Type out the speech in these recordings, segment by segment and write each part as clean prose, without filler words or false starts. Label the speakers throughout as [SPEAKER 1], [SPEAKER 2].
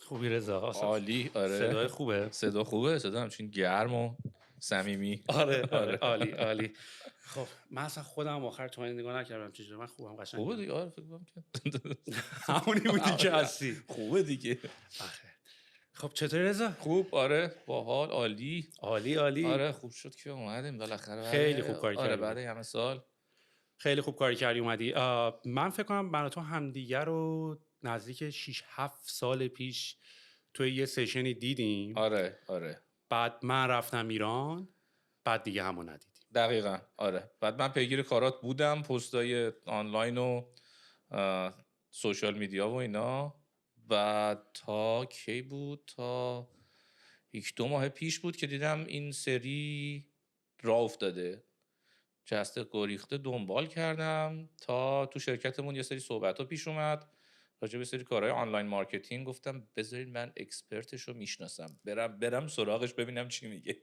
[SPEAKER 1] خوبی رضا؟
[SPEAKER 2] عالی. آره
[SPEAKER 1] صدای خوبه؟
[SPEAKER 2] صدا خوبه، صدا همچین گرم و صمیمی.
[SPEAKER 1] آره عالی. خب من اصلا خودم آخر تو نگاه نکردم چجوری. من خوبم، قشنگم.
[SPEAKER 2] خوبه دیگه. آره فکر کنم که
[SPEAKER 1] همونی بودی که هستی.
[SPEAKER 2] خوبه دیگه.
[SPEAKER 1] آخه خب چطوری رضا؟
[SPEAKER 2] خوب. آره باحال. عالی. آره خوب شد که اومدیم بالاخره.
[SPEAKER 1] خیلی خوب کاری کردیم.
[SPEAKER 2] بعد همه سال
[SPEAKER 1] خیلی خوب کاری کردی اومدی. من فکر کنم من و تو همدیگه رو نزدیک 6-7 سال پیش توی یه سشنی دیدیم.
[SPEAKER 2] آره.
[SPEAKER 1] بعد من رفتم ایران، بعد دیگه همو ندیدیم.
[SPEAKER 2] دقیقاً. آره بعد من پیگیر کارات بودم، پستای آنلاین و سوشال میدیا و اینا. بعد تا کی بود؟ تا 1-2 ماه پیش بود که دیدم این سری راه افتاده، جسته گریخته. دنبال کردم تا تو شرکتمون یه سری صحبت ها پیش اومد راجع به سری کارهای آنلاین مارکتینگ. گفتم بذارید من اکسپرتش رو میشناسم، برم سراغش ببینم چی میگه.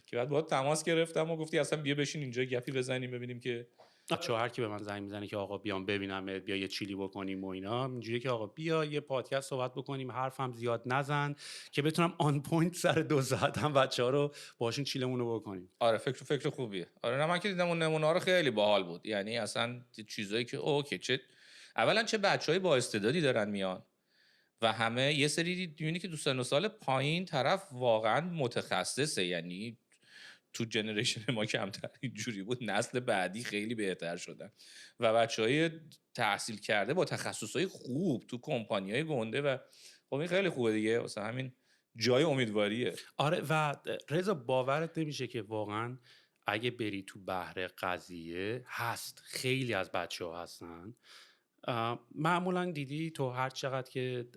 [SPEAKER 2] که بعد باهات تماس گرفتم و گفتی اصلا بیا بشین اینجا گپی بزنیم ببینیم که
[SPEAKER 1] چون هر کی به من زنگ میزنه که آقا بیام ببینم، بیا یه چیلی بکنیم و اینا، اینجوریه که آقا بیا یه پادکست صحبت بکنیم، حرفم زیاد نزن که بتونم آن پوینت سر 2 ساعت هم بچه‌ها رو باشون چیلمون رو بکنیم.
[SPEAKER 2] آره فکر خوبیه. آره نه من که دیدم اون نمونه ها رو خیلی باحال بود. یعنی اصلا چیزایی که اوکی اولا چه بچهای با استعدادی دارن میان و همه یه سری دیونی که دوستان و سال پایین طرف واقعا متخصصه. یعنی تو جنریشن ما کمتر اینجوری بود، نسل بعدی خیلی بهتر شدن و بچهای تحصیل کرده با تخصصهای خوب تو کمپانیای گنده و خب این خیلی خوبه دیگه. واسه همین جای امیدواریه.
[SPEAKER 1] آره و رضا باورت نمیشه که واقعا اگه بری تو بحر قضیه هست، خیلی از بچه‌ها هستن. معمولا دیدی تو هر چقدر که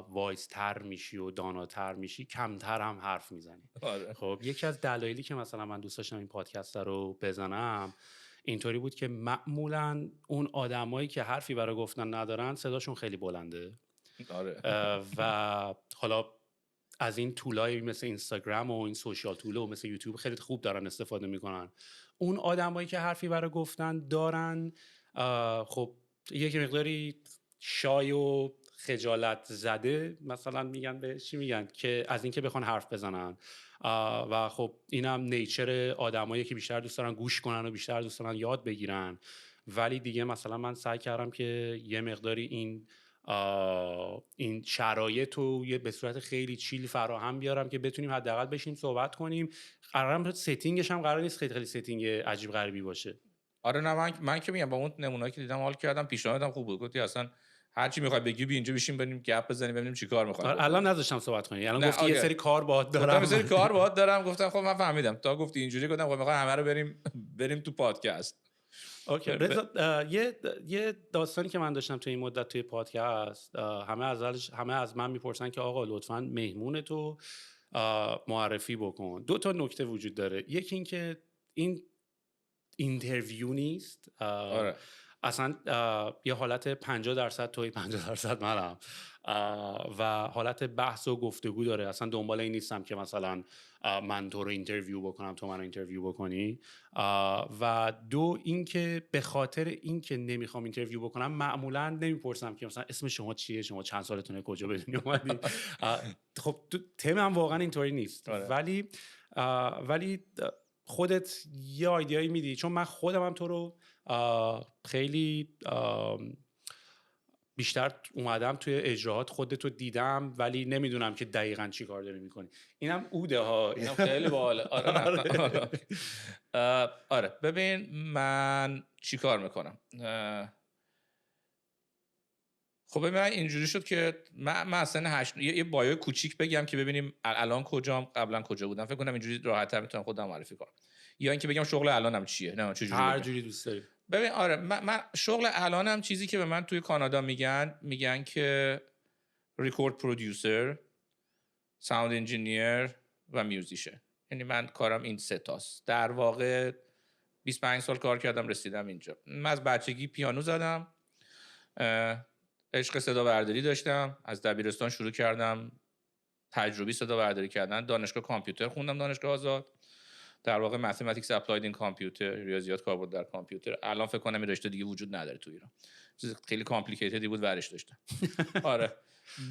[SPEAKER 1] وایس تر میشی و داناتر میشی کمتر هم حرف میزنی.
[SPEAKER 2] آره.
[SPEAKER 1] خب یکی از دلایلی که مثلا من دوست داشتم این پادکست رو بزنم اینطوری بود که معمولا اون آدمایی که حرفی برای گفتن ندارن صداشون خیلی بلنده.
[SPEAKER 2] آره.
[SPEAKER 1] و حالا از این تولای مثل اینستاگرام و این سوشال تول و مثل یوتیوب خیلی خوب دارن استفاده میکنن. اون آدمایی که حرفی برای گفتن دارن خب یک مقداری شای و خجالت زده مثلا میگن به چی میگن که از این که بخوان حرف بزنن. و خب اینم نیچر آدمایی که بیشتر دوست دارن گوش کنن و بیشتر دوست دارن یاد بگیرن. ولی دیگه مثلا من سعی کردم که یه مقداری این شرایط رو به صورت خیلی چیل فراهم بیارم که بتونیم حداقل بشیم صحبت کنیم. قرارم ستینگش هم قرار نیست خیلی ستینگ عجیب غریبی باشه.
[SPEAKER 2] آره نه من که میگم با اون نمونه‌ای که دیدم حال کردم، پیشنهادم خوب بود. گفتی اصلا هر چی میخوای بگی بی اینجا بشین بریم گپ بزنیم ببینیم چیکار می‌خوایم.
[SPEAKER 1] الان نذاشتم صحبت کنی، الان گفتی یه سری کار باهات دارم.
[SPEAKER 2] یه سری کار باهات دارم. گفتم خب من فهمیدم. تا گفتی اینجوری گفتم خب می‌خوام همه رو بریم تو پادکست.
[SPEAKER 1] اوکی رضا، یه داستانی که من داشتم تو این مدت توی پادکست، همه از من میپرسن که آقا لطفاً مهمون تو معرفی بکن. 2 تا نکته وجود داره. یکی این که این اینترویو نیست.
[SPEAKER 2] آره.
[SPEAKER 1] اصلا یه حالت 50% توی 50% منم و حالت بحث و گفتگو داره. اصلا دنبال این نیستم که مثلا من تو رو اینترویو بکنم تو من رو اینترویو بکنی. و 2 این که به خاطر این که نمیخوام اینترویو بکنم معمولا نمیپرسم که مثلا اسم شما چیه، شما چند سالتونه، کجا به دنیا اومدی. خب تمام واقعا اینطوری نیست.
[SPEAKER 2] آره.
[SPEAKER 1] ولی خودت یه آیدیایی میدی، چون من خودم هم تو رو خیلی بیشتر اومدم توی اجراهات خودت رو دیدم ولی نمیدونم که دقیقاً چی کار داری میکنی. اینم اوده ها،
[SPEAKER 2] اینم خیلی باحاله. آره ببین من چی کار میکنم. خب ببین من اینجوری شد که من اصلا یه بایو کوچیک بگم که ببینیم الان کجام، قبلا کجا بودم. فکر کنم اینجوری راحت‌تر میتونم خودم معرفی کنم، یا اینکه بگم شغل الانم چیه. نه چه جوری
[SPEAKER 1] هر جوری دوست داری.
[SPEAKER 2] ببین آره من شغل الانم چیزی که به من توی کانادا میگن که ریکورد پرودیوسر، ساوند انجینیر و میوزیشن. یعنی من کارم این 3 تاست. در واقع 25 سال کار کردم رسیدم اینجا. من از بچگی پیانو زدم، عشق صدا برداری داشتم. از دبیرستان شروع کردم تجربی صدا برداری کردن. دانشگاه کامپیوتر خوندم، دانشگاه آزاد. در واقع ماثماتیکس اپلاید این کامپیوتر، ریاضیات کاربرد در کامپیوتر. الان فکر کنم این رشته دیگه وجود نداره تو ایران. چیز خیلی کامپلیکیتدی بود ورش داشتم. آره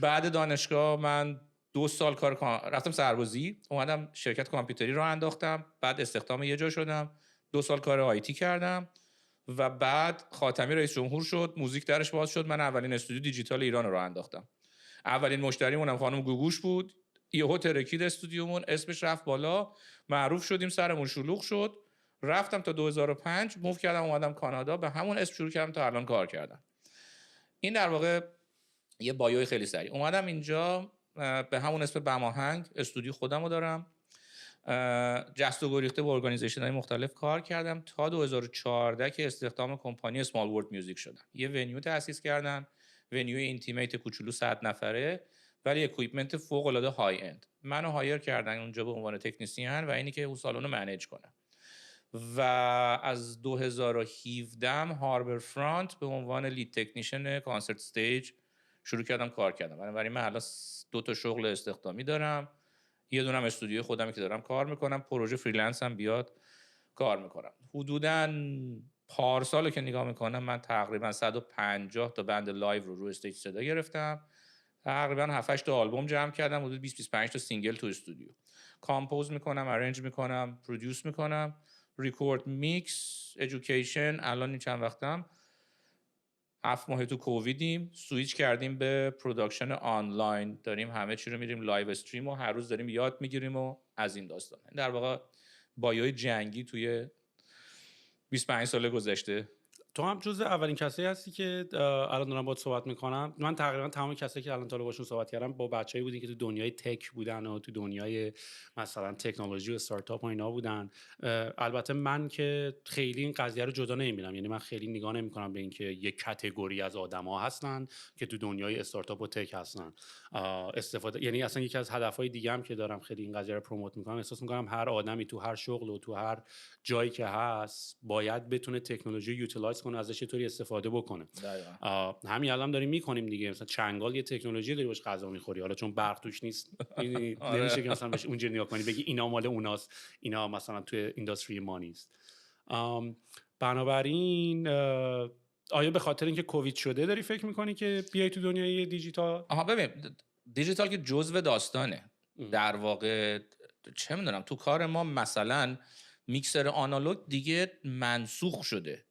[SPEAKER 2] بعد دانشگاه من 2 سال رفتم سربازی، اومدم شرکت کامپیوتری راه انداختم، بعد استخدام یه جا شدم، 2 سال کار آیتی کردم و بعد خاتمی رئیس جمهور شد، موزیک درش باز شد، من اولین استودیو دیجیتال ایران رو راه انداختم. اولین مشتریمونم خانم گوگوش بود، یهو ترکید استودیومون، اسمش رفت بالا، معروف شدیم، سرمون شلوغ شد. رفتم تا 2005 موو کردم اومدم کانادا، به همون اسم شروع کردم تا الان کار کردم. این در واقع یه بایوی خیلی سریع. اومدم اینجا به همون اسم بماهنگ استودیو خودمو دارم، جست و گریخته با ارگانیزیشن‌های مختلف کار کردم تا 2014 که استخدام کمپانی اسمال ورلد میوزیک شدم. یه ونیو تأسیس کردن، ونیو اینتیمیت کوچولو 100 نفره ولی اکویپمنت فوق العاده های اند. منو هایر کردن اونجا به عنوان تکنسین و اینی که اون سالن رو منیج کنم. و از 2017 هاربر فرانت به عنوان لید تکنیشن کانسرت استیج شروع کردم کار کردم. بنابراین من الان 2 تا شغل استخدامی دارم، یه دونم استودیو خودمی که دارم کار میکنم، پروژه فریلنس هم بیاد کار میکنم. حدوداً پارسال که نگاه میکنم من تقریبا 150 تا بند لایو رو استیج صدا گرفتم، تقریبا 7-8 تا آلبوم جمع کردم، حدود 20-25 تا سینگل تو استودیو کامپوز میکنم، ارنج میکنم، پرودیوس میکنم، ریکورد، میکس، ادویکیشن. الان این چند وقتم 7 ماه تو کوویدیم، سویچ کردیم به پروداکشن آنلاین، داریم همه چی رو میریم لایو استریم و هر روز داریم یاد میگیریم و از این داستان. در واقع بایوی جنگی توی 25 سال گذشته.
[SPEAKER 1] تو هم جزء اولین کسایی هستی که الان دارم باهات صحبت میکنم. من تقریبا تمام کسایی که الان تا باشون صحبت کردم با بچه‌ای بودین که تو دنیای تک بودن و تو دنیای مثلا تکنولوژی و استارتاپ و اینا بودن. البته من که خیلی این قضیه رو جدا نمیبینم، یعنی من خیلی نگاه نمیکنم به اینکه یک کاتگوری از آدما هستن که تو دنیای استارتاپ و تک هستن. یعنی اصلا یکی از هدفهای دیگه هم که دارم خیلی این قضیه رو پروموت میکنم، احساس میکنم هر آدمی تو هر شغل و تو هر جایی که هست باید بتونه تکنولوژی یوتیلایز کنه، ازش چطوری استفاده بکنه. همین الان داریم میکنیم دیگه، مثلا چنگال یه تکنولوژی داری باش غذا میخوری، حالا چون برق توش نیست نمیشه که مثلا بهش اونجوری نگاه کنی بگی اینا مال اوناست، اینا مثلا توی اینداستری ما نیست. بنابراین آیا به خاطر اینکه کووید شده داری فکر میکنی که بیای تو دنیای دیجیتال؟
[SPEAKER 2] ببین دیجیتال که جزء داستانه. در واقع چه میدونم تو کار ما مثلا میکسر آنالوگ دیگه منسوخ شده،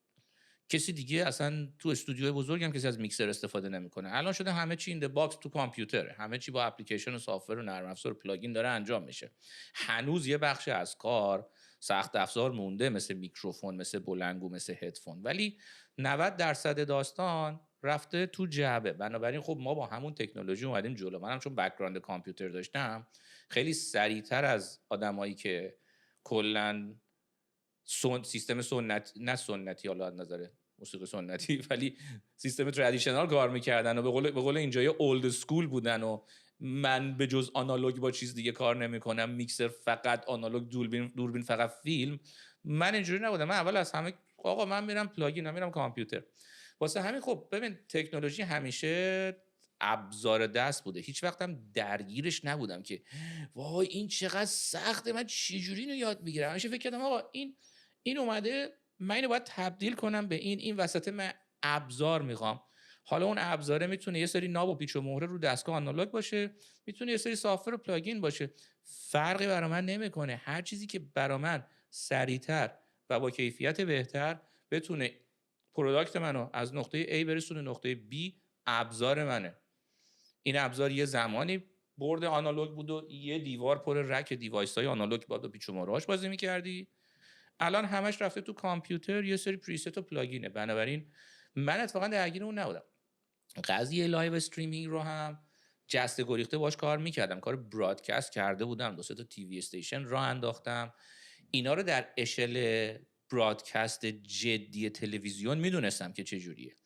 [SPEAKER 2] کسی دیگه اصلا تو استودیوهای بزرگ هم کسی از میکسر استفاده نمیکنه. الان شده همه چی این د باکس تو کامپیوتره، همه چی با اپلیکیشن و سافتور و نرم افزار و پلاگین داره انجام میشه. هنوز یه بخش از کار سخت افزار مونده، مثل میکروفون، مثل بلنگو، مثل هدفون، ولی 90% داستان رفته تو جعبه. بنابراین خب ما با همون تکنولوژی اومدیم جلو. منم چون بک‌گراند کامپیوتر داشتم خیلی سریعتر از آدمایی که کلا سیستم سنتی حالا از نظر موسیقی سنتی ولی سیستم ترادیشنال کار میکردن و به قول اینجا اولد اسکول بودن و من به جز آنالوگ با چیز دیگه کار نمیکنم، میکسر فقط آنالوگ، دوربین فقط فیلم. من اینجوری نبودم. من اول از همه آقا من میرم پلاگین، من میرم کامپیوتر. واسه همین خب ببین تکنولوژی همیشه ابزار دست بوده، هیچ وقتم درگیرش نبودم که وای این چقدر سخته، من چجوری اینو یاد بگیرم. همیشه فکر کردم آقا این اومده، من اینو باید تبدیل کنم به این وسط من ابزار میخوام. حالا اون ابزاره میتونه یه سری ناب و پیچ و مهره رو دستگاه آنالوگ باشه، میتونه یه سری سافتور و پلاگین باشه، فرقی برای من نمیکنه. هر چیزی که برای من سریعتر و با کیفیت بهتر بتونه پروداکت منو از نقطه A برسونه نقطه B، ابزار منه. این ابزار یه زمانی برد آنالوگ بود و یه دیوار پر رک دیوایس‌های آنالوگ با پیچ و مهره‌اش بازی می‌کردی. الان همش رفته تو کامپیوتر، یه سری پریست و پلاگینه. بنابراین من اتفاقا درگیر اون نبودم. قضیه لایو استریمینگ رو هم جسته گریخته باش کار میکردم، کار برادکست کرده بودم، 2 تا تیوی استیشن راه انداختم. اینا رو در اشل برادکست جدی تلویزیون میدونستم که چه جوریه.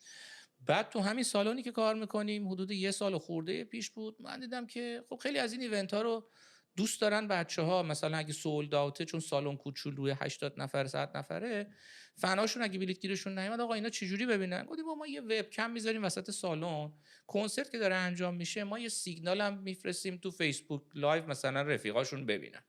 [SPEAKER 2] بعد تو همین سالونی که کار میکنیم حدود 1 سال خورده پیش بود، من دیدم که خب خیلی از این ایونت ها رو دوست دارن بچه‌ها، مثلا اگه سولد اوته چون سالن کوچولوی 80 نفر 100 نفره، فناشون اگه بلیت گیرشون نیومد آقا اینا چجوری ببینن؟ گفتیم ما یه وب کم میذاریم وسط سالن، کنسرت که داره انجام میشه ما یه سیگنال هم میفرستیم تو فیسبوک لایو مثلا رفیقاشون ببینن.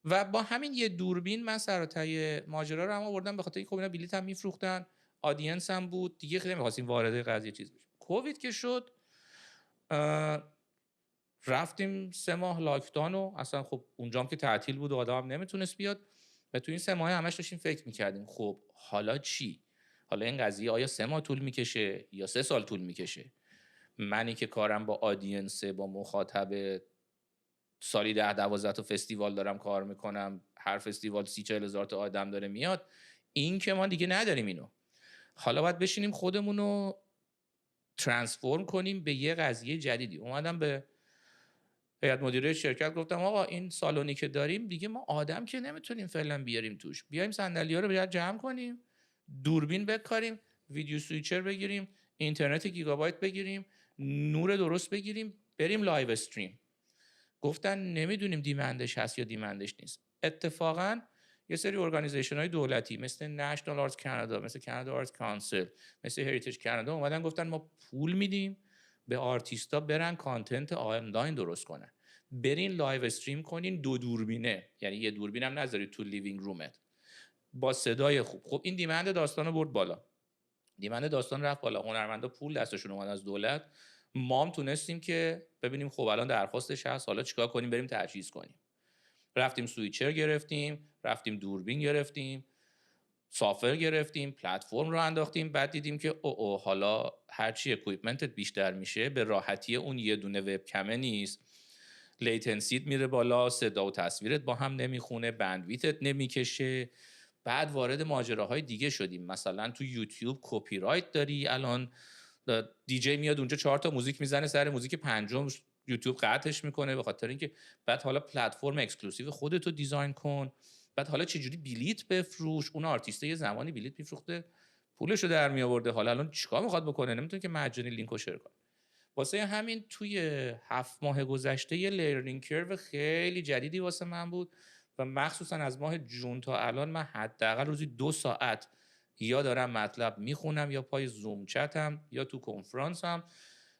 [SPEAKER 2] و با همین یه دوربین من سر تا ماجرا رو هم آوردم، به خاطر اینکه اینا بلیت هم میفروختن، آدینس هم بود دیگه، خیلی نمی‌خواستیم وارد قضیه چیز بشیم. کووید که شد رفتیم 3 ماه لاکداون و اصلا خب اونجام که تعطیل بود و آدم هم نمیتونست بیاد و تو این 3 ماه همش داشتیم فکر میکردیم خب حالا چی؟ حالا این قضیه آیا 3 ماه طول میکشه یا 3 سال طول میکشه؟ منی که کارم با آدینسه، با مخاطب، سالی 10-12 تا فستیوال دارم کار میکنم، هر فستیوال 30-40 هزار تا آدم داره میاد، این که ما دیگه نداریم اینو. حالا باید بشینیم خودمونو ترانسفورم کنیم به یه قضیه جدیدی. اومدم به هیئت مدیره شرکت گفتم آقا این سالونی که داریم دیگه ما آدم که نمیتونیم فعلا بیاریم توش، بیایم صندلی‌ها رو باید جمع کنیم، دوربین بکاریم، ویدیو سویچر بگیریم، اینترنت گیگابایت بگیریم، نور درست بگیریم، بریم لایو استریم. گفتن نمیدونیم دیمندش هست یا دیمندش نیست. اتفاقا یه سری ارگانیزیشن های دولتی مثل نشنال آرتس کانادا، مثل کانادا آرتس کانسل، مثل هریتیج کانادا اومدن گفتن ما پول میدیم به آرتیستا برن کانتنت آنلاین درست کنن، برین لایو استریم کنین 2 دوربینه، یعنی یه دوربین هم نذارید تو لیوینگ رومت، با صدای خوب. خب این دیمند داستانو برد بالا، دیمند داستان رفت بالا، هنرمندا پول دستشون اومد از دولت، ما هم تونستیم که ببینیم خب الان درخواستش هست، حالا چیکار کنیم؟ بریم تجهیز کنیم. رفتیم سویچر گرفتیم، رفتیم دوربین گرفتیم، سافر گرفتیم، پلتفرم رو انداختیم، بعد دیدیم که حالا هرچی اکویپمنتت بیشتر میشه به راحتی اون یه دونه وبکمه نیست، لیتنسیت میره بالا، صدا و تصویرت با هم نمیخونه، بندویتت نمیکشه. بعد وارد ماجراهای دیگه شدیم، مثلا تو یوتیوب کپی رایت داری، الان دیجی میاد اونجا 4 تا موزیک میزنه، سر موزیک پنجم یوتیوب قطعش میکنه به خاطر اینکه بعد حالا پلتفرم اکسکلوسیو خودتو دیزاین کن، بعد حالا چجوری بلیت بفروش، اون آرتیست یه زمانی بلیت میفروخته پولشو در می آورده، حالا الان چیکار میخواد بکنه؟ نمیتونه که مجانی لینکو شیر کنه. واسه همین توی 7 ماه گذشته یه لرنینگ کرو خیلی جدیدی واسه من بود و مخصوصا از ماه جون تا الان من حداقل روزی 2 ساعت یا دارم مطلب میخونم یا پای زوم چتم یا تو کنفرانسم.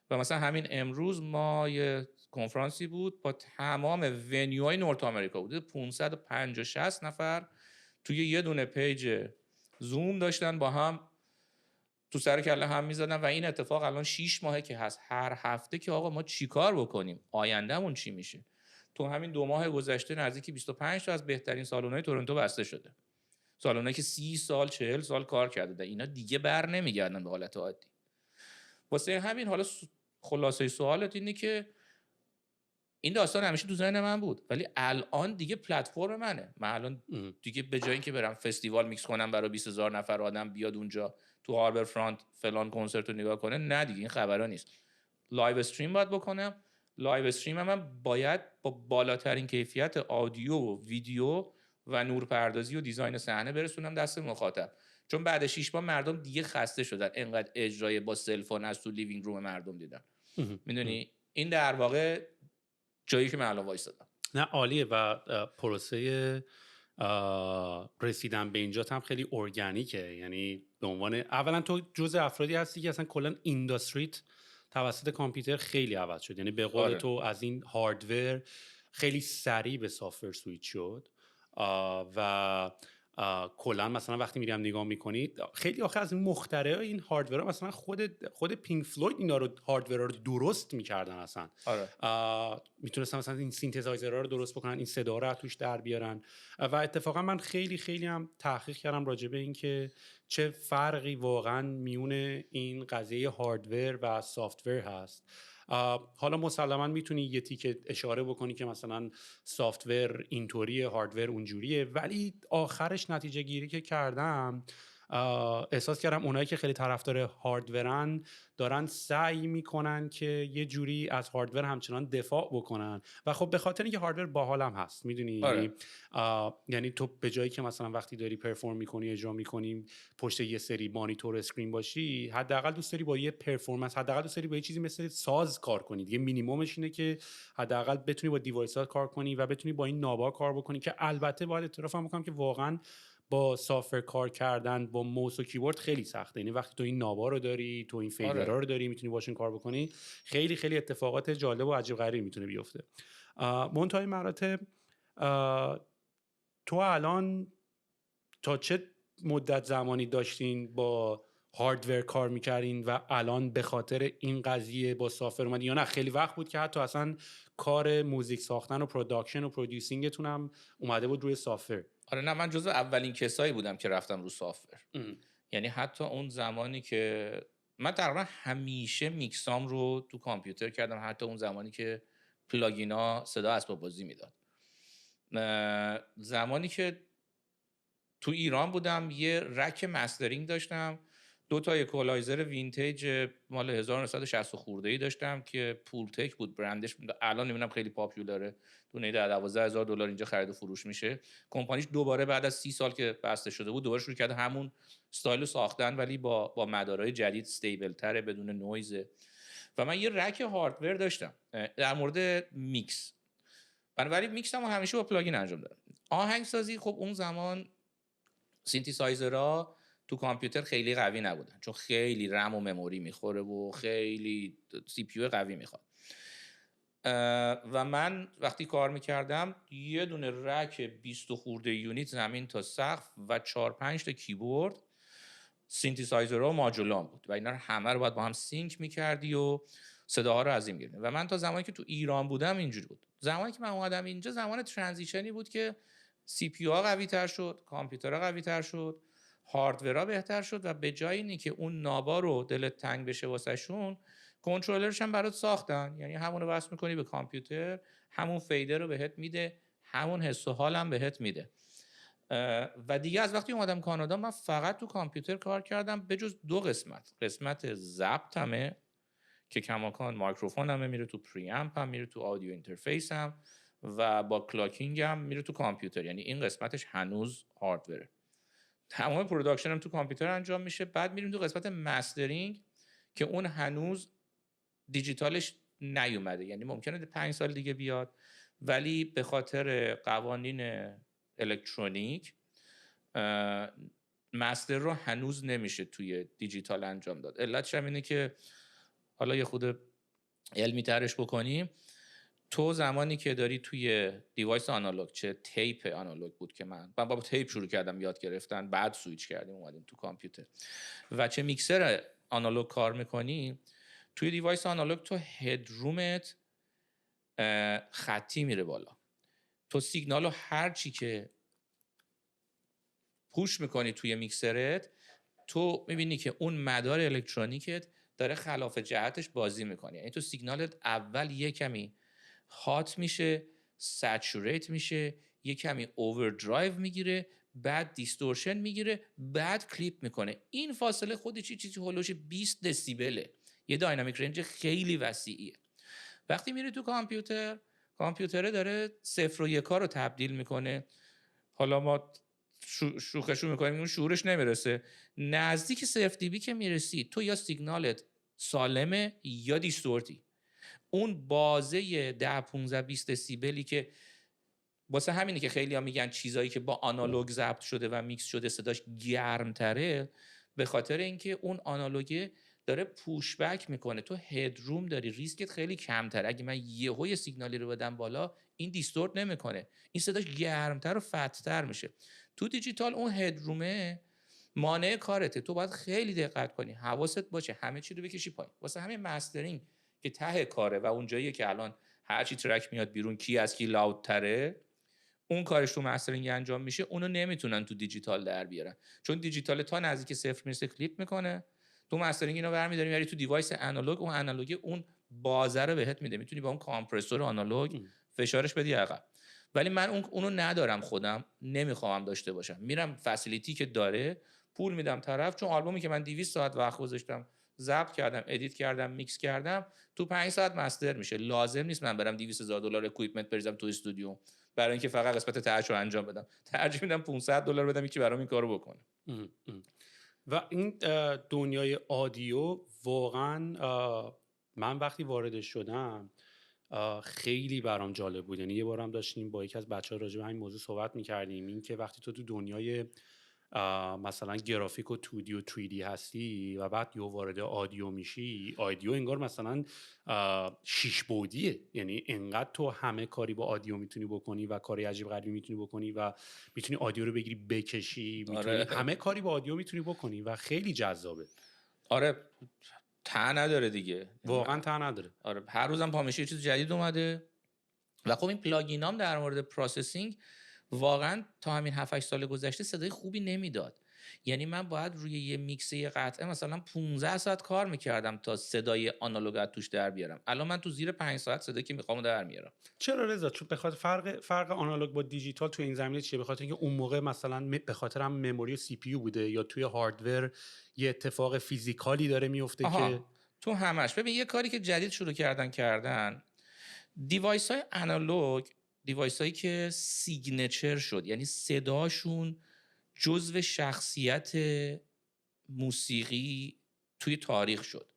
[SPEAKER 2] و مثلا همین امروز ما یه کنفرانسی بود با تمام ونیوهای نورت آمریکا، بود 550-60 نفر توی یه دونه پیج زوم داشتن با هم تو سر کله هم میزدن و این اتفاق الان 6 ماهه که هست، هر هفته که آقا ما چیکار بکنیم، آیندهمون چی میشه. تو همین 2 ماه گذشته نزدیک 25 تا از بهترین سالن‌های تورنتو بسته شده، سالن‌هایی که 30 سال 40 سال کار کرده، اینا دیگه بر نمیگردن به حالت عادی. واسه همین حالا خلاصه سوالت اینه که این داستان همیشه تو ذهن من بود، ولی الان دیگه پلتفرم منه. من الان دیگه به جای اینکه برم فستیوال میکس کنم برای 20,000 نفر آدم بیاد اونجا تو هاربر فرانت فلان کنسرت رو نگاه کنه، نه دیگه این خبرا نیست. لایو استریم باید بکنم، لایو استریم هم باید با بالاترین کیفیت آدیو و ویدیو و نورپردازی و دیزاین صحنه برسونم دست مخاطب، چون بعد 6 ماه مردم دیگه خسته شدن انقدر اجرای با سلفون از تو لیوینگ روم مردم دیدن. میدونی این در واقع جایی که من الان وایسادم.
[SPEAKER 1] نه عالیه و پروسه رسیدن به اینجا هم خیلی ارگانیکه، یعنی به عنوان اولا تو جزء افرادی هستی که اصلا کلا اینداستریت توسط کامپیوتر خیلی عوض شد، یعنی به قول تو از این هاردور خیلی سریع به سافتور سویچ شد و کلا مثلا وقتی میرم نگاه میکنید خیلی آخه از این مخترع این هاردورها مثلا خود پینک فلوید اینا رو هاردورها رو درست میکردن اصلا. میتونستن مثلا این سینتزایزرها رو درست بکنن، این صدا رو توش در بیارن. و اتفاقا من خیلی خیلی هم تحقیق کردم راجع به این که چه فرقی واقعا میون این قضیه هاردور و سافتور هست. حالا مسلما میتونی یه تیکه اشاره بکنی که مثلا سافتور اینطوریه هاردور اونجوریه، ولی آخرش نتیجه گیری که کردم احساس کردم اونایی که خیلی طرفدار هاردورن دارن سعی میکنن که یه جوری از هاردور همچنان دفاع بکنن و خب به خاطر اینکه هاردور باحالم هست میدونی. یعنی تو به جایی که مثلا وقتی داری پرفورم میکنی اجرا میکنی پشت یه سری مانیتور اسکرین باشی، حداقل دوست داری با یه پرفورمنس، حداقل دوست داری با یه چیزی مثل ساز کار کنی دیگه. مینیممش اینه که حداقل بتونی با دیوایسات کار کنی و بتونی با این نابا کار بکنی، که البته باید اعترافم بکنم که واقعا با سافر کار کردن با موس و کیبورد خیلی سخته. یعنی وقتی تو این نابا رو داری، تو این فیدرها رو داری، میتونی باشون کار بکنی، خیلی خیلی اتفاقات جالب و عجیب غریبی میتونه بیفته. منتهای مراتب تو الان تا چه مدت زمانی داشتین با هاردور کار میکردین و الان به خاطر این قضیه با سافر اومدین، یا نه خیلی وقت بود که حتی اصلا کار موزیک ساختن و پروداکشن و پرودیوسینگتون هم اومده بود روی سافر؟
[SPEAKER 2] آره نه، من جزو اولین کسایی بودم که رفتم رو سافر. یعنی حتی اون زمانی که من تقریبا همیشه میکسام رو تو کامپیوتر کردم، حتی اون زمانی که پلاگینا صدا اسباب بازی میداد. زمانی که تو ایران بودم یه رک مسترینگ داشتم، 2 تا اکوالایزر وینتیج مال 1960 خورده‌ای داشتم که پولتک بود برندش، الان نمیدونم خیلی پاپولاره، دونه $12,000 اینجا خرید و فروش میشه. کمپانیش دوباره بعد از 30 سال که بسته شده بود دوباره شروع کرده همون استایل ساختن، ولی با مدارهای جدید، استیبل تره، بدون نویزه. و من یه رک هاردور داشتم در مورد میکس، بنابراین میکسمو همیشه با پلاگین انجام دادم. آهنگسازی خب اون زمان سینتیسایزرها تو کامپیوتر خیلی قوی نبودن، چون خیلی رم و مموری میخوره و خیلی سی پی یو قوی میخواد. و من وقتی کار میکردم یه دونه رک 20 خورده یونیت زمین تا سقف و 4-5 تا کیبورد، سینتیسایزرها و ماجولام بود و اینا رو همه رو باید با هم سینک میکردی و صداها رو از این گرفتی. و من تا زمانی که تو ایران بودم اینجوری بود. زمانی که من اومدم اینجا زمان ترانزیشنی بود که سی پی ها قوی تر شد، کامپیوترها قوی تر شد، هاردورها بهتر شد و به جای اینی که اون نابا رو دلت تنگ بشه واسهشون، کنترلرش هم برات ساختن. یعنی همون رو وصل میکنی به کامپیوتر، همون فیدر رو بهت میده، همون حس و حال هم بهت میده. و دیگه از وقتی اومدم کانادا من فقط تو کامپیوتر کار کردم، بجز 2 قسمت ضبطمه که کماکان مایکروفون هم میره تو، پری امپ هم میره تو، آدیو اینترفیس هم و با کلاکینگ هم میره تو کامپیوتر. یعنی این قسمتش هنوز هاردوره. تمام پروداکشن هم تو کامپیوتر انجام میشه. بعد میریم تو قسمت مسترینگ که اون هنوز دیجیتالش نیومده، یعنی ممکنه 5 سال دیگه بیاد، ولی به خاطر قوانین الکترونیک مستر رو هنوز نمیشه توی دیجیتال انجام داد. علتش هم اینه که حالا یه خود علمی ترش بکنیم، تو زمانی که داری توی دیوایس آنالوگ، چه تیپ آنالوگ بود که من با تیپ شروع کردم یاد گرفتن، بعد سویچ کردیم اومدیم تو کامپیوتر، و چه میکسر آنالوگ کار میکنی، توی دیوایس آنالوگ تو هدرومت خطی میره بالا. تو سیگنال رو هر چی که پوش میکنی توی میکسرت، تو میبینی که اون مدار الکترونیکت داره خلاف جهتش بازی میکنه. یعنی تو سیگنالت اول یه کمی هات میشه، سچوریت میشه، یه کمی اووردرایو میگیره، بعد دیستورشن میگیره، بعد کلیپ میکنه. این فاصله خودش چیزی هولوش 20 دسیبله، یه داینامیک رنج خیلی وسیعیه. وقتی میره تو کامپیوتر داره 0 و 1 رو تبدیل میکنه. حالا ما شوخشو میکنیم، اون شعورش نمیرسه. نزدیک 0 دی بی که میرسی تو یا سیگنالت سالمه یا دیستورتی. اون بازه 10 15 20 دسیبلی که واسه همینه که خیلی ها میگن چیزایی که با آنالوگ ضبط شده و میکس شده صداش گرمتره، به خاطر اینکه اون آنالوگه داره پوش بک میکنه، تو هدروم داری، ریسکت خیلی کمتره. اگه من یهو سیگنالی رو بدم بالا این دیستورت نمیکنه، این صداش گرمتر و فت‌تر میشه. تو دیجیتال اون هدرومه مانع کارته، تو باید خیلی دقت کنی، حواست باشه همه چی رو بکشی پایین. واسه همین مسترینگ که ته کاره و اون جاییه که الان هر چی ترک میاد بیرون کی از کی لاودتره، اون کارش تو مسترینگ انجام میشه، اونو نمیتونن تو دیجیتال در بیارن، چون دیجیتال تا نزدیک 0 میرسه کلیپ میکنه. تو مسترینگ اینو برمی‌داری میاری تو دیوایس آنالوگ، اون آنالوگ اون بازه رو بهت میده، میتونی با اون کامپرسور آنالوگ فشارش بدی عقب. ولی من اونو ندارم، خودم نمیخوام داشته باشم. میرم فسیلیتی که داره پول میدم طرف، چون آلبومی که من 200 ساعت وقت گذاشتم ضبط کردم، ادیت کردم، میکس کردم، تو 5 ساعت مستر میشه. لازم نیست من برم $200,000 اکویپمنت بریزم تو استودیو برای اینکه فقط قسمت تهش رو انجام بدم. ترجیح میدم $500 بدم یکی برام این کارو بکنه.
[SPEAKER 1] و این دنیای آدیو واقعا من وقتی وارد شدم خیلی برام جالب بود. یعنی یه بارم داشتیم با یکی از بچه‌ها راجع به همین موضوع صحبت می‌کردیم، این که وقتی تو دنیای مثلا گرافیک و 2D و 3D هستی و بعد یه وارد آدیو میشی، آدیو انگار مثلا 6 بعدیه، یعنی انقدر تو همه کاری با آدیو میتونی بکنی و کاری عجیب غریبی میتونی بکنی و میتونی آدیو رو بگیری بکشی، میتونی
[SPEAKER 2] آره.
[SPEAKER 1] همه کاری با آدیو میتونی بکنی و خیلی جذابه.
[SPEAKER 2] آره ته نداره دیگه،
[SPEAKER 1] واقعا ته نداره.
[SPEAKER 2] آره هر روزم پا میشه یه چیز جدید اومده. و خب این پلاگینام در مورد پروسسینگ واقعا تا همین 7-8 سال گذشته صدای خوبی نمیداد. یعنی من باید روی یه میکس یه قطعه مثلا 15 ساعت کار میکردم تا صدای آنالوگ توش در بیارم. الان من تو زیر 5 ساعت صدایی که میخوام در میارم.
[SPEAKER 1] چرا رضا؟ چون بخاطر فرق آنالوگ با دیجیتال تو این زمینه چیه؟ بخاطر اینکه اون موقع مثلا به خاطر هم مموری و سی پی یو بوده، یا توی هاردور یه اتفاق فیزیکالی داره میفته که
[SPEAKER 2] تو همش. ببین یه کاری که جدید شروع کردن دیوایس های آنالوگ، دیوایس هایی که سیگنچر شد، یعنی صداشون جزو شخصیت موسیقی توی تاریخ شد.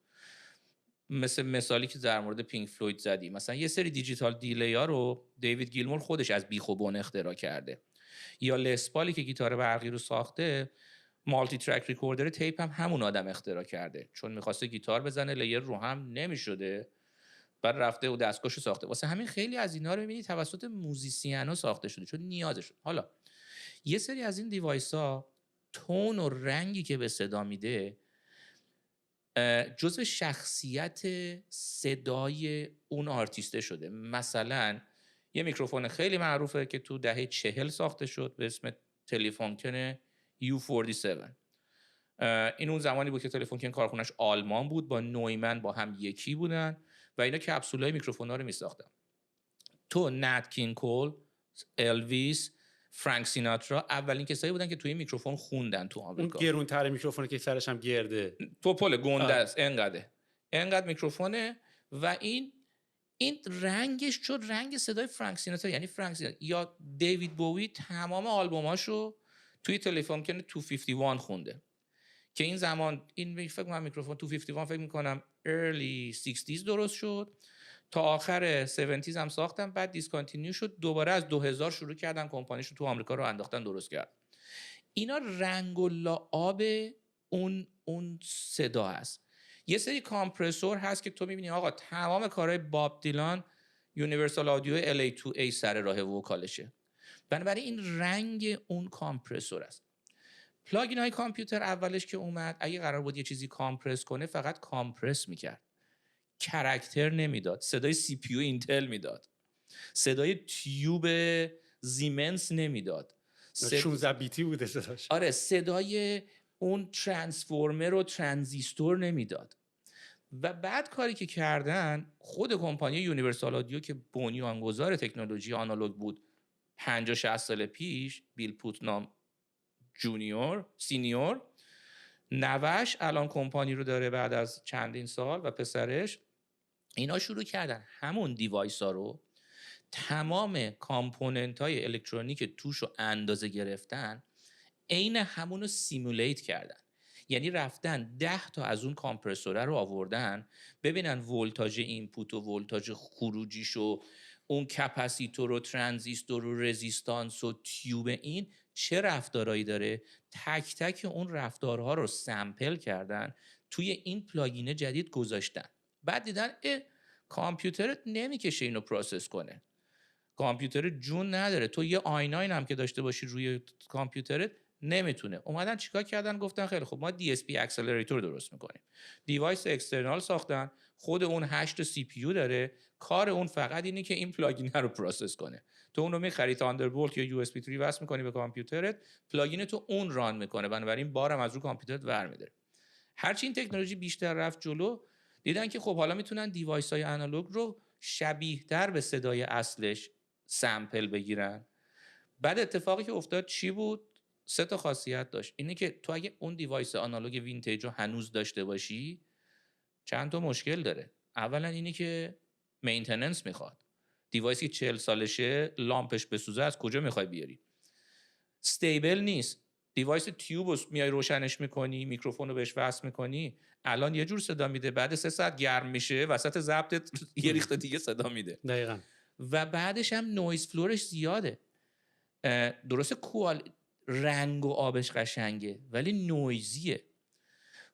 [SPEAKER 2] مثالی که در مورد پینک فلوید زدی، مثلا یه سری دیجیتال دیلی ها رو دیوید گیلمور خودش از بیخ و بن اختراع کرده، یا لسپالی که گیتار برقی رو ساخته، مالتی ترک ریکوردر تیپ هم همون آدم اختراع کرده، چون میخواسته گیتار بزنه لیر رو هم نمیشده، بعد رفته و دستگاهشو ساخته. واسه همین خیلی از اینا رو میبینی توسط موزیسینا ساخته شده چون نیازش. حالا یه سری از این دیوایس ها تون و رنگی که به صدا میده جزء شخصیت صدای اون آرتیسته شده. مثلا یه میکروفون خیلی معروفه که تو دهه 40 ساخته شد به اسم تلفونکن U47. این اون زمانی بود که تلفونکن کارخونش آلمان بود، با نویمن با هم یکی بودن و اینا کپسولای میکروفونا رو میساختن. تو نت کینگ کول، الویس، فرانک سیناترا اولین کسایی بودن که توی میکروفون خوندن تو آمریکا.
[SPEAKER 1] اون گرونتر میکروفونه که سرش هم گرده،
[SPEAKER 2] توپل گنده است، انقدر میکروفونه. و این رنگش چون رنگ صدای فرانک سیناترا، یعنی فرانک سیناترا یا دیوید بووی تمام آلبوماشو توی تلفونکن 251 خونده که این زمان این فکر کنم میکروفون 251 فکر میکنم early 60s درست شد، تا آخر 70s هم ساختن، بعد دیسکانتینیو شد، دوباره از 2000 شروع کردن کمپانیشو تو آمریکا رو انداختن درست کرد. اینا رنگ و لعاب اون صدا هست. یه سری کامپرسور هست که تو میبینی آقا تمام کارهای باب دیلان یونیورسال آدیو LA2A سر راه وکالشه، بنابراین این رنگ اون کامپرسور است. پلاگین های کامپیوتر اولش که اومد اگه قرار بود یه چیزی کامپرس کنه فقط کامپرس میکرد، کاراکتر نمیداد. صدای سی پی یو اینتل میداد، صدای تیوب زیمنس نمیداد،
[SPEAKER 1] 16 بیتی بوده صداش.
[SPEAKER 2] آره صدای اون ترانسفورمر و ترانزیستور نمیداد. و بعد کاری که کردن خود کمپانی یونیورسال آدیو که بنیانگذار تکنولوژی آنالوگ بود 50-60 سال پیش، بیل پوتنام سینیور، نوش الان کمپانی رو داره بعد از چندین سال و پسرش، اینا شروع کردن همون دیوایس ها رو، تمام کامپوننت های الکترونیک توش رو اندازه گرفتن، عین همون رو سیمولیت کردن. یعنی رفتن 10 تا از اون کامپرسوره رو آوردن ببینن ولتاژ اینپوت و ولتاژ خروجیش و اون کپاسیتور و ترانزیستور و رزیستانس و تیوب این چه رفتارهایی داره، تک تک اون رفتارها رو سمپل کردن توی این پلاگین جدید گذاشتن. بعد دیدن کامپیوترت نمیکشه اینو پروسس کنه، کامپیوتر جون نداره، تو یه آیناین هم که داشته باشی روی کامپیوترت نمیتونه. اومدن چیکار کردن؟ گفتن خیلی خب ما DSP اکسلراتور درست میکنیم، دیوایس اکسترنال ساختن، خود اون 8 سی پی یو داره، کار اون فقط اینه که این پلاگین رو پروسس کنه. تو اون رو میخری تاندربولت یا یو اس بی 3 وصل میکنی به کامپیوترت، پلاگین تو اون ران میکنه، بنابراین بارم از رو کامپیوترت برمی‌داره. هرچی این تکنولوژی بیشتر رفت جلو دیدن که خب حالا میتونن دیوایس های آنالوگ رو شبیه تر به صدای اصلش سمپل بگیرن. بعد اتفاقی که افتاد چی بود؟ 3 تا خاصیت داشت. اینه که تو اگه اون دیوایس آنالوگ وینتیج رو هنوز داشته باشی چند تا مشکل داره. اولا اینه که مینتیننس میخواد، دیوایسی که 40 سالشه لامپش بسوزه از کجا میخوای بیاری؟ استیبل نیست، دیوایس تیوب رو میای روشنش میکنی، میکروفون رو بهش وصل میکنی، الان یه جور صدا میده، بعد 3 ساعت گرم میشه، وسط ضبطت یه ریخت دیگه صدا میده.
[SPEAKER 1] دقیقاً.
[SPEAKER 2] و بعدش هم نویز فلورش زیاده. درسته رنگ و آبش قشنگه ولی نویزیه.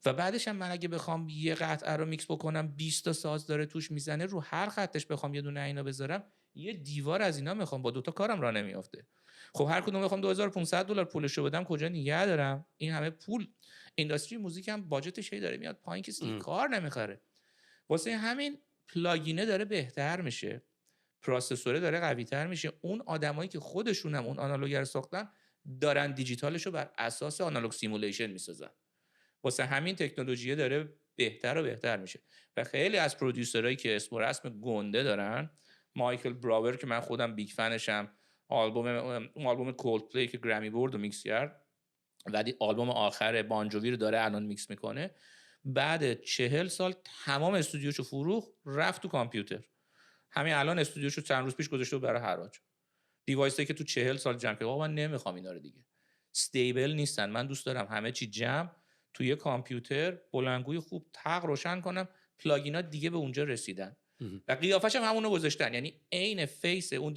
[SPEAKER 2] و بعدش هم من اگه بخوام یه قطعه رو میکس بکنم 20 تا ساز داره توش میزنه، رو هر خطش بخوام یه دونه اینا بذارم یه دیوار از اینا میخوام، با دوتا کارم راه نمیافته. خب هر کدوم بخوام $2500 پولشو بدم کجا نگه دارم این همه پول؟ اینداستری موزیک هم باجتش داره میاد پایین، کسی کار نمیخره. واسه همین پلاگینه داره بهتر میشه، پروسسوره داره قوی تر میشه، اون آدمایی که خودشونم اون آنالوگ ساختن دارن دیجیتالشو بر اساس آنالوگ سیمولیشن میسازن. واسه همین تکنولوژی داره بهتر و بهتر میشه. و خیلی از پرودیوسرایی که اسم و رسم گنده دارن، مایکل براور که من خودم بیگ فنشم، آلبوم کولدپلی که گرمی برد و میکس کرد، ولی آلبوم آخر بانجووی رو داره الان میکس میکنه، بعد 40 سال تمام استودیوشو فروخت رفت تو کامپیوتر. همین الان استودیوشو چند روز پیش گذاشته برای حراج. دیوایسی که تو 40 سال جمع کرده، من نمیخوام اینا رو دیگه، استیبل نیستن، من دوست دارم همه چی جمع توی کامپیوتر، بلندگوی خوب تق روشن کنم، پلاگینا دیگه به اونجا رسیدن و قیافش هم همونو گذاشتن، یعنی عین فیس اون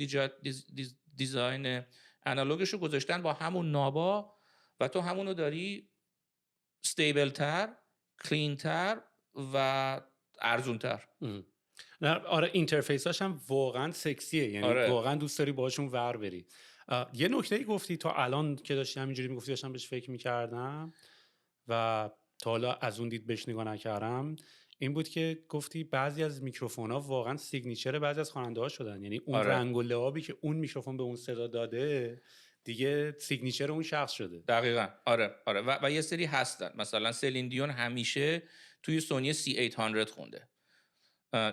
[SPEAKER 2] دیزاین آنالوگش رو گذاشتن با همون نابا و تو همونو داری استیبل تر، کلین تر و ارزون تر.
[SPEAKER 1] آره اینترفیساش هم واقعا سکسیه، یعنی واقعا دوست داری باهاشون ور بری. یه نکته گفتی تا الان که داشتی همینجوری میگفتی داشتم بهش فکر میکردم و تا حالا از اون دید بهش نگاه نکردم، این بود که گفتی بعضی از میکروفونا واقعا سیگنیچر بعضی از خواننده‌ها شدن، یعنی اون رنگ و لعابی که اون میکروفون به اون صدا داده دیگه سیگنیچر اون شخص شده.
[SPEAKER 2] دقیقاً. آره و یه سری هستن، مثلا سلین دیون همیشه توی سونی C800 خونده،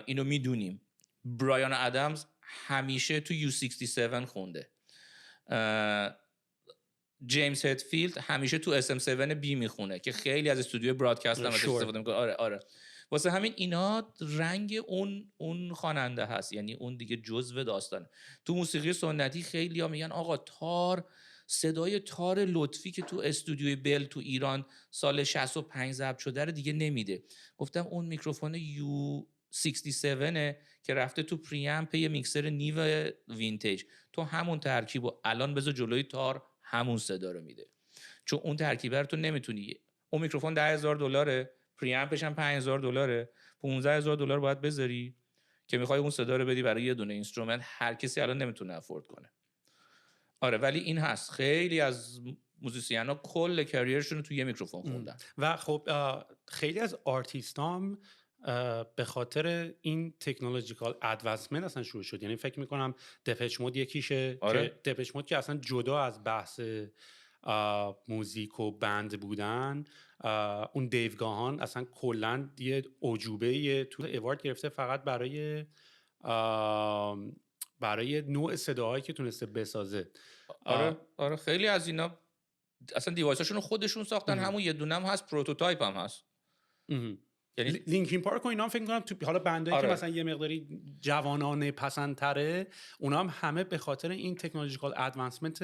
[SPEAKER 2] اینو میدونیم. برایان ادمز همیشه تو U67 خونده. جیمز هدفیلد همیشه تو SM7B میخونه که خیلی از استودیو برادکست هم ازش استفاده میکنه. آره واسه همین اینا رنگ اون خواننده هست، یعنی اون دیگه جزء داستانه. تو موسیقی سنتی خیلی‌ها میگن آقا تار، صدای تار لطفی که تو استودیوی بل تو ایران سال 65 ضبط شده رو دیگه نمیده. گفتم اون میکروفون U67 که رفته تو پریامپ یه میکسر نیو وینتیج، تو همون ترکیب و الان بذار جلوی تار همون صدا رو میده، چون اون ترکیبه رو تو نمیتونی. اون میکروفون $10,000، پریامپش هم $5,000، $15,000 باید بذاری که میخوای اون صدا رو بدی برای یه دونه اینسترومنت. هر کسی الان نمیتونه افورد کنه. آره ولی این هست، خیلی از موزیسینا کل کریرشون رو توی یه میکروفون خوندن.
[SPEAKER 1] و خب خیلی از آرتیستام به خاطر این تکنولوژیکال ادوانسمنت اصلا شروع شد. یعنی فکر میکنم دپچ مود یکیشه. که دپچ مود که اصلا جدا از بحث موزیک و بند بودن، اون دیو گاهان اصلا کلا یه عجوبه تو اوارد گرفته فقط برای نوع صداهایی که تونسته بسازه.
[SPEAKER 2] آره خیلی از اینا اصلا دیوایساشون خودشون ساختن. همون یه دونه هم هست، پروتوتایپ هم هست.
[SPEAKER 1] یعنی لینکین پارک و اینا هم فکر می‌کنم تو حالا بندایی که مثلا یه مقداری جوانانه پسندتره، اونا هم همه به خاطر این تکنولوژیکال ادوانسمنت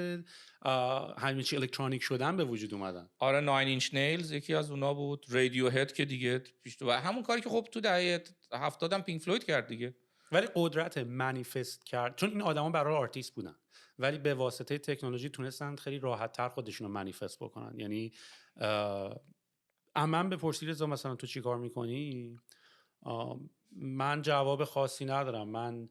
[SPEAKER 1] همین چی الکترونیک شدن به وجود اومدن.
[SPEAKER 2] آره 9 اینچ نیلز یکی از اونا بود، رادیو هد که دیگه و همون کاری که خب تو دهه 70 هم پینک فلوید کرد دیگه.
[SPEAKER 1] ولی قدرت منیفست کرد، چون این آدما برای آرتیست بودن ولی به واسطه تکنولوژی تونستن خیلی راحت‌تر خودشون رو منیفست بکنن. یعنی من بپرسید رضا مثلا تو چی کار میکنی، من جواب خاصی ندارم. من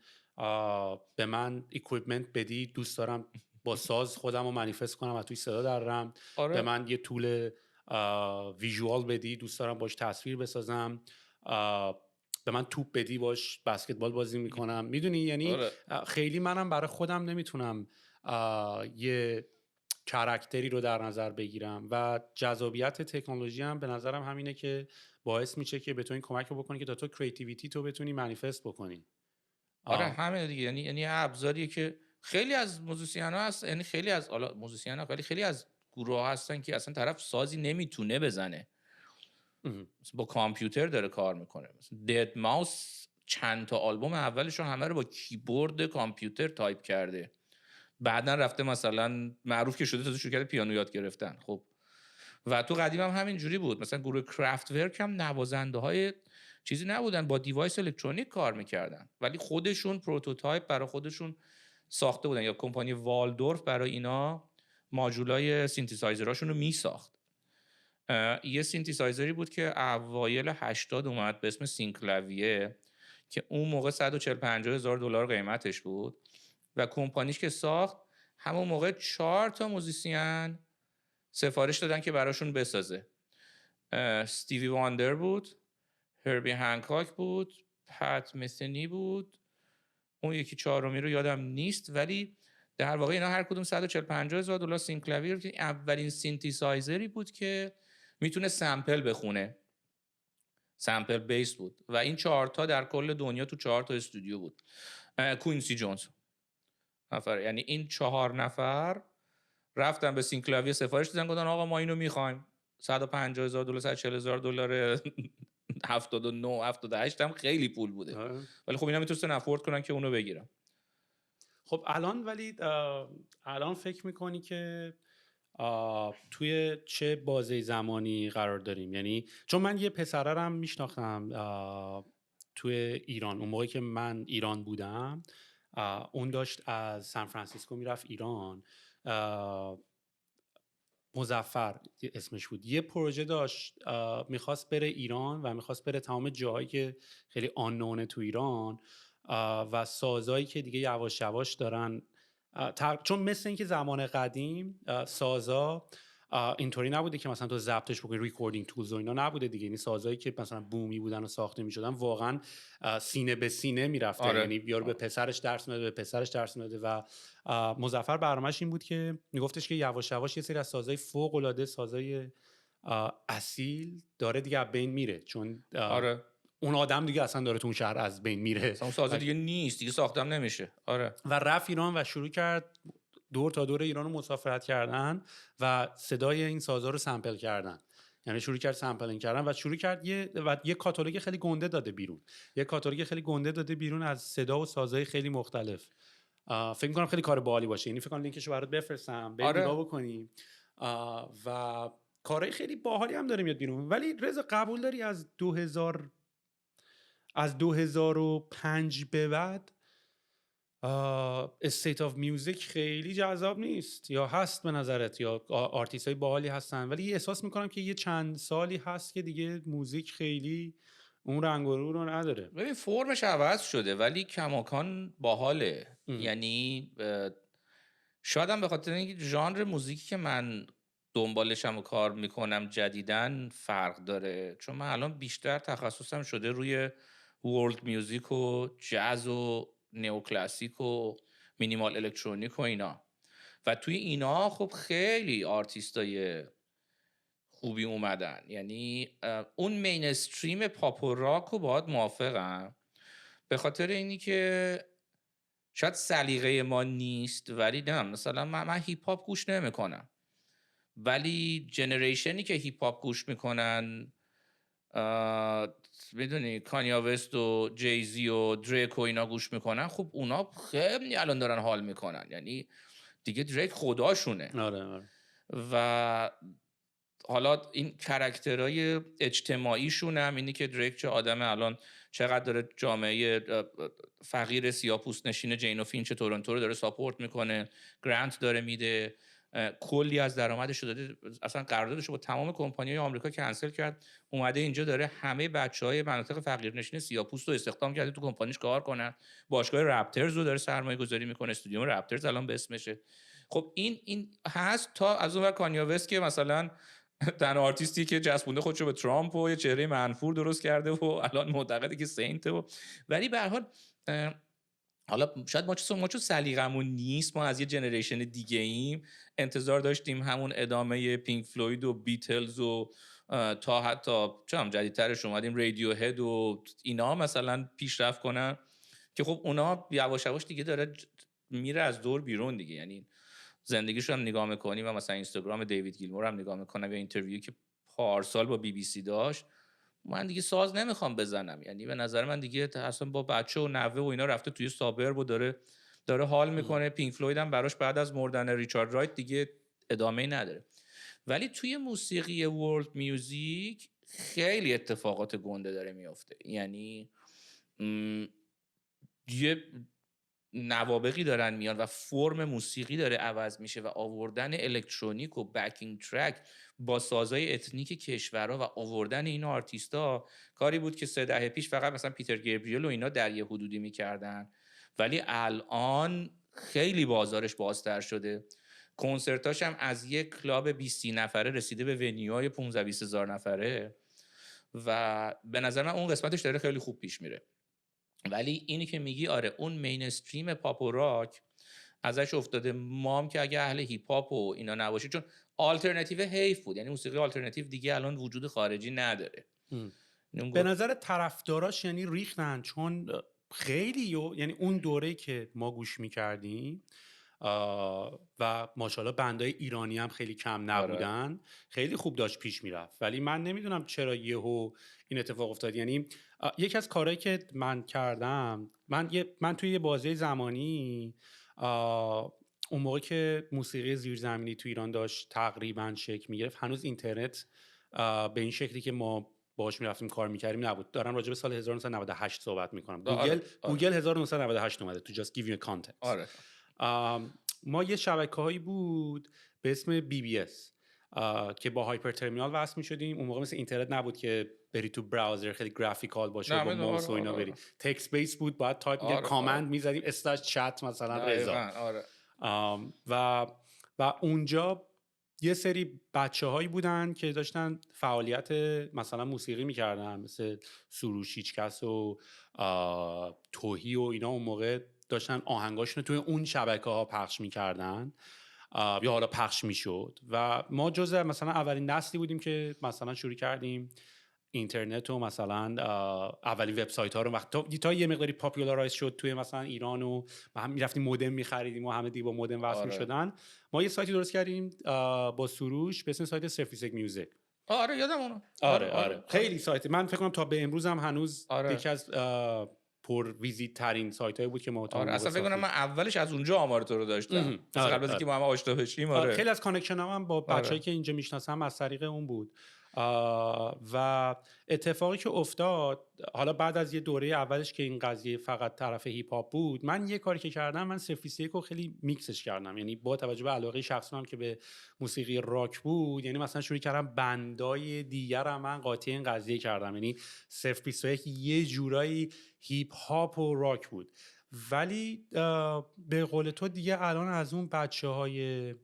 [SPEAKER 1] به من اکویپمنت بدی، دوست دارم با ساز خودم رو منیفست کنم و توی صدا درم. به من یه طول ویژوال بدی، دوست دارم باش تصویر بسازم. به من توپ بدی، باش بسکتبال بازی میکنم. میدونی یعنی خیلی منم برای خودم نمیتونم یه کاراکتری رو در نظر بگیرم و جذابیت تکنولوژی هم به نظرم همینه که باعث میشه که به تو این کمک رو بکنی که تا تو کریتیویتی تو بتونی منیفست بکنی.
[SPEAKER 2] آره همین دیگه، یعنی ابزاریه که خیلی از موزیسینا هست، یعنی خیلی از موزیسینا ولی خیلی از گروه هستن که اصلا طرف سازی نمیتونه بزنه، با کامپیوتر داره کار میکنه. مثلا دد ماوس چند تا آلبوم اولشون همه رو با کیبورد کامپیوتر تایپ کرده، بعدن رفته مثلا معروف که شده تا شروع کرده پیانو یاد گرفتن. خب و تو قدیم هم همین جوری بود. مثلا گروه کرافت ورک هم نوازنده های چیزی نبودن، با دیوایس الکترونیک کار میکردن ولی خودشون پروتوتایپ برای خودشون ساخته بودن، یا کمپانی والدورف برای اینا ماژولای سینتزایزراشون رو میساخت. یه سینتزایزری بود که اوایل 80 اومد به اسم سینکلاویه که اون موقع 140-150 هزار دلار قیمتش بود و کمپانیش که ساخت همون موقع 4 تا موزیسین سفارش دادن که براشون بسازه. استیوی واندر بود، هربی هنکاک بود، پت مثنی بود، اون یکی چهارمی رو یادم نیست، ولی در واقع اینا هر کدوم 140-150 هزار دلار. سینکلاویر که اولین سینتزایزری بود که میتونه سمپل بخونه، سمپل بیس بود و این 4 تا در کل دنیا تو 4 تا استودیو بود. کوینسی جونز یعنی این 4 نفر رفتن به سینکلاویه سفارش دادن، گفتن آقا ما اینو میخوایم، 150 هزار دلار 140 هزار دلار 79 78 هم خیلی پول بوده، ولی خب اینا میتونستن افورد کنن که اونو بگیرن.
[SPEAKER 1] خب الان ولی الان فکر میکنی که توی چه بازه زمانی قرار داریم؟ یعنی چون من یه پسره هم میشناختم توی ایران، اون موقعی که من ایران بودم اون داشت از سان فرانسیسکو میرفت ایران، مظفر اسمش بود، یه پروژه داشت میخواست بره ایران و میخواست بره تمام جاهایی که خیلی آنونه تو ایران و سازایی که دیگه یواش یواش دارن چون مثل اینکه زمان قدیم سازا اینطوری نبوده که مثلا تو ضبطش بکنی، ریکوردینگ تولز و اینا نبوده دیگه، یعنی سازایی که مثلا بومی بودن و ساخته میشدن واقعا سینه به سینه میرفته.
[SPEAKER 2] آره.
[SPEAKER 1] یعنی یارو به پسرش درس میداده، به پسرش درس میداده و مظفر برنامه‌اش این بود که میگفتش که یواش یواش یه سری از سازای فوق العاده، سازای اصیل داره دیگه از بین میره، چون
[SPEAKER 2] آره.
[SPEAKER 1] اون آدم دیگه اصلا داره تو اون شهر از بین میره،
[SPEAKER 2] اون سازه دیگه نیست، دیگه ساختم نمیشه. آره.
[SPEAKER 1] و رفت ایران و شروع کرد دور تا دور ایران رو مسافرت کردن و صدای این سازا رو سمپل کردن. یعنی شروع کرد سمپلینگ کردن و شروع کرد یه کاتالوگ خیلی گنده داده بیرون، یه کاتالوگ خیلی گنده داده بیرون از صدا و سازهای خیلی مختلف. فکر می‌کنم خیلی کار باحالی باشه، یعنی فکر کنم لینکشو برات بفرستم بریم نگاه بکنیم و کارهای خیلی باحالی هم داره میاد بیرون. ولی رضا قبول داری از 2005 به بعد استیت آف میوزیک خیلی جذاب نیست، یا هست به نظرت؟ یا آرتیست های باحالی هستن ولی احساس میکنم که یه چند سالی هست که دیگه موزیک خیلی اون رنگ و رو رو نداره.
[SPEAKER 2] ببین فرمش عوض شده ولی کماکان باحاله. یعنی شاید هم به خاطر اینکه ژانر موزیکی که من دنبالشم و کار میکنم جدیداً فرق داره، چون من الان بیشتر تخصصم شده روی ورلد میوزیک و جاز و نئوکلاسیک و مینیمال الکترونیک و اینا، و توی اینا خب خیلی آرتیستای خوبی اومدن. یعنی اون مینستریم پاپ و راک رو باهات موافقم، به خاطر اینی که شاید سلیقه ما نیست، ولی نه مثلا من هیپ هاپ گوش نمیکنم، ولی جنریشنی که هیپ هاپ گوش میکنن میدونی کانیا وست و جیزی و دریک و اینا گوش میکنن، خب اونا خیلی الان دارن حال میکنن، یعنی دیگه دریک خداشونه.
[SPEAKER 1] آره.
[SPEAKER 2] و حالا این کاراکترهای اجتماعیشون هم اینی که دریک چه آدم الان چقدر داره جامعه فقیر سیاه‌پوست نشین جین و فینچ تورنتو رو داره ساپورت میکنه، گرانت داره میده، کلی از درآمدش رو داده، اصلا قراردادش رو با تمام کمپانی‌های آمریکا کنسل کرد، اومده اینجا داره همه بچه‌های مناطق فقیرنشین سیاه‌پوست رو استخدام کرده تو کمپانیش کار کنن، باشگاه رپترز رو داره سرمایه‌گذاری میکنه، استودیوم رپترز الان به اسمشه. خب این هست تا از اون ور کانیا وست که مثلا تنها آرتیستی که چسبونده خودشو به ترامپ و یه چهره منفور درست کرده و الان معتقده که سینته ولی به هر حال حالا شاید ما چون سلیقمون نیست، ما از یه جنریشن دیگه ایم، انتظار داشتیم همون ادامه پینک فلوید و بیتلز و تا حتی چم جدیدترش اومدیم رادیو هد و اینا مثلا پیشرفت کنن، که خب اونا یواش یواش دیگه داره میره از دور بیرون دیگه. یعنی زندگیشو هم نگاه میکنیم و مثلا اینستاگرام دیوید گیلمور هم نگاه میکنم یا اینترویو که پارسال با بی بی سی داشت، من دیگه ساز نمیخوام بزنم. یعنی به نظر من دیگه اصلا با بچه و نوه و اینا رفته توی سابرب و داره حال میکنه. پینک فلوید هم براش بعد از مردن ریچارد رایت دیگه ادامه نداره. ولی توی موسیقی ورلد میوزیک خیلی اتفاقات گنده داره میفته. یعنی یه نوابغی دارن میان و فرم موسیقی داره عوض میشه و آوردن الکترونیک و بکینگ ترک با سازهای اتنیک کشورها و آوردن این آرتیستا کاری بود که 3 دهه پیش فقط مثلا پیتر گبریل و اینا در یه حدودی میکردن، ولی الان خیلی بازارش بازتر شده. کنسرتاش هم از یک کلاب 20 نفره رسیده به ونیوهای 15 20 هزار نفره و به نظر من اون قسمتش داره خیلی خوب پیش میره. ولی اینی که میگی آره، اون مینستریم پاپ و راک ازش افتاده. ما هم که اگه اهل هیپ هاپ و اینا نباشی، چون آلترناتیو حیف بود، یعنی موسیقی آلترناتیو دیگه الان وجود خارجی نداره.
[SPEAKER 1] به نظر طرفداراش یعنی ریختن، چون خیلی یعنی اون دوره که ما گوش میکردیم و ماشاءالله بندای ایرانی هم خیلی کم نبودن، خیلی خوب داشت پیش میرفت. ولی من نمیدونم چرا یهو این اتفاق افتاد. یعنی یکی از کارهایی که من کردم، من توی یه بازه زمانی اون موقع که موسیقی زیرزمینی تو ایران داشت تقریبا شکل میگرفت، هنوز اینترنت به این شکلی که ما باهاش میرفتیم کار میکردیم نبود. دارم راجع به سال 1998 صحبت میکنم. گوگل 1998 اومده تو just give you a context. ما یه شبکه‌هایی بود به اسم BBS که با هایپر ترمینال وصل می‌شدیم. اون موقع مثل اینترنت نبود که بری تو براوزر خیلی گرافیکال باشه با ماوس و اینا بری. تکست بیس بود، باید تایپ می‌کردیم، کامند می‌زدیم اسلش چت مثلا رضا. و اونجا یه سری بچه‌هایی بودن که داشتن فعالیت مثلا موسیقی می‌کردن، مثل سروش هیچکس و توهی و اینا. اون موقع داشتن آهنگاشون توی اون شبکه‌ها پخش می‌کردن یا حالا پخش می‌شد و ما جزء مثلا اولین نسلی بودیم که مثلا شروع کردیم اینترنت و مثلا اولین وبسایت‌ها رو تا یه مقداری پاپولارایز شد توی مثلا ایران و هم می‌رفتیم مودم می‌خریدیم و همه دیگه با مودم وصل می‌شدن. ما یه سایتی درست کردیم با سروش به اسم سایت سرفیسک میوزیک.
[SPEAKER 2] یادم اونو.
[SPEAKER 1] آره. خیلی سایت، من فکر کنم تا به امروز هم هنوز یکی از پر ویزیت ترین سایت‌هایی بود که ما تا
[SPEAKER 2] اصلا فکر کنم من اولش از اونجا آمار تو رو داشتم. قبل از اینکه ما هم آشنا بشیم.
[SPEAKER 1] خیلی از کانکشن‌هام هم با بچه‌ای که اینجا میشناسم از طریق اون بود. و اتفاقی که افتاد، حالا بعد از یه دوره اولش که این قضیه فقط طرف هیپ هاپ بود، من یه کاری که کردم، من سرفیسیک رو خیلی میکسش کردم. یعنی با توجه به علاقه شخصیم که به موسیقی راک بود، یعنی مثلا شروع کردم بندای دیگر هم من قاطی این قضیه کردم. یعنی سرفیسیک یه جورایی هیپ هاپ و راک بود. ولی به قول تو دیگه الان از اون بچه‌های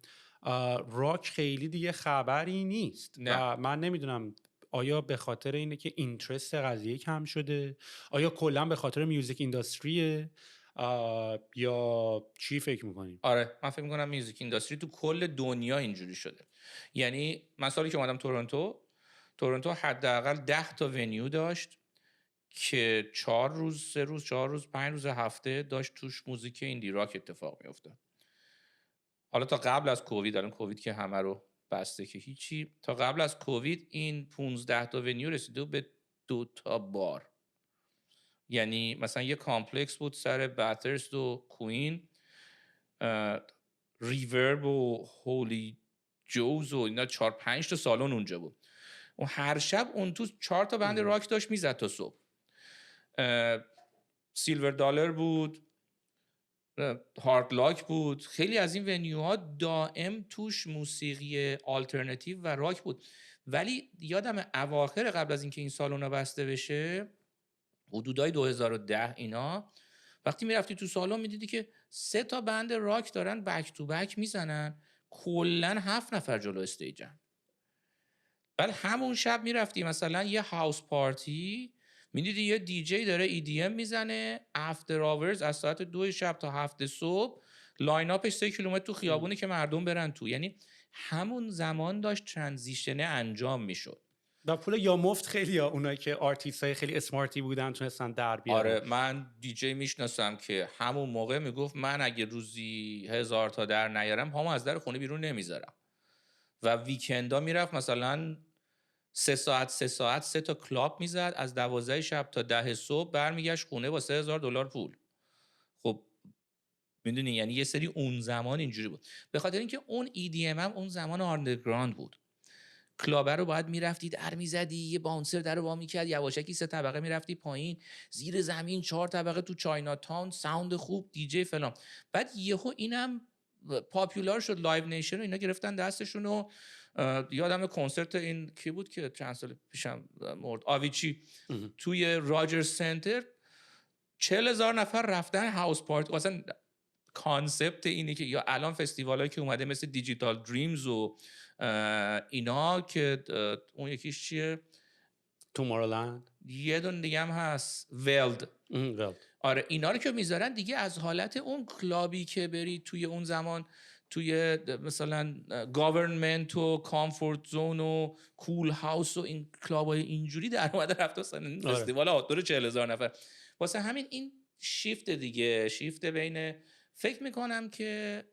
[SPEAKER 1] راک خیلی دیگه خبری نیست. و من نمیدونم آیا به خاطر اینه که اینترست قضیه کم شده، آیا کلا به خاطر میوزیک اینداستریه، یا چی فکر میکنیم؟
[SPEAKER 2] آره، من فکر میکنم میوزیک اینداستری تو کل دنیا اینجوری شده. یعنی من سالی که اومدم تورنتو حداقل 10 تا ونیو داشت که 4 روز 3 روز 4 روز 5 روز هفته داشت توش موزیک ایندی راک اتفاق میافتاد. حالا تا قبل از کووید، الان کووید که همه رو بسته که هیچی، تا قبل از کووید این 15 تا ونیو رسیده به 2 تا بار. یعنی مثلا یه کامپلکس بود سر باترست و کوین، ریورب و هولی جوز و اینا 4-5 تا سالن اونجا بود و هر شب اون تو 4 تا بند راک داشت میزد تا صبح. سیلور دالر بود، هارد لاک بود، خیلی از این ونیوها دائم توش موسیقی آلترناتیو و راک بود. ولی یادم اواخر قبل از اینکه این سالونا بسته بشه، حدودای 2010 اینا، وقتی میرفتی تو سالن میدیدی که 3 تا بند راک دارن بک تو بک میزنن، کلن 7 نفر جلو استیجن. بعد همون شب میرفتی مثلا یه هاوس پارتی، میدیدی یه دیجی داره EDM میزنه، افتر آورز از ساعت 2 شب تا 7 صبح، لاین اپش 3 کیلومتر تو خیابونه که مردم برن تو. یعنی همون زمان داشت ترانزیشن انجام میشد
[SPEAKER 1] و پول یا مفت خیلی ها اونایی که آرتیستای خیلی اسمارتی بودن تونستن در بیارن.
[SPEAKER 2] آره، من دیجی میشناسم که همون موقع میگفت من اگه روزی 1000 تا در نیارم پامو از در خونه بیرون نمیذارم. و ویکندا میرفت مثلا 3 ساعت 3 تا کلاب میزد، از 12 شب تا 10 صبح برمیگشت خونه با $3000 پول. خب میدونی، یعنی یه سری اون زمان اینجوری بود. به خاطر اینکه اون EDM هم اون زمان آندرگراند بود، کلابه رو باید میرفتی در میزدی، یه باونسر در رو وا میکرد، یواشکی 3 طبقه میرفتی پایین، زیر زمین 4 طبقه تو چاینا تاون، ساوند خوب، دیجی فلان. بعد یهو اینم پاپولار شد، لایو نیشن و اینا گرفتن دستشون و یادم کنسرت این کی بود که چند سال پیشم مرد، آویچی، توی راجر سنتر 40,000 نفر رفتن هاوس پارتی. اصلا کانسپت اینه که یا الان فستیوالایی که اومده مثل دیجیتال دریمز و اینا که اون یکیش چیه،
[SPEAKER 1] تومورلند،
[SPEAKER 2] یه دونه دیگه هم هست ولد. آره اینا رو که میذارن دیگه از حالت اون کلابی که بری توی اون زمان توی مثلا گاورنمنت و کامفورت زون و کول هاوس و این کلابای اینجوری در اومده رفته مثلا فستیوال آوتدور 40,000 نفر. واسه همین این شیفت دیگه، شیفت بین، فکر میکنم که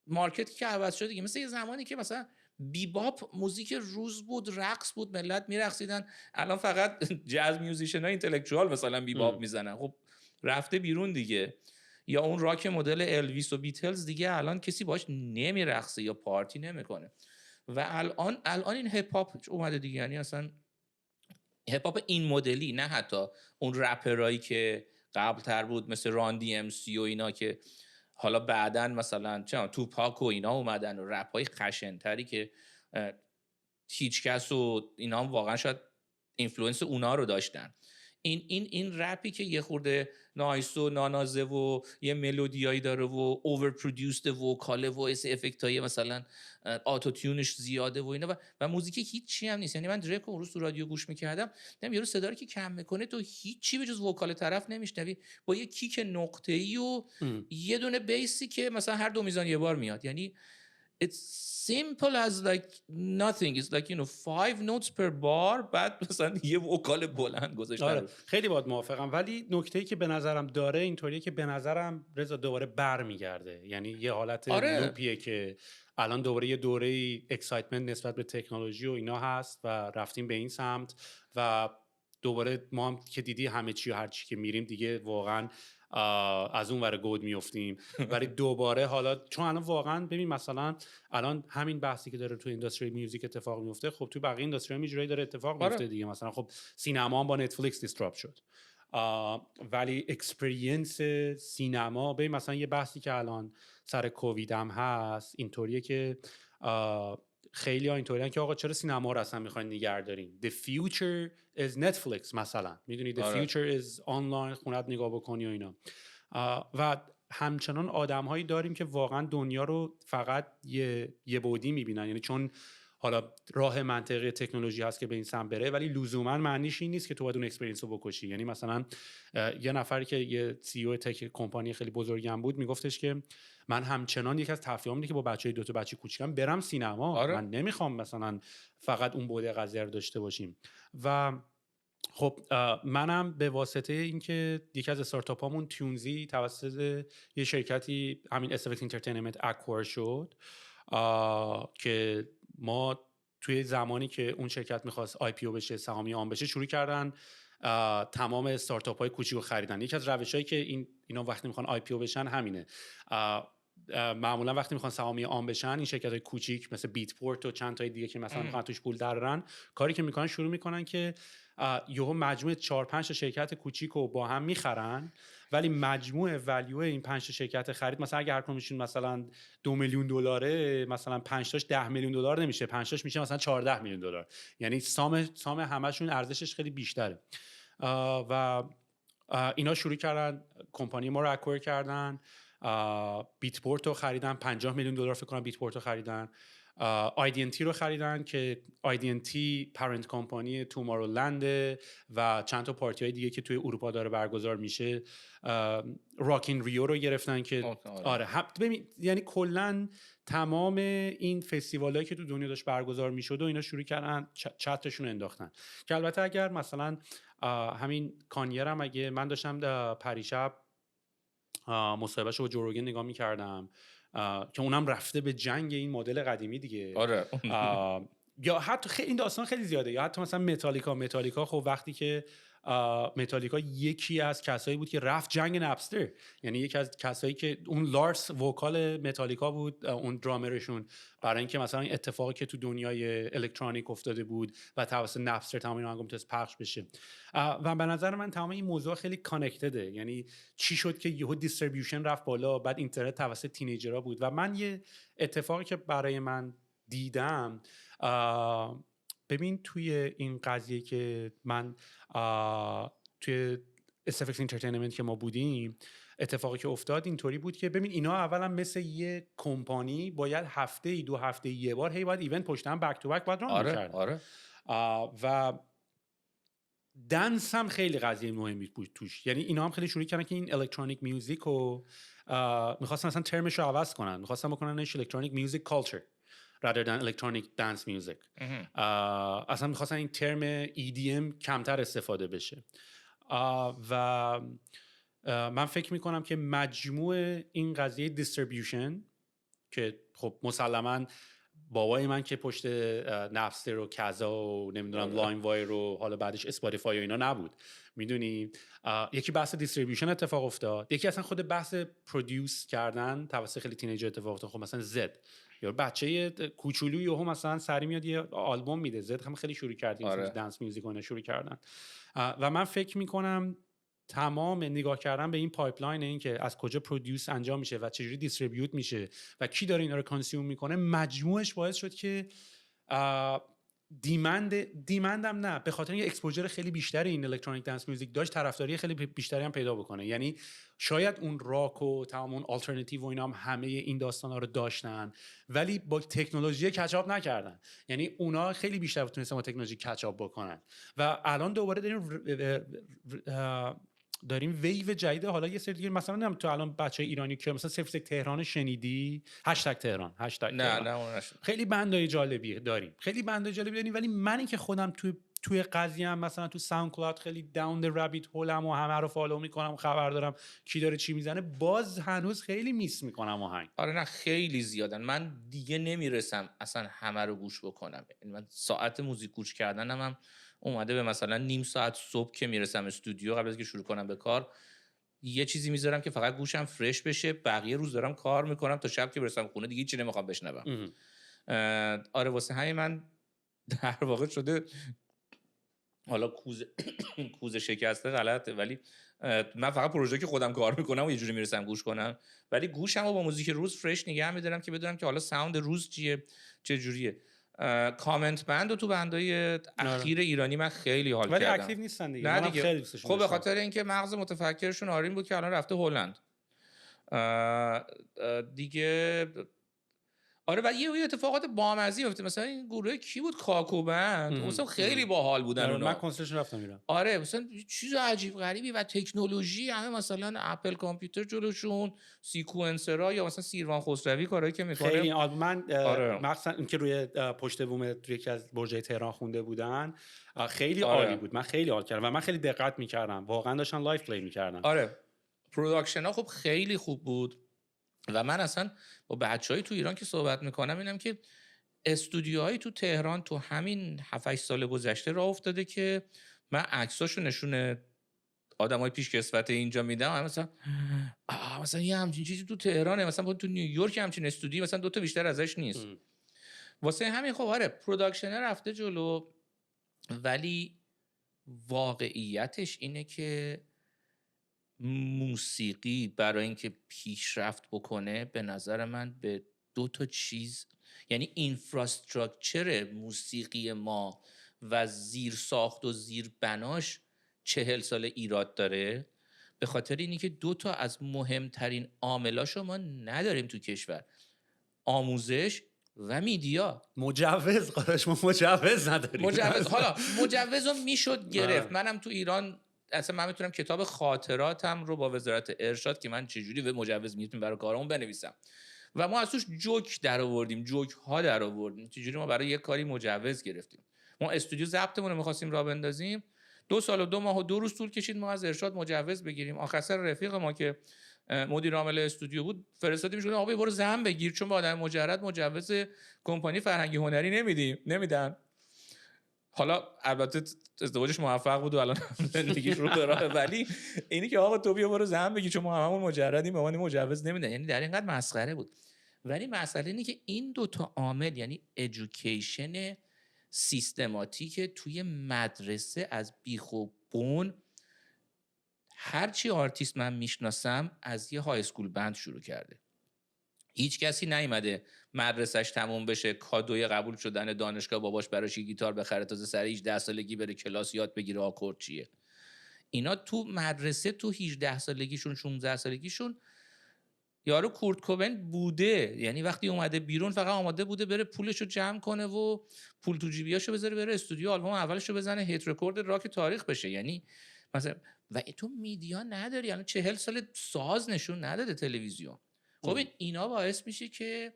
[SPEAKER 2] مارکتی که عوض شد دیگه، مثل یه زمانی که مثلا بیباپ موزیک روز بود، رقص بود، ملت میرقصیدن، الان فقط جاز میوزیشن ها اینتלקچوال مثلا بیباپ میزنن. خب رفته بیرون دیگه. یا اون راک مدل الویس و بیتلز دیگه الان کسی باش نمیرقصه یا پارتی نمیکنه. و الان این هپ هاپ اومده دیگه، یعنی اصلا هپ هاپ این مدلی، نه حتی اون رپرایی که قبل تر بود مثل ران دی ام سی و اینا که حالا بعدن مثلا چه توپاک و اینا اومدن و رپ های خشن‌تری که هیچ کس و اینا هم واقعا شاید اینفلوئنس اونا رو داشتن. این رپی که یه خورده نایس و نانازه و یه ملودیایی داره و اوور پرودوسد وکاله و افکتای مثلا آتو تیونش زیاده و اینا و موزیک هیچی هم نیست. یعنی من دریک اون روز تو رادیو گوش می‌کردم، دیدم یارو صدا رو که کم میکنه تو هیچی به جز وکال طرف نمیشنوی، با یه کیک نقطه‌ای و یه دونه بیسی که مثلا هر 2 میزان یه بار میاد. یعنی it's simple as like nothing. It's like 5 notes per bar، بعد مثلا یه وکال بلند گذاشتن.
[SPEAKER 1] آره خیلی باهات موافقم، ولی نکته‌ای که به نظرم داره اینطوریه که به نظرم رضا دوباره برمیگرده، یعنی یه حالت لوپیه که الان دوباره یه دوره اکسایتمنت نسبت به تکنولوژی و اینا هست و رفتیم به این سمت و دوباره ما هم که دیدی همه چی و هر چی که میریم دیگه واقعا از اون ور گود میافتیم. ولی دوباره حالا چون الان واقعا ببین مثلا الان همین بحثی که داره تو اینداستری میوزیک اتفاق میفته، خب تو بقیه اینداستری هم اینجوری داره اتفاق میفته دیگه. مثلا خب سینما هم با نتفلیکس دیستراپ شد، ولی اکسپریانس سینما ببین مثلا یه بحثی که الان سر کووید هم هست اینطوریه که خیلی ها اینطوریه که آقا چرا سینما رو اصلا میخواین نگه دارین؟ The future is Netflix مثلا، میدونی the future is online، خونت نگاه بکنی و اینا. و همچنان آدم هایی داریم که واقعا دنیا رو فقط یه بعدی میبینن، یعنی چون حالا راه منطقی تکنولوژی هست که به این سمت بره، ولی لزوما معنیش این نیست که تو باید اون اکسپریانس رو بکشی. یعنی مثلا یه نفری که یه سی او تک کمپانی خیلی بزرگی هم بود میگفتش که من همچنان یکی از تفریحام اینه که با دو تا بچه کوچیکم برم سینما. من نمیخوام مثلا فقط اون بعد قضیه رو داشته باشیم. و خب منم به واسطه اینکه یکی از استارتاپامون تیونزی توسط یه شرکتی همین اسفکت انترتینمنت اکوار شد، که ما توی زمانی که اون شرکت میخواست آی پی او بشه، سهامی عام بشه، شروع کردن تمام استارتاپ های کوچیک رو خریدن. یکی از روشایی که اینا وقتی میخوان آی پی او بشن همینه. معمولا وقتی میخوان سهامی عام بشن این شرکت‌های کوچیک مثل بیتپورت و چند تای دیگه که مثلا میخوان توش پول درارن، کاری که میکنن شروع میکنن که یهو مجموعه 4-5 تا شرکت کوچیک رو با هم میخرن، ولی مجموع ولیو این 5 تا شرکت خرید مثلا اگه هر کدومشون مثلا $2 میلیون، مثلا 5 تاش $10 میلیون نمیشه، 5 تاش میشه مثلا $14 میلیون. یعنی سام همشون ارزشش خیلی بیشتره. و اینا شروع کردن کمپانی ما رو اکوایر کردن، بیتپورت رو خریدن، $50 میلیون فکر کنم بیتپورت رو خریدن. آیدینتی رو خریدن که آیدینتی پرنت کمپانی تومورلند و چند تا پارتی های دیگه که توی اروپا داره برگزار میشه. راکین ریو رو گرفتن که آره یعنی کلا تمام این فستیوالایی که تو دنیا داشت برگزار میشد و اینا شروع کردن چترشون انداختن. که البته اگر مثلا همین کانیر هم اگه من داشتم پریشب مصاحبهش رو با جو روگن نگاه میکردم که اونم رفته به جنگ این مدل قدیمی دیگه.
[SPEAKER 2] آره.
[SPEAKER 1] یا حتی این داستان خیلی زیاده. یا حتی مثلا متالیکا خب وقتی که متالیکا یکی از کسایی بود که رفت جنگ نپستر، یعنی یکی از کسایی که اون لارس وکال متالیکا بود، اون درامرشون، برای اینکه مثلا این اتفاقی که تو دنیای الکترونیک افتاده بود و توسط نپستر تمام این آهنگ میتونست پخش بشه. و به نظر من تمام این موضوع خیلی کانکتده، یعنی چی شد که یهو دیستریبیوشن رفت بالا، بعد اینترنت توسط تینیجرها بود. و من یه اتفاقی که برای من دیدم، ببین توی این قضیه که من توی SFX انترتینمنت که ما بودیم، اتفاقی که افتاد اینطوری بود که ببین اینا اولا مثل یه کمپانی باید هفته 2 هفته یه بار هی باید ایونت پشت هم بک تو بک باید ران می‌کردن. و دنس هم خیلی قضیه مهمی بود توش، یعنی اینا هم خیلی شروع کردن که این الکترونیک میوزیک رو می‌خواستن مثلا ترمش رو عوض کنن، می‌خواستن بکننش الکترونیک میوزیک کالچر rather than electronic dance music. اصلا میخواستن این ترم EDM کمتر استفاده بشه. و من فکر میکنم که مجموع این قضیه دیستریبیوشن که خب مسلما بابای من که پشت نپستر و کذا و نمیدونم لاین وایر و حالا بعدش اسپاتیفای و اینا نبود، میدونی، یکی بحث دیستریبیوشن اتفاق افتاد، یکی اصلا خود بحث پرودیوس کردن توسط خیلی تینیجر اتفاق افتاد. خب مثلا زد یا بچه کوچولویی هم مثلا سری میاد یه آلبوم میده، زد هم خیلی شروع کردیم دنس میوزیک رو شروع کردن. و من فکر میکنم تمام نگاه کردن به این پایپلاین، این که از کجا پرودیوس انجام میشه و چجوری دیستریبیوت میشه و کی داره اینا رو کانسیوم میکنه، مجموعش باعث شد که دیمندم نه، به خاطر اینکه اکسپوژر خیلی بیشتری این الکترونیک دنس میوزیک داشت، طرفداری خیلی بیشتری هم پیدا بکنه. یعنی شاید اون راک و تمام اون آلترناتیو و اینا هم همه این داستانا رو داشتن ولی با تکنولوژی کچاپ نکردن، یعنی اونا خیلی بیشتر تونستن با تکنولوژی کچاپ بکنن. و الان دوباره داریم ویو جدید، حالا یه سری دیگه مثلا نمیدونم تو الان بچه ایرانی که مثلا سفر تهران شنیدی، هشتگ تهران،
[SPEAKER 2] نه
[SPEAKER 1] خیلی بندای جالبی داریم، ولی من این که خودم توی قضیه هم مثلا تو ساوند کلاود خیلی داون د رابیت هولم و همه رو فالو میکنم، خبر دارم کی داره چی میزنه، باز هنوز خیلی میس میکنم آهنگ.
[SPEAKER 2] آره نه خیلی زیادن، من دیگه نمیرسم اصلا همه رو گوش بکنم. من ساعت موزیک گوش کردنم هم اومده به مثلا نیم ساعت صبح که میرسم استودیو، قبل از که شروع کنم به کار یه چیزی میذارم که فقط گوشم فرش بشه، بقیه روز دارم کار میکنم تا شب که برسم خونه دیگه هیچی نمیخوام بشنوم. آره واسه همین من در واقع شده، حالا کوزه شکسته غلطه، ولی من فقط پروژه که خودم کار میکنم و یه جوری میرسم گوش کنم، ولی گوشم رو با موزیک روز فرش نگه میدارم که بدونم که حالا ساوند روز چیه، چه جوریه. کامنت بند و تو بندای اخیر ایرانی من خیلی حال کردم،
[SPEAKER 1] ولی اکتیو نیستن دیگه.
[SPEAKER 2] نه دیگه. خیلی دوستشون خب به خاطر اینکه مغز متفکرشون آرین بود که الان رفته هلند دیگه. آره و یه اتفاقات بامزه افتاد، مثلا این گروه کی بود، کاکو بند، مثلا خیلی باحال بودن اونا.
[SPEAKER 1] من کنسرتشون رفتم میرم.
[SPEAKER 2] آره مثلا چیز عجیب غریبی و تکنولوژی همه، مثلا اپل کامپیوتر جلوشون، سیکوئنسرها یا مثلا سیروان خسروی کارهایی که میکنه
[SPEAKER 1] خیلی من مخصوصا اینکه روی پشت بوم توی یکی از برجای تهران خونده بودن خیلی عالی بود. من خیلی حال کردم و من خیلی دقت میکردم، واقعا داشتن لایف پلی میکردن.
[SPEAKER 2] آره پروداکشن ها خب خیلی خوب بود و من اصلا با بچهای تو ایران که صحبت میکنم اینم که استودیوهایی تو تهران تو همین 7-8 سال گذشته راه افتاده که من عکساشو نشون آدمای پیشکسوت اینجا میدم، مثلا یه همچین چیزی تو تهرانه، مثلا تو نیویورک همچین استودیو مثلا 2 تا بیشتر ازش نیست. واسه همین خب آره پروداکشن رفته جلو، ولی واقعیتش اینه که موسیقی برای اینکه پیشرفت بکنه به نظر من به 2 تا چیز، یعنی اینفراستراکچر موسیقی ما و زیر ساخت و زیر بناش 40 سال ایراد داره، به خاطر اینی که 2 تا از مهمترین عاملاشو ما نداریم تو کشور: آموزش و میدیا.
[SPEAKER 1] مجوز ما مجوز نداریم.
[SPEAKER 2] حالا مجوز رو میشد گرفت. منم تو ایران اصلا من میتونم کتاب خاطراتم رو با وزارت ارشاد که من چجوری به مجوز میتونم برای کارمون بنویسم و ما از توش جوک در آوردیم، جوک ها در آوردیم، چجوری ما برای یک کاری مجوز گرفتیم. ما استودیو ضبطمون رو می‌خواستیم راه بندازیم، 2 سال و 2 ماه و 2 روز طول کشید ما از ارشاد مجوز بگیریم. آخر سر رفیق ما که مدیر عامل استودیو بود فرستادیم شد آقا برو زحمت بگیر، چون با آدم مجرد مجوز کمپانی فرهنگی هنری نمیدن. حالا البته ازدواجش موفق بود و الان زندگیش رو به راه، ولی اینی که آقا تو بیا برو زن بگی چون ما هممون مجردیم به ما مجوز نمیدن، یعنی در اینقدر مسخره بود. ولی مسئله اینه که این دوتا عامل، یعنی ادویکیشن سیستماتیک توی مدرسه از بیخ و بن، هرچی آرتیست من میشناسم از یه های اسکول بند شروع کرده. هیچ کسی نیومده مدرسش تموم بشه کادوی قبول شدن دانشگاه باباش براش گیتار بخره تازه سر 18 سالگی بره کلاس یاد بگیره آکورد چیه. اینا تو مدرسه تو 18 سالگیشون 16 سالگیشون یارو کورت کوبن بوده، یعنی وقتی اومده بیرون فقط آماده بوده بره پولشو جمع کنه و پول تو جیبیاشو بذاره بره استودیو آلبوم اولشو بزنه هیت رکورد راک تاریخ بشه. یعنی مثلا و تو میدیا نداری، یعنی 40 سال ساز نشون نداده تلویزیون. خب اینا باعث میشه که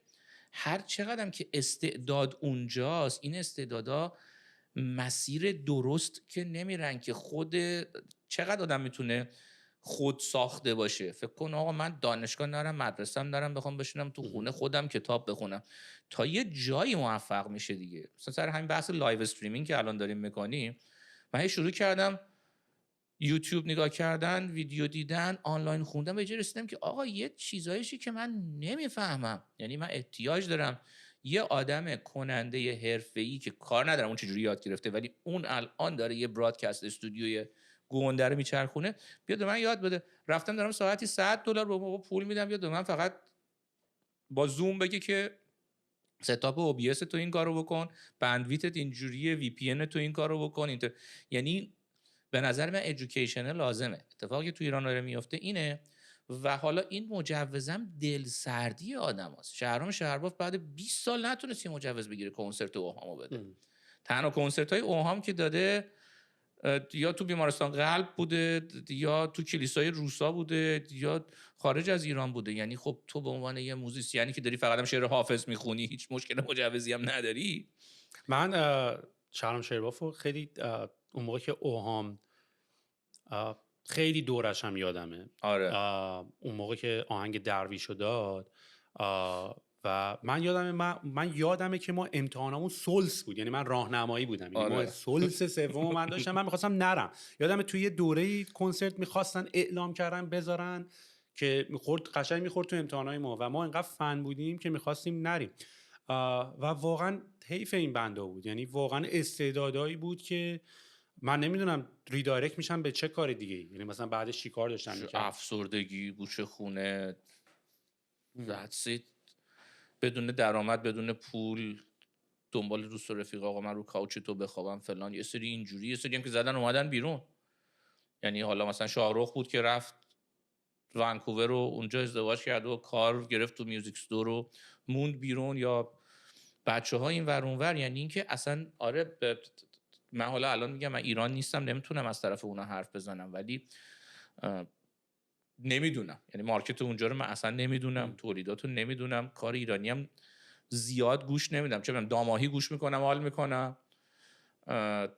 [SPEAKER 2] هر چقدرم که استعداد اونجاست، این استعدادا مسیر درست که نمیرن که خود چقدر آدم میتونه خود ساخته باشه. فکر کن آقا من دانشگاه نرم، مدرسه‌ام نرم، بخوام بشینم تو خونه خودم کتاب بخونم، تا یه جایی موفق میشه دیگه. مثلا سر همین بحث لایو استریمینگ که الان داریم میکنیم، من شروع کردم یوتیوب نگاه کردن، ویدیو دیدن، آنلاین خوندن، به جای رسیدم که آقا یه چیزایشی که من نمیفهمم، یعنی من احتیاج دارم یه آدم کننده حرفه‌ای که کار ندارم اون چجوری یاد گرفته ولی اون الان داره یه برادکست استودیوی گونده رو میچرخونه، بیاد من یاد بده. رفتم دارم ساعتی $100 به بابا پول میدم، بیاد من فقط با زوم بگه که ستاپ OBS تو این کارو بکن، بندویتت اینجوریه، وی پی ان تو این کارو بکن. یعنی به نظر من ادویکیشن لازمه. اتفاقی که تو ایران داره میفته اینه. و حالا این مجوزم دلسردی آدماست. شهرام شهرباف بعد 20 سال نتونست مجوز بگیره کنسرت اوهامو بده. تنها کنسرت های اوهام که داده یا تو بیمارستان قلب بوده یا تو کلیسای روسا بوده یا خارج از ایران بوده. یعنی خب تو به عنوان یه موزیسیانی که داری فقط هم شعر حافظ میخونی، هیچ مشکل مجوزی هم نداری.
[SPEAKER 1] من شهرام شهربافو خیلی اون موقع که اوهام خیلی دورش هم یادمه.
[SPEAKER 2] آره.
[SPEAKER 1] اون موقع که آهنگ درویشو داد و من یادمه که ما امتحانمون سلس بود، یعنی من راهنمایی بودم، یعنی ما سلس سوم من داشتم، من می‌خواستم نرم. یادمه توی یه دوره کنسرت می‌خواستن اعلام کردن بذارن که قشنگ می‌خورد تو امتحانای ما و ما انقدر فن بودیم که می‌خواستیم نریم. و واقعا حیف این بنده بود، یعنی واقعا استعدادایی بود که من نمیدونم ریدایرکت میشن به چه کار دیگه، یعنی مثلا بعدش چی کار داشتن می‌کردن،
[SPEAKER 2] افسردگی، گوشه خونه، بدون درآمد، بدون پول، دنبال دوست و رفیق، آقا من رو کاوچ تو بخوابم فلان، یه سری اینجوری، یه سری هم که زدن اومدن بیرون. یعنی حالا مثلا شاهرخ بود که رفت ونکوور رو اونجا ازدواج کرد و کار گرفت تو میوزیک استور رو موند بیرون، یا بچه‌ها این ور اون ور. یعنی اینکه اصلا آره من حالا الان میگم من ایران نیستم نمیتونم از طرف اونا حرف بزنم، ولی نمیدونم، یعنی مارکت اونجا رو من اصلا نمیدونم، تولیداتو نمیدونم، کار ایرانی هم زیاد گوش نمیدم. چه میدونم داماهی گوش میکنم حال میکنم،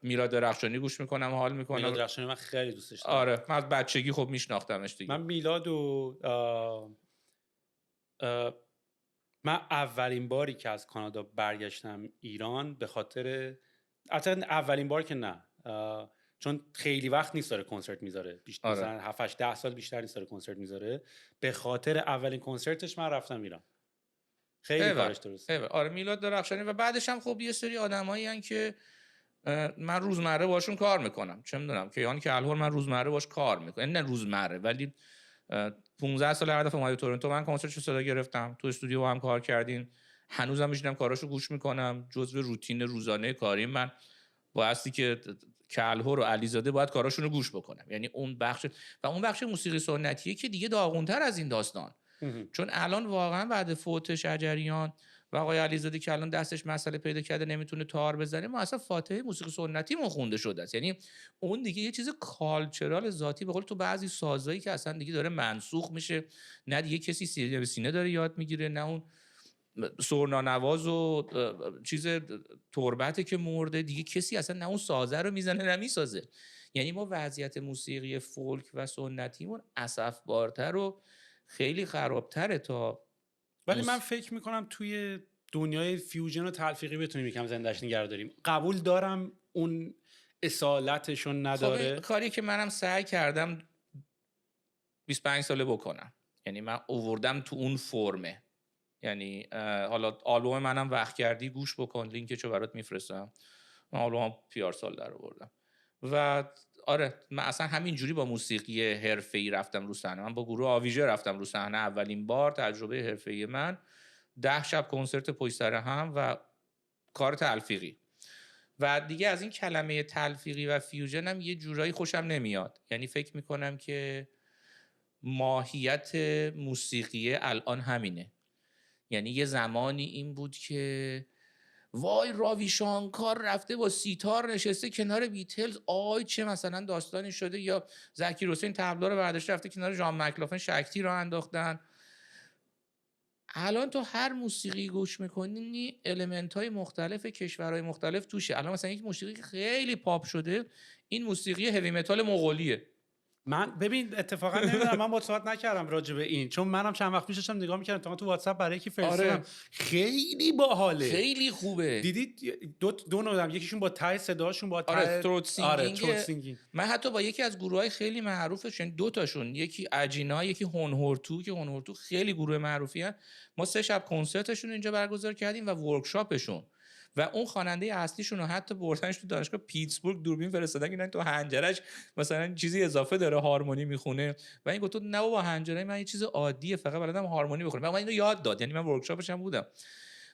[SPEAKER 2] میلاد درخشانی گوش میکنم حال میکنم.
[SPEAKER 1] میلاد درخشانی من خیلی دوستش دارم.
[SPEAKER 2] آره من از بچگی خب میشناختمش دیگه.
[SPEAKER 1] من میلاد من اولین باری که از کانادا برگشتم ایران به خاطر اولین بار که نه، چون خیلی وقت نیست داره کنسرت میذاره، بیشتر مثلا 7-8-10 سال بیشتر نیست داره کنسرت میذاره، به خاطر اولین کنسرتش من رفتم ایران. خیلی کارش درسته.
[SPEAKER 2] آره میلاد درخشانی. و بعدش هم خب یه سری آدمایی ان که من روزمره باشون کار میکنم، چه میدونم کیان که الهور من روزمره باش کار میکنم، نه روزمره ولی 15 سال هر دفعه اومد تورنتو من کنسرتشو صدا گرفتم، تو استودیو هم کار کردین، هنوزم میشینم کاراشو گوش میکنم، جزو روتین روزانه کاری من بایستی که کلهور و علیزاده باید کاراشون رو گوش بکنم. یعنی اون بخش و اون بخش موسیقی سنتیه که دیگه داغونتر از این داستان، چون الان واقعا بعد فوت شجریان و آقای علیزاده که الان دستش مسئله پیدا کرده نمیتونه تار بزنه، ما اصلا فاتحه موسیقی سنتی ما خونده شده است. یعنی اون دیگه یه چیز کالچرال ذاتی به قول تو بعضی سازایی که اصلا دیگه داره منسوخ میشه، نه دیگه کسی سینه به سینه داره یاد میگیره، نه اون سرنانواز و چیز تربته که مرده دیگه کسی اصلا نه اون سازه رو میزنه نه میسازه. یعنی ما وضعیت موسیقی فولک و سنتیمون اسفبارتر و خیلی خرابتره تا
[SPEAKER 1] ولی من فکر میکنم توی دنیای فیوژن و تلفیقی بتونیم یکم زندهش نگه داریم. قبول دارم اون اصالتشون نداره.
[SPEAKER 2] خب کاری که منم سعی کردم 25 ساله بکنم، یعنی من اووردم تو اون فرمه. یعنی حالا آلبوم منم وقت کردی گوش بکن، لینکشو برات میفرستم. من آلبومم پیار سال در آوردم و آره من اصلا همین جوری با موسیقی حرفه‌ای رفتم رو صحنه. من با گروه آویژه رفتم رو صحنه اولین بار، تجربه حرفه‌ای من 10 شب کنسرت پشت سر هم و کار تلفیقی. و دیگه از این کلمه تلفیقی و فیوژن هم یه جورایی خوشم نمیاد. یعنی فکر میکنم که ماهیت موسیقی الان همینه. یعنی یه زمانی این بود که وای راوی شانکار رفته با سیتار نشسته کنار بیتلز، آی چه مثلا داستانی شده، یا ذکیر حسین تبلا رو برداشته رفته کنار ژان مکلافن شکتی رو انداختن. الان تو هر موسیقی گوش میکنی المنت های مختلف کشورهای مختلف توشه. الان مثلا یک موسیقی خیلی پاپ شده، این موسیقی هوی متال مغولیه.
[SPEAKER 1] من ببین اتفاقا نمیدونم، من با صحبت نکردم راجع به این، چون منم چند وقت پیش داشتم نگاه میکردم تو واتساپ برای یکی فرستادم.
[SPEAKER 2] آره.
[SPEAKER 1] خیلی باحاله،
[SPEAKER 2] خیلی خوبه.
[SPEAKER 1] دیدید دو نودم، یکیشون با ته صداشون با ته
[SPEAKER 2] آره تروت سینگینگ.
[SPEAKER 1] تروت سینگینگ.
[SPEAKER 2] من حتی با یکی از گروهای خیلی معروفش، یعنی دو تاشون، یکی اجینا یکی هونهورتو، که هونهورتو خیلی گروه معروفی هست، ما 3 شب کنسرتشون اینجا برگزار کردیم و ورکشاپشون و اون خواننده اصلیشون رو حتی بردنش تو دانشگاه پیتسبورگ دوربین فرستادن که تو حنجرش مثلا چیزی اضافه داره هارمونی میخونه و این گفت نه بابا حنجره من یه چیز عادیه فقط بلدم هارمونی بخونم. من اینو یاد داد، یعنی من ورکشاپش هم بودم.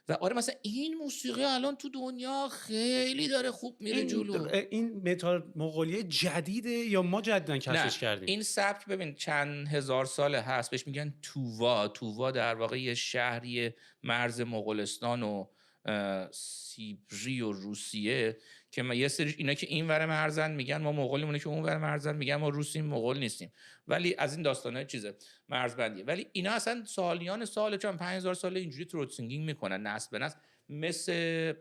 [SPEAKER 2] و آره مثلا این موسیقی الان تو دنیا خیلی داره خوب میره جلو.
[SPEAKER 1] این متال مغولیه جدیده یا ما جدیدن کشفش کردیم؟
[SPEAKER 2] این سبک ببین چند هزار ساله هست، بهش میگن تووا. تووا در واقع یه شهری مرز مغولستان و سیبری و روسیه که ما یه سری اینا که این ور مرزن میگن ما مغولیم، اونه که اون ور مرزن میگن ما روسیم مغول نیستیم. ولی از این داستانای چیزه مرزبندیه. ولی اینا اصلا سالیان سال، چون 5000 ساله اینجوری تروت سینگینگ میکنن نسل به نسل، مثل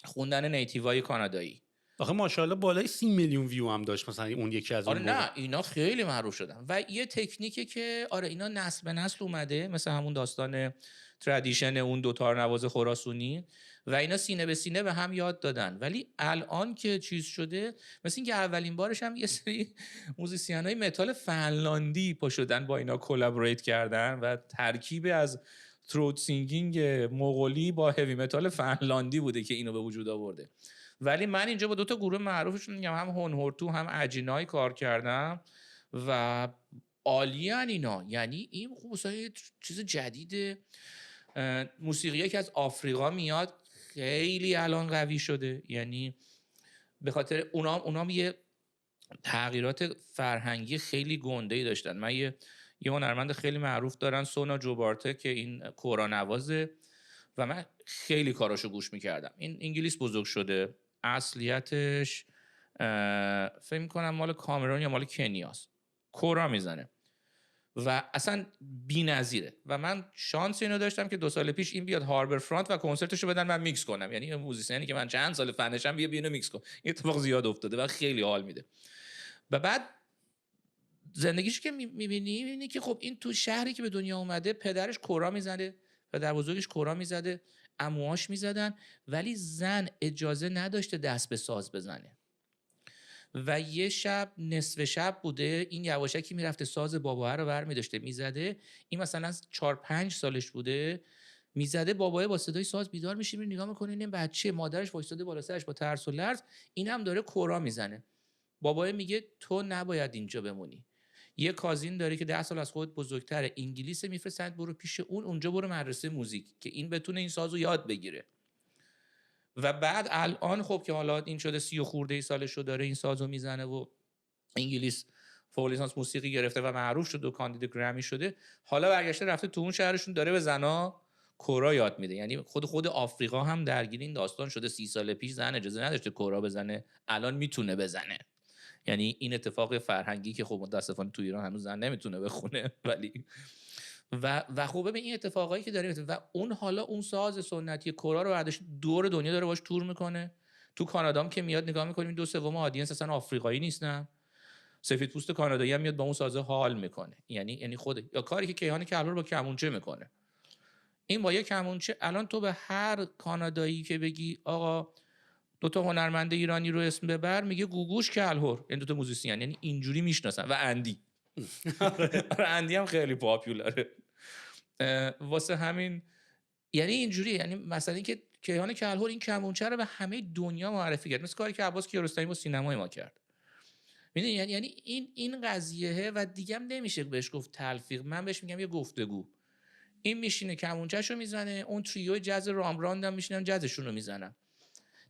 [SPEAKER 2] خوندن نیتیوای کانادایی.
[SPEAKER 1] آخه ماشاءالله بالای 30 میلیون ویو هم داشت مثلا اون یکی از اون.
[SPEAKER 2] آره نه اینا خیلی معروف شدن و یه تکنیکه که آره اینا نسل به نسل اومده، مثل همون داستان ترادیشن اون دو تارنواز خراسونی و اینا سینه به سینه به هم یاد دادن. ولی الان که چیز شده، مثل اینکه اولین بارش هم یه سری موزیسینای متال فنلاندی پا شدن با اینا کلابریت کردن و ترکیب از تروت سینگینگ مغولی با هوی متال فنلاندی بوده که اینو به وجود آورده. ولی من اینجا با 2 تا گروه معروفشون میگم، هم هونهورتو هم اجینای کار کردم و عالیان اینا. یعنی این خوب مثلا چیز جدیده. موسیقی که از آفریقا میاد خیلی الان قوی شده، یعنی به خاطر اونام یه تغییرات فرهنگی خیلی گنده‌ای داشتن. من یه هنرمند خیلی معروف دارن سونا جوبارته که این کورا نوازه و من خیلی کاراشو گوش میکردم. این انگلیس بزرگ شده، اصلیتش فکر میکنم مال کامرون یا مال کنیاست، کورا میزنه و اصلا بی‌نظیره. و من شانس اینو داشتم که 2 سال پیش این بیاد هاربر فرانت و کنسرتشو بدن من میکس کنم. یعنی موزیسیانی که من چند سال فنشم بیا اینو میکس کن. این اتفاق زیاد افتاده و خیلی حال میده. و بعد زندگیش که میبینی اینه که خب این تو شهری که به دنیا اومده پدرش کورا میزنه، پدر بزرگش کورا میزده، عموهاش میزدن، ولی زن اجازه نداشته دست به ساز بزنه. و یه شب نصف شب بوده این یواشکی میرفته ساز باباه رو برمی‌داشته میزده. این مثلا 4-5 سالش بوده میزده، باباه با صدای ساز بیدار میشه، میره نگاه میکنه این بچه مادرش وایساده بالا سرش با ترس و لرز، این هم داره کورا میزنه. باباه میگه تو نباید اینجا بمونی، یه کازین داره که 10 سال از خودت بزرگتره، انگلیس میفرستند برو پیش اونجا برو مدرسه موزیک که این بتونه این سازو یاد بگیره. و بعد الان خب که حالا این شده 30 خورده سالشو داره این سازو میزنه و انگلیس فوق لیسانس موسیقی گرفته و معروف شده و کاندید گرمی شده، حالا برگشته رفته تو اون شهرشون داره به زنا کورا یاد میده. یعنی خود آفریقا هم درگیر این داستان شده. 30 سال پیش زن اجازه نداشته کورا بزنه، الان میتونه بزنه. یعنی این اتفاق فرهنگی که خب متاسفانه تو ایران هنوز زن نمیتونه بخونه، ولی و خب ببین این اتفاقایی که داره و اون حالا اون ساز سنتی کورا رو برداشت دور دنیا داره باش تور میکنه. تو کانادا هم که میاد نگاه میکنیم 2/3 آدینس اصلا آفریقایی نیستن، سفید پوست کانادایی هم میاد با اون ساز حال میکنه. یعنی خود یا کاری که کیهان کلبر با کمونچه میکنه، این با یه کمونچه الان تو به هر کانادایی که بگی آقا 2 هنرمند ایرانی رو اسم ببر، میگه گوگوش کلهر، این 2 موزیسین، یعنی اینجوری میشناسن. و اندی اندی هم خیلی پاپولاره. واسه همین یعنی اینجوری، یعنی مثلا اینکه کیهان کلهر این کمونچه رو به همه دنیا معرفی کرد، مثل کاری که عباس کیارستمی با سینمای ما کرد. میدونی یعنی این قضیه و دیگه هم نمیشه بهش گفت تلفیق، من بهش میگم یه گفتگو. این میشینه کمونچه‌شو میزنه، اون تریو جاز رامراند هم میشینن جازشون رو میزنن.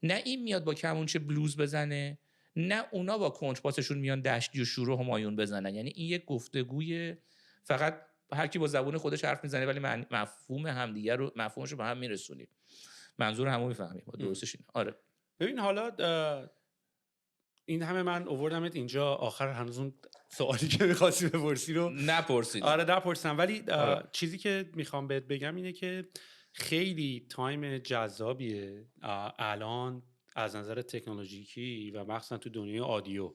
[SPEAKER 2] نه این میاد با کمونچه بلوز بزنه، نه اونا با کنترباسشون میان دشتی و شور و همایون بزنن. یعنی این یک گفتگوی، فقط هر کی با زبون خودش حرف میزنه ولی مفهوم همدیگه رو، مفهومش رو به هم میرسونیم. منظور همو میفهمیم. درستش اینه. آره
[SPEAKER 1] ببین حالا این همه من آوردمت اینجا، آخر هنوز اون سوالی که می‌خواستی بپرسی رو
[SPEAKER 2] نپرسیدم.
[SPEAKER 1] آره نپرسیدم، ولی چیزی که میخوام بهت بگم اینه که خیلی تایم جذابیه الان از نظر تکنولوژیکی و مخصوصا تو دنیای آدیو.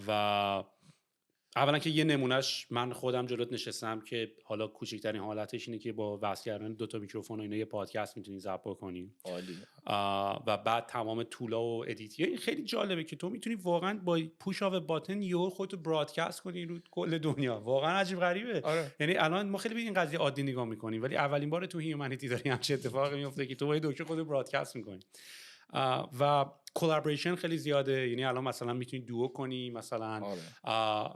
[SPEAKER 1] و اولا که یه نمونهش من خودم جلوت نشستم که حالا کوچکترین حالتش اینه که با وصل کردن 2 میکروفون و اینا یه پادکست میتونی ضبط بکنی.
[SPEAKER 2] عالی.
[SPEAKER 1] و بعد تمام طولا و ادیت، این خیلی جالبه که تو میتونی واقعا با پوش آف باتن یه خودتو برادکست کنی رو کل دنیا. واقعا عجیب غریبه.
[SPEAKER 2] آره.
[SPEAKER 1] یعنی الان ما خیلی به این قضیه عادی نگاه میکنیم، ولی اولین بار تو هیومانیتی داری همچین اتفاقی میفته که تو با دکتر خودت برادکست میکنی. و کلابریشن خیلی زیاده، یعنی الان مثلا میتونی دوو کنی مثلا.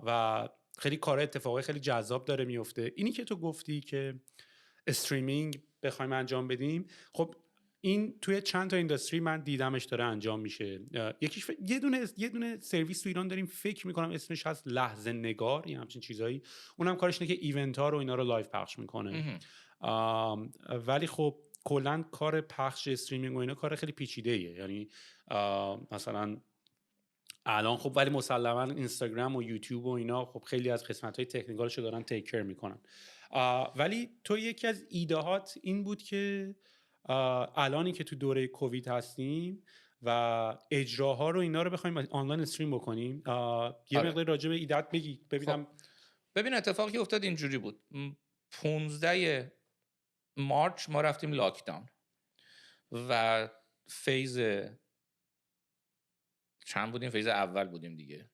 [SPEAKER 1] و خیلی کار اتفاقی خیلی جذاب داره میفته. اینی که تو گفتی که استریمینگ بخوایم انجام بدیم، خب این توی چند تا اینداستری من دیدمش داره انجام میشه. یکیش یه دونه سرویس تو ایران داریم، فکر میکنم اسمش هست لحظه نگار یا همچین چیزایی. اونم کارش اینه که ایونت ها رو اینا رو لایو پخش میکنه. ولی خب کلا کار پخش استریمینگ و اینا کار خیلی پیچیده ایه. یعنی مثلا الان خب ولی مسلما اینستاگرام و یوتیوب و اینا خب خیلی از قسمت‌های تکنیکالشو دارن تیک کیر میکنن. ولی تو یکی از ایده‌هات این بود که الانی که تو دوره کووید هستیم و اجراها رو اینا رو بخوایم آنلاین استریم بکنیم، یه مقدار راجع به ایده‌ات بگی ببینم.
[SPEAKER 2] خب. ببین اتفاقی که افتاد اینجوری بود. 15 مارچ ما رفتیم لاکداون و فیز چند بودیم؟ فیز اول بودیم دیگه.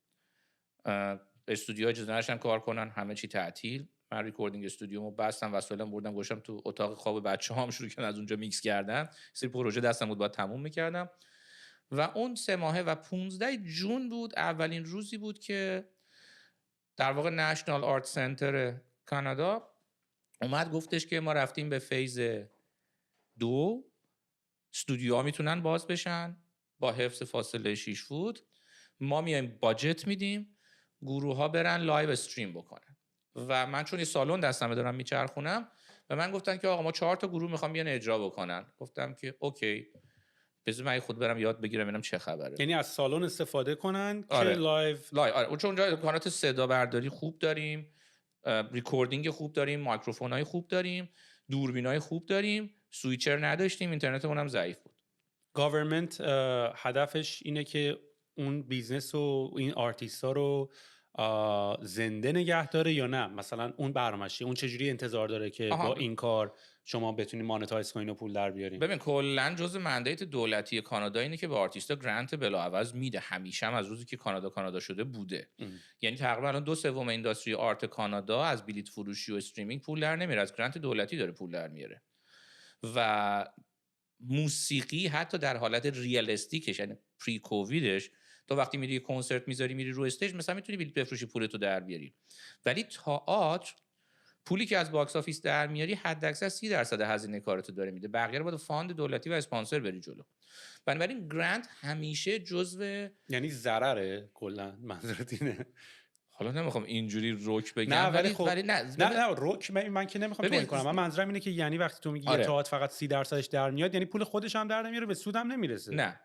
[SPEAKER 2] استودیوها اجازه نداشتن کار کنن، همه چی تعطیل. من ریکوردینگ استودیومو بستم، وسایلم بردم گوشم تو اتاق خواب بچه‌هام، شروع کردن از اونجا میکس کردن. سری پروژه دستم بود باید تموم میکردم. و اون 3 ماهه و 15 جون بود اولین روزی بود که در واقع نشنال آرت سنتر کانادا اومد گفتش که ما رفتیم به فیز 2، استودیوها میتونن باز بشن با حفظ فاصله 6 فوت. ما میایم باجت میدیم، گروه ها برن لایو استریم بکنن. و من چون یه سالن دستمه دارم میچرخونم، و من گفتن که آقا ما 4 تا گروه میخوام بیان اجرا بکنن. گفتم که اوکی، بذار من خود برم یاد بگیرم ببینم چه خبره.
[SPEAKER 1] یعنی از سالن استفاده کنن
[SPEAKER 2] آره.
[SPEAKER 1] که لایو.
[SPEAKER 2] آره. چون اونجا امکانات صدا برداری خوب داریم، ریکوردینگ خوب داریم، میکروفونای خوب داریم، دوربینای خوب داریم، سویچر نداشتیم، اینترنتمون هم ضعیف بود.
[SPEAKER 1] گاورمنت هدفش اینه که اون بیزنس و این آرتیستا رو زنده نگه داره یا نه؟ مثلا اون برنامه‌شه اون چجوری انتظار داره که با این کار شما بتونید مانتایز کنین و پول در بیارین؟
[SPEAKER 2] ببین کلا جزء مندیت دولتی کانادا اینه که به آرتیستا گرانت بلاعوض میده. همیشه هم از روزی که کانادا شده بوده. یعنی تقریبا الان 2/3 اینداستری آرت کانادا از بلیت فروشی و استریمینگ پول در نمیاره، از گرانت دولتی داره پول در میاره. و موسیقی حتی در حالت ریالستیکش، یعنی پری کوویدش، تو وقتی میری کنسرت میذاری میری رو استیج مثلا میتونی بلیت بفروشی پولتو در بیاری. ولی تئاتر پولی که از باکس آفیس در میاری حداکثر 30% هزینه کارتو داره میده، بقیه رو باید فاند دولتی و اسپانسر بری جلو. بنابراین گرانت همیشه جزو،
[SPEAKER 1] یعنی ضرره کلا، منظورت اینه؟
[SPEAKER 2] حالا نمیخوام اینجوری روک بگم،
[SPEAKER 1] نه ولی خب
[SPEAKER 2] نه
[SPEAKER 1] روک من که نمیخوام توهین کنم. من منظورم اینه که یعنی وقتی تو میگی تئاتر فقط 30%ش در میاد، یعنی پول خودش هم در نمیاره، به سودم نمیرسه.
[SPEAKER 2] نه،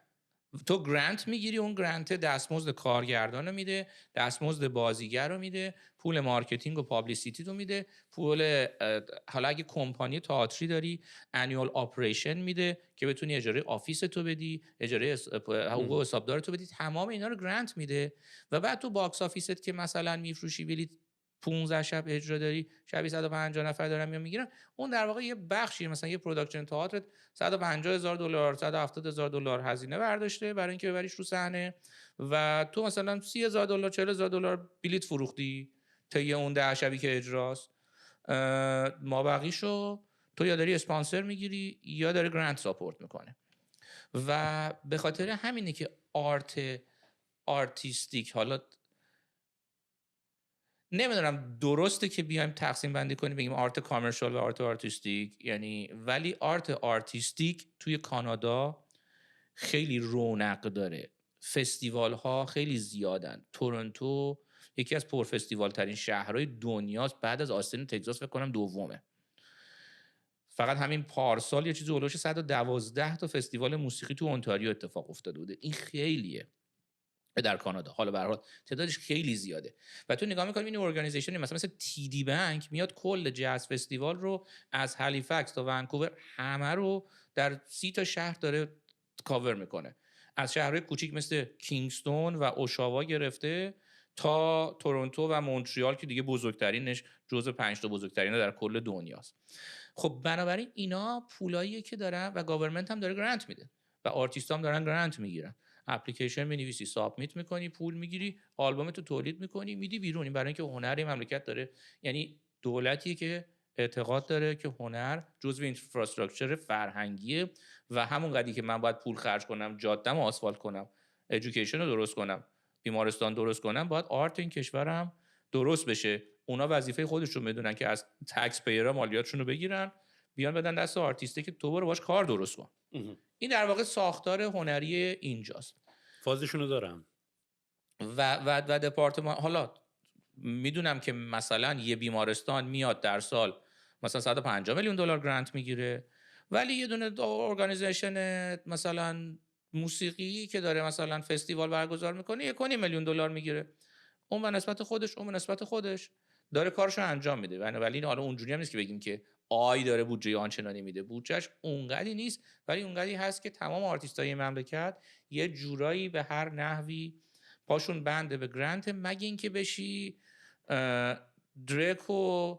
[SPEAKER 2] تو گرانت میگیری، اون گرانت دستمزد کارگردان رو میده، دستمزد بازیگر رو میده، پول مارکتینگ و پابلیسیتی رو میده، پول حالا اگه کمپانی تئاتری داری انیوال اپریشن میده که بتونی اجاره آفیس تو بدی، اجاره حقوق حسابدار تو بدی، تمام اینا رو گرانت میده. و بعد تو باکس آفیست که مثلا میفروشی بلیت 15 شب اجرا داری، شبی 150 نفر دارن میان میگیرن، اون در واقع یه بخشی، مثلا یه پروداکشن تئاتر $150,000 $170,000 هزینه برداشته برای اینکه ببریش رو صحنه و تو مثلا $30,000 $40,000 بلیت فروختی طی اون 10 شبی که اجراست. ما بقیشو تو یا داری اسپانسر میگیری یا داری گرانت ساپورت میکنه. و به خاطر همینه که آرتیستیک، حالا نمیدونم درسته که بیایم تقسیم بندی کنیم بگیم آرت کامرشال و آرت آرتیستیک، یعنی ولی آرت آرتیستیک توی کانادا خیلی رونق داره، فستیوال ها خیلی زیادن. تورنتو یکی از پرفستیوال ترین شهرهای دنیاست، بعد از آستین تگزاس فکر کنم دومه. فقط همین پارسال یه چیزی اولش 112 تا فستیوال موسیقی تو اونتاریو اتفاق افتاده بوده. این خیلیه در کانادا. حالا به هر حال تعدادش خیلی زیاده و تو نگاه می‌کنی این ارگانیزیشن مثلا تی دی بانک میاد کل جاز فستیوال رو از هالیفکس تا ونکوور همه رو در 30 تا شهر داره کاور میکنه، از شهرهای کوچیک مثل کینگستون و اوشاوا گرفته تا تورنتو و مونتریال که دیگه بزرگترینش جزو 5 تا بزرگترین در کل دنیاست. خب بنابراین اینا پولاییه که دارن و گاورمنت هم داره گرانت میده و آرتیست هم دارن گرانت میگیرن. اپلیکیشن می‌نویسی، سابمیت می‌کنی، پول میگیری، آلبومتو تولید می‌کنی، میدی بیرون. این برای اینکه هنر مملکت داره، یعنی دولتی که اعتقاد داره که هنر جزو اینفراستراکچر فرهنگیه و همون قدری که من باید پول خرج کنم، جاده‌مو آسفالت کنم، ادویکیشن رو درست کنم، بیمارستان درست کنم، باید آرت این کشورم درست بشه. اونا وظیفه خودشون میدونن که از تکس پیرها مالیاتشون رو بگیرن، بیان بدن دست آرتیسته که تو برو باش کار درست کن. این در واقع ساختار هنری اینجاست.
[SPEAKER 1] فازشونو دارم.
[SPEAKER 2] و دپارتمان، حالا میدونم که مثلا یه بیمارستان میاد در سال مثلا $150 میلیون گرانت میگیره، ولی یه دونه ارگانیزیشن مثلا موسیقی که داره مثلا فستیوال برگزار میکنه $1.5 میلیون میگیره. اون به نسبت خودش، اون به نسبت خودش داره کارشو انجام میده. ولی حالا اونجوری هم نیست که بگیم که آی داره بودجه آنچنانی میده، بودجهش اونقدی نیست، ولی اونقدی هست که تمام آرتیستای مملکت یه جورایی به هر نحوی پاشون بنده به گرانت، مگه اینکه بشی دریک و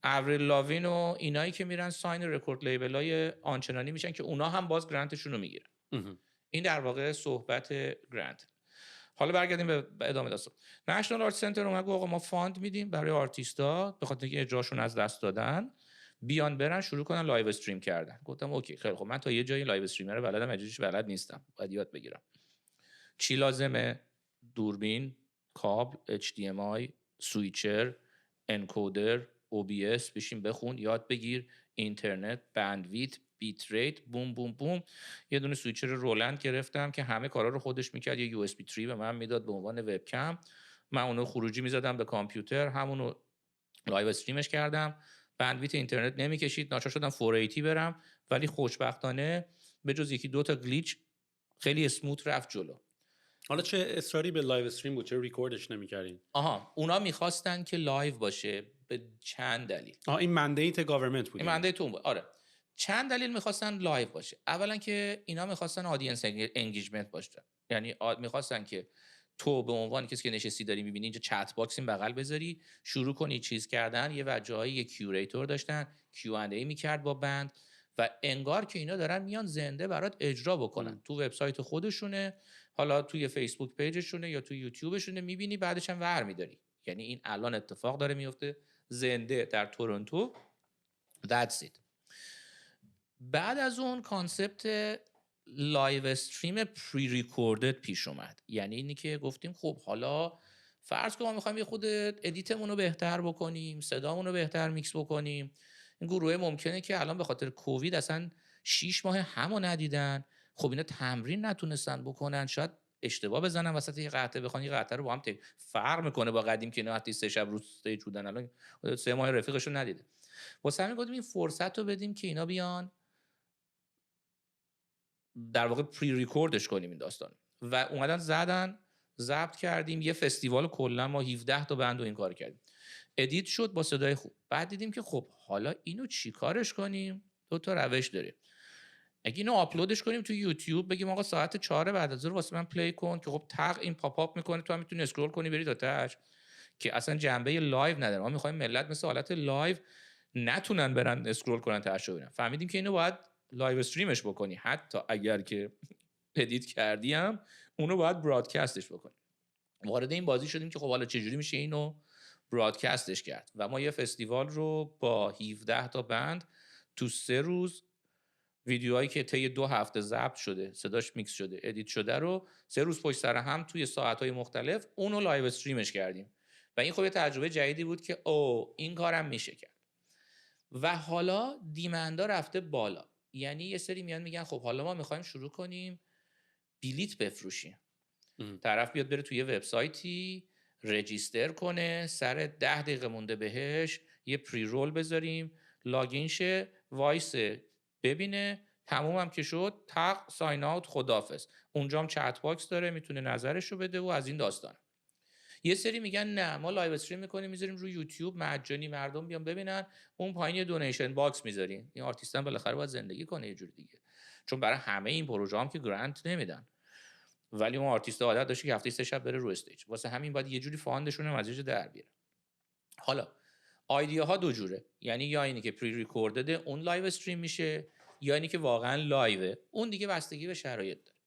[SPEAKER 2] اوریل لاوین و اینایی که میرن ساین رکورد لیبلای آنچنانی میشن که اونا هم باز گرانتشون رو میگیرن. این در واقع صحبت گرانت. حالا برگردیم به ادامه داستان. نشنال آرت سنتر اومد گفت آقا ما فاند میدیم برای آرتیستا به خاطر اینکه اجراشون از دست دادن، بیان برن شروع کنن لایو استریم کردن. گفتم اوکی خیلی خب، من تا یه جایی لایو استریمر رو بلدم، اجراش بلد نیستم، باید یاد بگیرم. چی لازمه؟ دوربین، کابل، HDMI، سویچر، انکودر، OBS، بشین بخون یاد بگیر، اینترنت، بندویت، بیت ریت، بوم بوم بوم. یه دونه سویچر رولند گرفتم که همه کارا رو خودش میکرد، یه USB 3 به من میداد به عنوان وبکم، من اونو خروجی میزدم به کامپیوتر، همونو لایو استریمش کردم. بندویت اینترنت نمیکشید، ناچار شدم 480 برم، ولی خوشبختانه به جز یکی دو تا گلیچ خیلی اسموت رفت جلو.
[SPEAKER 1] حالا چه اصراری به لایو استریم بود؟ چه ریکوردش نمی‌کردین؟
[SPEAKER 2] اونا میخواستن که لایو باشه به چند دلیل.
[SPEAKER 1] این مندیت گاورمنت بود.
[SPEAKER 2] این مندیت اون بود. آره. چند دلیل میخواستن لایو باشه. اولا که اینا میخواستن آدینس انگیجمنت باشه. یعنی میخواستن که تو به عنوان کسی که نشستی داری میبینی اینجا چت باکس این بغل بذاری، شروع کنی چیز کردن، یه وجهایی یه کیوریتور داشتن، Q&A میکرد با بند و انگار که اینا دارن میان زنده برات اجرا بکنن. تو وبسایت خودشونه، حالا توی فیسبوک پیجشونه یا توی یوتیوبشونه، میبینی بعدش هم ور میداری. یعنی این الان اتفاق داره میفته زنده در تورنتو. That's it. بعد از اون کانسپت لایو استریم پری ریکوردد پیش اومد. یعنی اینی که گفتیم خب حالا فرض کن ما میخوایم یه خود ادیتمون رو بهتر بکنیم، صدامون رو بهتر میکس بکنیم. این گروه ممکنه که الان به خاطر کووید اصلا 6 ماه همو ندیدن، خب اینا تمرین نتونستن بکنن، شاید اشتباه بزنن وسط یه قطعه، بخوان یه قطعه رو با هم فرق میکنه با قدیم که اینا حتی 3 شب رو استیج بودن، الان 3 ماه رفیقشون ندیده. واسه همین گفتیم این فرصت رو بدیم که اینا بیان در واقع پری ریکوردش کنیم این داستان. و اومدن زدن، ضبط کردیم، یه فستیوال کلا ما 17 تا بند و این کار کردیم، ادیت شد با صدای خوب. بعد دیدیم که خب حالا اینو چیکارش کنیم؟ 2 تا روش داره. اگه اینو آپلودش کنیم تو یوتیوب، بگیم آقا ساعت 4 بعد از ظهر واسه من پلی کن، که خب تق این پاپ آپ میکنه، تو هم میتونی اسکرول کنی بری تا تاش، که اصلا جنبه لایو نداره. ما میخوایم ملت مثل حالت لایو نتونن برن اسکرول کنن تاشو ببینن. فهمیدیم که اینو باید لایو استریمش بکنی، حتی اگر که ادیت کردی هم اونو باید برادکستش بکنی. وارد این بازی شدیم که خب حالا چجوری میشه اینو برادکستش کرد و ما یه فستیوال رو با 17 تا بند تو 3 روز ویدیوهایی که طی 2 هفته ضبط شده، صداش میکس شده، ادیت شده رو 3 روز پشت سر هم توی ساعت‌های مختلف اونو لایو استریمش کردیم و این خب یه تجربه جدیدی بود که این کارم میشه کرد. و حالا دیمندا رفته بالا، یعنی یه سری میان میگن خب حالا ما میخوایم شروع کنیم بلیت بفروشیم. طرف بیاد بره توی وبسایتی رجیستر کنه، سر 10 دقیقه مونده بهش یه پری رول بذاریم، لاگین شه، وایس ببینه، تمومم که شد تق ساین اوت خدافظ. اونجا هم چت باکس داره میتونه نظرشو بده و از این داستان. یه سری میگن نه ما لایو استریم میکنیم میذاریم روی یوتیوب مجانی مردم بیان ببینن، اون پایین یه دونیشن باکس میذاریم. این آرتیستان بالاخره باید زندگی کنه یه جور دیگه، چون برای همه این پروژه هم که گرانت نمیدن، ولی اون آرتیست عادت داشته که هفته 3 شب بره رو استیج، واسه همین باید یه جوری فاندشون هم ازش در بیاره. حالا ایده ها دو جوره، یعنی یا اینی که پری ریکوردد اون لایو استریم میشه، یا اینی که واقعا لایوه، اون دیگه بستگی به شرایط داره.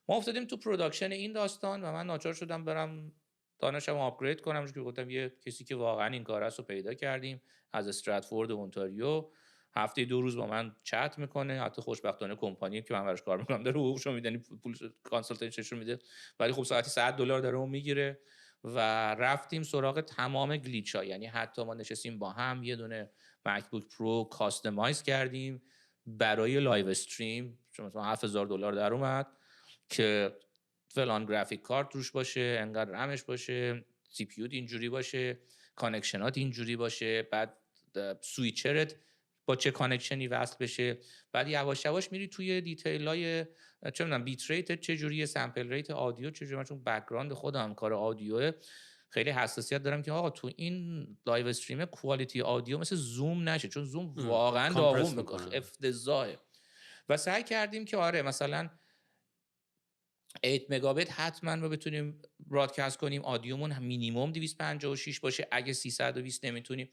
[SPEAKER 2] ما افتادیم تو پروداکشن این داستان و من ناچار شدم برم دانشم آپگرید کنم، چون که گفتم یه کسی که واقعا این کار است رو پیدا کردیم از استراتفورد اونتاریو. هفته 2 روز با من چت میکنه، حتی خوشبختانه کمپانی که من براش کار میکنم داره حقوقشو میدنی، پول کانسالتیشنشو میده، ولی خب ساعتی $100 داره اون میگیره. و رفتیم سراغ تمام گلیچ ها، یعنی حتی ما نشستیم با هم یه دونه مکبوک پرو کاستماایز کردیم برای لایو استریم، چون مثلا $7000 در اومد که فلان گرافیک کارت روش باشه، انقدر رمش باشه، سی پی یو اینجوری باشه، کانکشنات اینجوری باشه، بعد سویچرت با چه کانکشنی وصل بشه، بعد یواش یواش میری توی دیتیلای چه میدونم بیت ریت چه جوریه، سامپل ریت آدیو چه جوریه. چون بک‌گراند خودم کار آدیو خیلی حساسیت دارم که آقا تو این لایو استریم کوالیتی آدیو مثل زوم نشه، چون زوم واقعا داغون میکنه، افتضاحه. و سعی کردیم که آره مثلا 8 مگابیت حتما ما بتونیم برادکست کنیم، آدیومون مینیمم 256 باشه، اگه 320 نمیتونیم.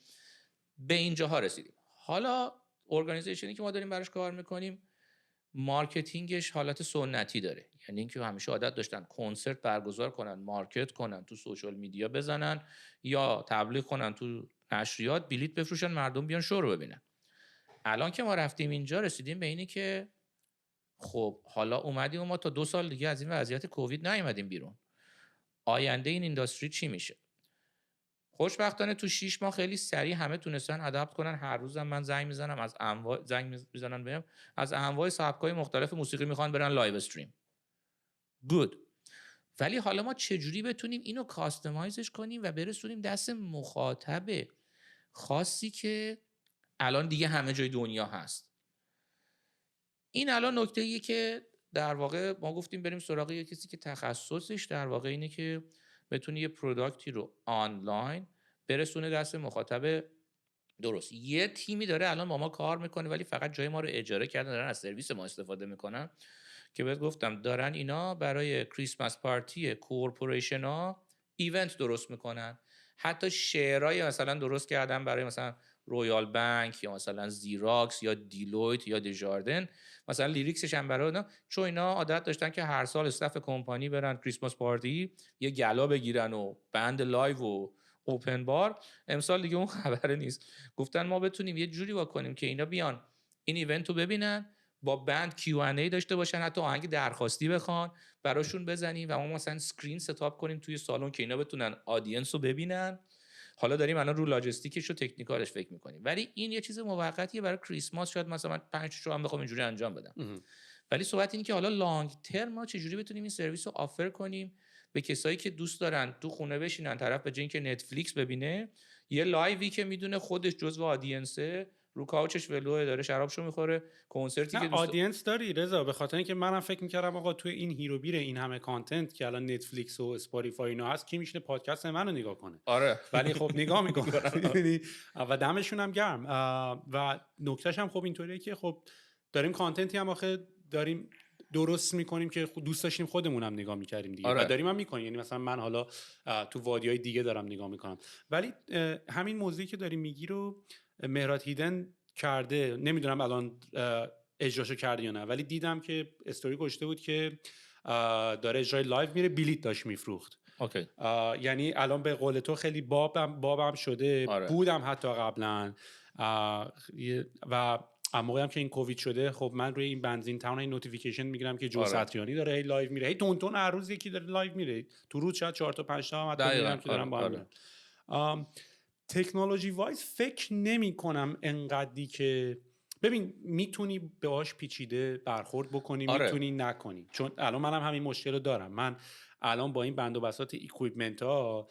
[SPEAKER 2] به اینجاها رسیدیم. حالا ارگانیزیشنی که ما داریم براش کار میکنیم مارکتینگش حالت سنتی داره، یعنی اینکه همیشه عادت داشتن کنسرت برگزار کنن، مارکت کنن، تو سوشال میدیا بزنن یا تبلیغ کنن تو نشریات، بلیت بفروشن، مردم بیان شو رو ببینن. الان که ما رفتیم اینجا رسیدیم به اینی که خب حالا اومدیم و ما تا 2 سال دیگه از این وضعیت کووید نیومدیم بیرون، آینده این اینداستری چی میشه؟ خوشبختانه تو 6 ماه خیلی سریع همه تونستن ادپت کنن. هر روزم من زنگ میزنم از انواع میزنن بهم از انواع سبک‌های مختلف موسیقی میخوان برن لایو استریم. گود. ولی حالا ما چجوری بتونیم اینو کاستماایزش کنیم و برسونیم دست مخاطب خاصی که الان دیگه همه جای دنیا هست. این الان نکته‌ایه که در واقع ما گفتیم بریم سراغ یه کسی که تخصصش در واقع اینه که بتونه یه پروداکتی رو آنلاین برسونه دست مخاطب درست. یه تیمی داره الان با ما کار میکنه ولی فقط جای ما رو اجاره کردن، دارن از سرویس ما استفاده میکنن که بهت گفتم دارن اینا برای کریسمس پارتی کورپوریشن ها ایونت درست میکنن. حتی شعرهای مثلا درست کردن برای مثلا رویال بانک یا مثلا زیراکس یا دیلویت یا دیجاردن، مثلا لیریکسش هم برای اونا، چون اینا عادت داشتن که هر سال استاف کمپانی برن کریسمس پارتی یه گلا بگیرن و بند لایو و اوپن بار. امسال دیگه اون خبره نیست. گفتن ما بتونیم یه جوری واکنیم که اینا بیان این ایونت رو ببینن، با بند کیو ان ای داشته باشن، حتی آهنگ درخواستی بخوان براشون بزنیم و ما مثلا اسکرین ستاپ کنیم توی سالن که اینا بتونن آدینس رو ببینن. حالا داریم الان رو لاجستیکش و تکنیکالش فکر می‌کنیم، ولی این یه چیز موقتیه برای کریسمس، شاید مثلا 5 شو هم بخوام اینجوری انجام بدم. ولی صحبت اینه که حالا لانگ ترم ما چجوری بتونیم این سرویس رو آفر کنیم به کسایی که دوست دارن تو خونه بشینن، طرف به جای اینکه نتفلیکس ببینه یه لایوی که میدونه خودش جزو آدینسه، رو کاوچش ولوه داره شرابشو میخوره، کنسرتی که
[SPEAKER 1] آدینس داری رضا، به خاطر اینکه منم فکر میکردم آقا توی این هیرو بیر این همه کانتنت که الان نتفلیکس و اسپاتیفای اینا هست کی میشینه پادکست منو نگاه کنه؟
[SPEAKER 2] آره
[SPEAKER 1] ولی خب نگاه میکنه میدونی، و دمشون هم گرم. و نکتهش هم خب اینطوریه که خب داریم کانتنتی هم آخه داریم درست میکنیم که دوست داشتیم خودمونم نگاه میکردیم دیگه.
[SPEAKER 2] آره.
[SPEAKER 1] و داریم هم میکنیم. یعنی مثلا من حالا تو وادیای دیگه دارم نگاه میکنم. ولی همین موضوعی که داری میگی رو مهراد هیدن کرده. نمیدونم الان اجراشو کرده یا نه، ولی دیدم که استوری گذاشته بود که داره اجرای لایو میره، بلیت داشت میفروخت.
[SPEAKER 2] اوکی.
[SPEAKER 1] یعنی الان به قول تو خیلی بابم شده.
[SPEAKER 2] آره.
[SPEAKER 1] بودم حتی قبلا و موقعی هم که این کووید شده، خب من روی این بنزین تاون این نوتیفیکیشن میگیرم که جو ساتریانی داره لایو میره، هی تون هر روز یکی داره لایو میره، تو روز شاید 4 تا 5 تا هم حتی میبینم که دارن با هم میرن. تکنولوژی وایز فکر نمی کنم انقدری که ببین میتونی باهاش پیچیده برخورد بکنی، میتونی نکنی. چون الان منم همین مشکل رو دارم. من الان با این بند و بساط اکویپمنت ها،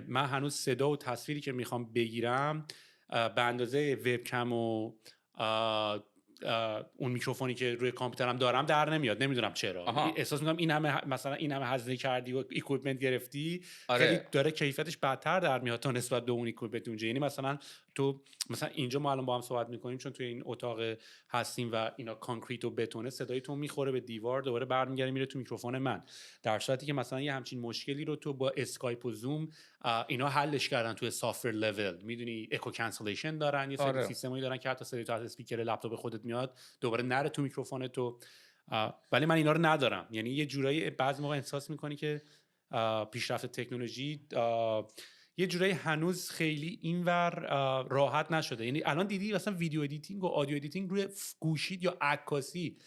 [SPEAKER 1] من هنوز صدا و تصویری که میخوام بگیرم به اندازه وبکم و اون میکروفونی که روی کامپیوترم دارم در نمیاد. نمیدونم چرا. احساس میکنم این همه مثلا این همه هزینه کردی و اکویپمنت گرفتی، خیلی داره کیفیتش بدتر در میاد تا نسبت به اون اکویپمنت اونجا. یعنی مثلا تو مثلا اینجا ما الان با هم صحبت میکنیم چون توی این اتاق هستیم و اینا کانکریت و بتونه، صدای تو میخوره به دیوار، دوباره برمیگره میره تو میکروفون من. در صورتی که مثلا یه همچین مشکلی رو تو با اسکایپ و زوم اینا حلش کردن توی سافتور لول. میدونی اکو کانسلیشن دارن، یه سری سیستمایی دارن که حتی صدای تو از اسپیکر لپتاپ خودت میاد دوباره نره تو میکروفون تو. ولی من اینا رو ندارم. یعنی یه جورایی بعضی موقع احساس میکنی که پیشرفت تکنولوژی یه جورایی هنوز خیلی اینور راحت نشده. یعنی الان دیدی مثلا ویدیو ادیتینگ و آدیو ادیتینگ روی گوشید یا عکاسی.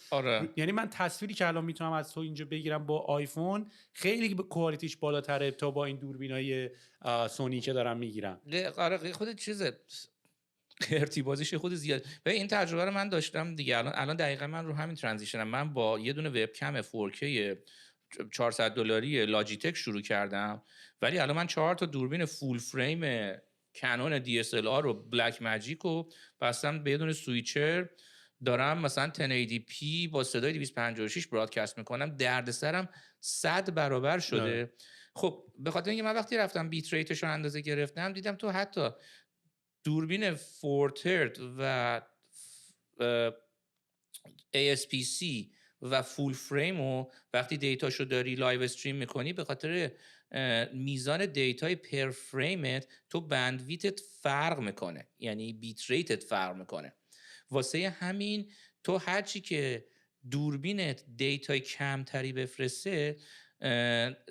[SPEAKER 1] یعنی من تصویری که الان میتونم از تو اینجا بگیرم با آیفون خیلی کوالیتیش بالاتره تا با این دوربینای سونی که دارم میگیرم.
[SPEAKER 2] آره خود چیزه ارتباطش خود زیاد. و این تجربه رو من داشتم دیگه. الان دقیقاً من رو همین ترانزیشنم. من با یه دونه وبکم 4K $400 لاجیتک شروع کردم، ولی الان من 4 تا دوربین فول فریم کانون DSLR و بلک ماجیک رو بستم به یه دونه سویچر، دارم مثلا 1080p با صدای 256 برادکست میکنم. دردسرم 100 برابر شده. خب به خاطر اینکه من وقتی رفتم بیت ریتش رو اندازه گرفتم، دیدم تو حتی دوربین فورترد و ASPC و فول فریم و وقتی دیتاشو داری لایو استریم میکنی، به خاطر میزان دیتای پر فریمت تو بندویتت فرق میکنه، یعنی بیت ریتت فرق میکنه. واسه همین تو هرچی که دوربینت دیتای کمتری بفرسته،